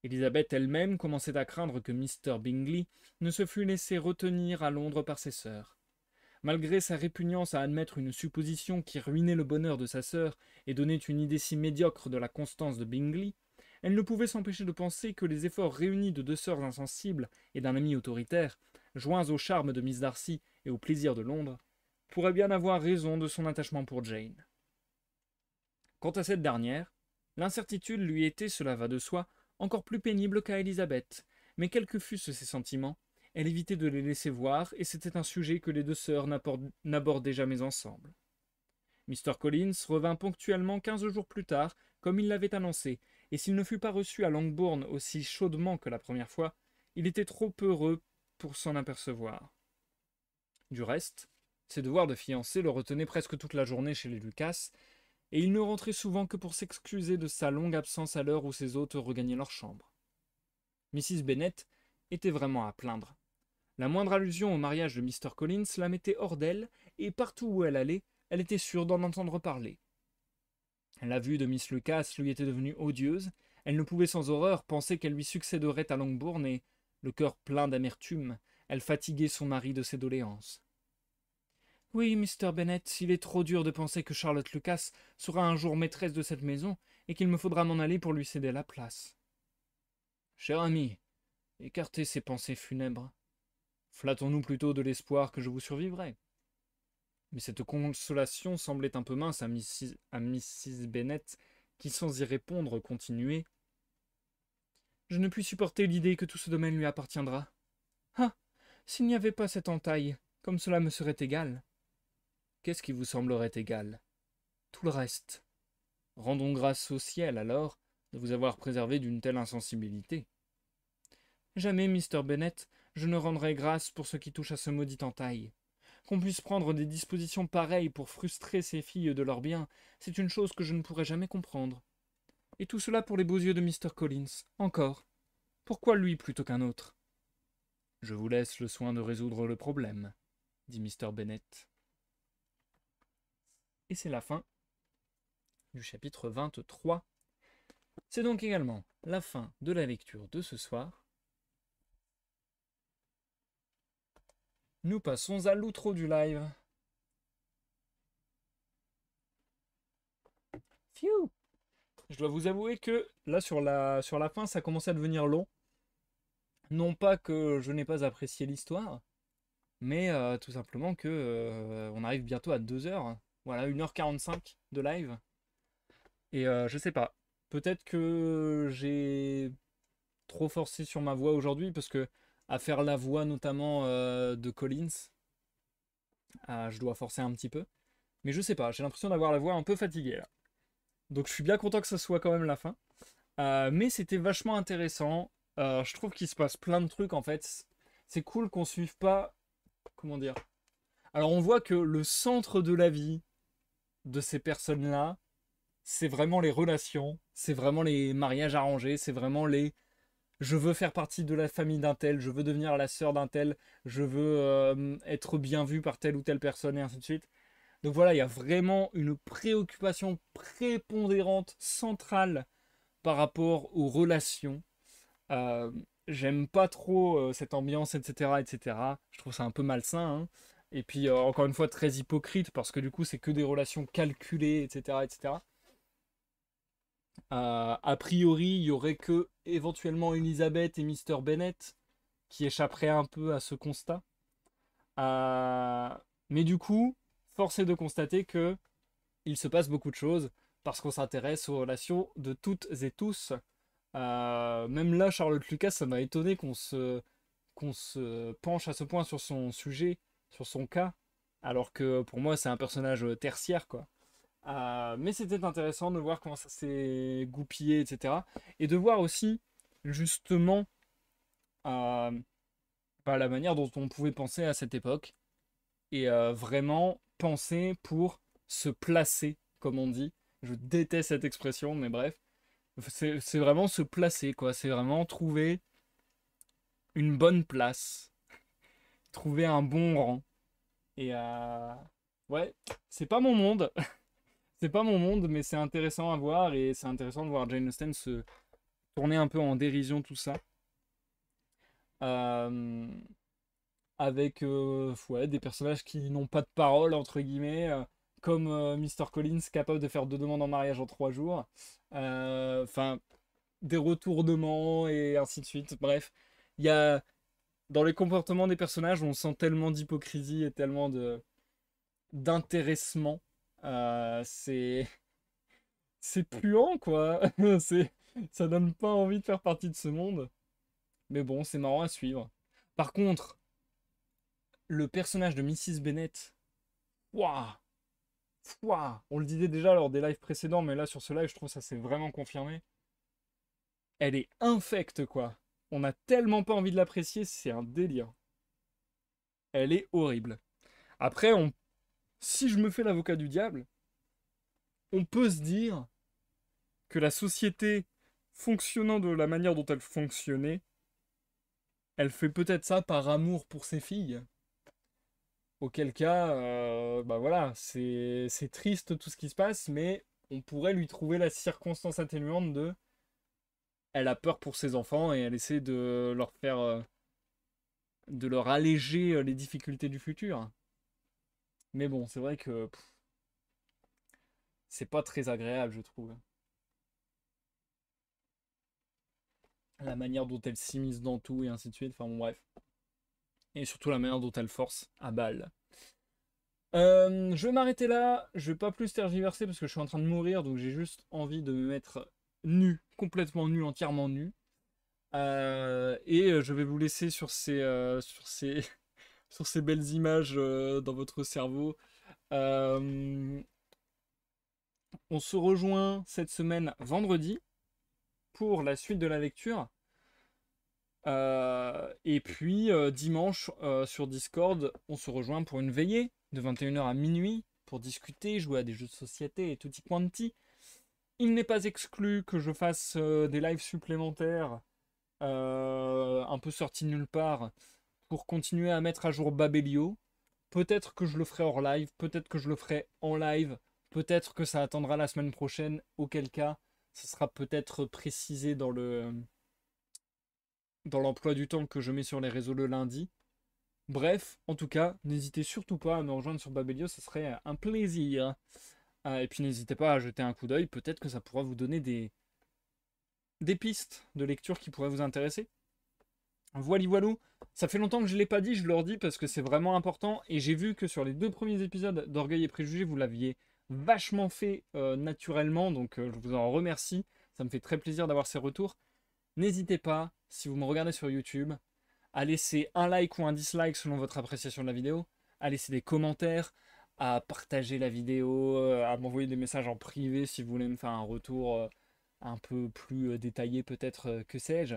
Elizabeth elle-même commençait à craindre que Mr. Bingley ne se fût laissé retenir à Londres par ses sœurs. Malgré sa répugnance à admettre une supposition qui ruinait le bonheur de sa sœur et donnait une idée si médiocre de la constance de Bingley, elle ne pouvait s'empêcher de penser que les efforts réunis de deux sœurs insensibles et d'un ami autoritaire, joints au charme de Miss Darcy et au plaisir de Londres, pourraient bien avoir raison de son attachement pour Jane. Quant à cette dernière, l'incertitude lui était, cela va de soi, encore plus pénible qu'à Élisabeth, mais quels que fussent ses sentiments, elle évitait de les laisser voir, et c'était un sujet que les deux sœurs n'abordaient jamais ensemble. Mr. Collins revint ponctuellement 15 jours plus tard, comme il l'avait annoncé, et s'il ne fut pas reçu à Longbourn aussi chaudement que la première fois, il était trop heureux pour s'en apercevoir. Du reste, ses devoirs de fiancé le retenaient presque toute la journée chez les Lucas, et il ne rentrait souvent que pour s'excuser de sa longue absence à l'heure où ses hôtes regagnaient leur chambre. Mrs. Bennet était vraiment à plaindre. La moindre allusion au mariage de Mr. Collins la mettait hors d'elle, et partout où elle allait, elle était sûre d'en entendre parler. La vue de Miss Lucas lui était devenue odieuse, elle ne pouvait sans horreur penser qu'elle lui succéderait à Longbourn, et, le cœur plein d'amertume, elle fatiguait son mari de ses doléances. Oui, Mr. Bennet, il est trop dur de penser que Charlotte Lucas sera un jour maîtresse de cette maison, et qu'il me faudra m'en aller pour lui céder la place. Cher ami, écartez ces pensées funèbres. Flattons-nous plutôt de l'espoir que je vous survivrai. Mais cette consolation semblait un peu mince à Mrs. Bennet, qui, sans y répondre, continuait. Je ne puis supporter l'idée que tout ce domaine lui appartiendra. Ah, s'il n'y avait pas cette entaille, comme cela me serait égal. Qu'est-ce qui vous semblerait égal? Tout le reste. Rendons grâce au ciel, alors, de vous avoir préservé d'une telle insensibilité. Jamais, Mr. Bennet, je ne rendrai grâce pour ce qui touche à ce maudit entaille. Qu'on puisse prendre des dispositions pareilles pour frustrer ces filles de leur bien, c'est une chose que je ne pourrai jamais comprendre. Et tout cela pour les beaux yeux de Mr. Collins, encore. Pourquoi lui plutôt qu'un autre? Je vous laisse le soin de résoudre le problème, dit Mr. Bennet. Et c'est la fin du chapitre 23. C'est donc également la fin de la lecture de ce soir. Nous passons à l'outro du live. Phew! Je dois vous avouer que là sur la fin ça commençait à devenir long. Non pas que je n'ai pas apprécié l'histoire, mais tout simplement que on arrive bientôt à 2 heures. Voilà, 1h45 de live. Et je sais pas. Peut-être que j'ai trop forcé sur ma voix aujourd'hui, parce que à faire la voix notamment de Collins, je dois forcer un petit peu. Mais je sais pas, j'ai l'impression d'avoir la voix un peu fatiguée là. Donc je suis bien content que ce soit quand même la fin. Mais c'était vachement intéressant. Je trouve qu'il se passe plein de trucs en fait. C'est cool qu'on suive pas... Comment dire? Alors on voit que le centre de la vie de ces personnes-là, c'est vraiment les relations, c'est vraiment les mariages arrangés, c'est vraiment les je veux faire partie de la famille d'un tel, je veux devenir la sœur d'un tel, je veux être bien vu par telle ou telle personne et ainsi de suite. Donc voilà, il y a vraiment une préoccupation prépondérante, centrale par rapport aux relations. Euh, J'aime pas trop cette ambiance, etc., etc. Je trouve ça un peu malsain, hein. Et puis encore une fois très hypocrite parce que du coup c'est que des relations calculées, etc., etc. A priori, il y aurait que éventuellement Elizabeth et Mr. Bennett qui échapperaient un peu à ce constat. Euh, mais du coup, force est de constater que il se passe beaucoup de choses parce qu'on s'intéresse aux relations de toutes et tous. Même là, Charlotte Lucas, ça m'a étonné qu'on se penche à ce point sur son sujet, sur son cas, alors que pour moi, c'est un personnage tertiaire, quoi. Mais c'était intéressant de voir comment ça s'est goupillé, etc. Et de voir aussi, justement, euh, la manière dont on pouvait penser à cette époque. Et vraiment penser pour se placer, comme on dit. Je déteste cette expression, mais bref. C'est vraiment se placer, quoi. C'est vraiment trouver une bonne place, trouver un bon rang. Et ouais, c'est pas mon monde. C'est pas mon monde, mais c'est intéressant à voir. Et c'est intéressant de voir Jane Austen se tourner un peu en dérision, tout ça. Euh, Avec ouais, des personnages qui n'ont pas de parole, entre guillemets, comme Mr. Collins, capable de faire 2 demandes en mariage en 3 jours. Enfin, des retournements et ainsi de suite. Bref, il y a dans les comportements des personnages, on sent tellement d'hypocrisie et tellement de d'intéressement. C'est c'est puant, quoi. C'est Ça donne pas envie de faire partie de ce monde. Mais bon, c'est marrant à suivre. Par contre, le personnage de Mrs. Bennet, waouh, waouh, on le disait déjà lors des lives précédents, mais là sur ce live, je trouve que ça s'est vraiment confirmé. Elle est infecte, quoi. On a tellement pas envie de l'apprécier, c'est un délire. Elle est horrible. Après, si je me fais l'avocat du diable, on peut se dire que la société, fonctionnant de la manière dont elle fonctionnait, elle fait peut-être ça par amour pour ses filles. Auquel cas, bah voilà, c'est triste tout ce qui se passe, mais on pourrait lui trouver la circonstance atténuante de elle a peur pour ses enfants et elle essaie de leur alléger les difficultés du futur. Mais bon, c'est vrai que c'est pas très agréable, je trouve. La manière dont elle s'immisce dans tout et ainsi de suite. Enfin bon, bref. Et surtout la manière dont elle force à balle. Je vais m'arrêter là. Je vais pas plus tergiverser parce que je suis en train de mourir, donc j'ai juste envie de me mettre nu, complètement nu, entièrement nu. Et je vais vous laisser sur ces belles images dans votre cerveau. Euh, on se rejoint cette semaine vendredi pour la suite de la lecture. Et puis dimanche sur Discord, on se rejoint pour une veillée de 21h à minuit pour discuter, jouer à des jeux de société et tutti quanti. Il n'est pas exclu que je fasse des lives supplémentaires un peu sortis nulle part pour continuer à mettre à jour Babelio. Peut-être que je le ferai hors live, peut-être que je le ferai en live, peut-être que ça attendra la semaine prochaine, auquel cas ce sera peut-être précisé dans l'emploi du temps que je mets sur les réseaux le lundi. Bref, en tout cas, n'hésitez surtout pas à me rejoindre sur Babelio, ce serait un plaisir. Et puis n'hésitez pas à jeter un coup d'œil, peut-être que ça pourra vous donner des pistes de lecture qui pourraient vous intéresser. Voilà, voilou. Ça fait longtemps que je ne l'ai pas dit, je le redis parce que c'est vraiment important. Et j'ai vu que sur les 2 premiers épisodes d'Orgueil et Préjugés, vous l'aviez vachement fait naturellement. Donc je vous en remercie. Ça me fait très plaisir d'avoir ces retours. N'hésitez pas, si vous me regardez sur YouTube, à laisser un like ou un dislike selon votre appréciation de la vidéo, à laisser des commentaires, à partager la vidéo, à m'envoyer des messages en privé si vous voulez me faire un retour un peu plus détaillé peut-être, que sais-je.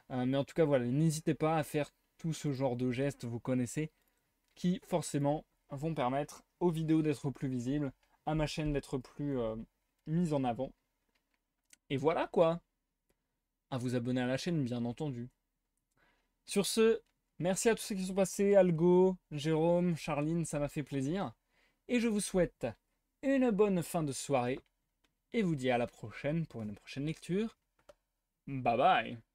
Mais en tout cas, voilà, n'hésitez pas à faire tout ce genre de gestes, vous connaissez, qui forcément vont permettre aux vidéos d'être plus visibles, à ma chaîne d'être plus mise en avant. Et voilà quoi. à vous abonner à la chaîne, bien entendu. Sur ce, merci à tous ceux qui sont passés, Algo, Jérôme, Charline, ça m'a fait plaisir. Et je vous souhaite une bonne fin de soirée, et vous dis à la prochaine pour une prochaine lecture. Bye bye!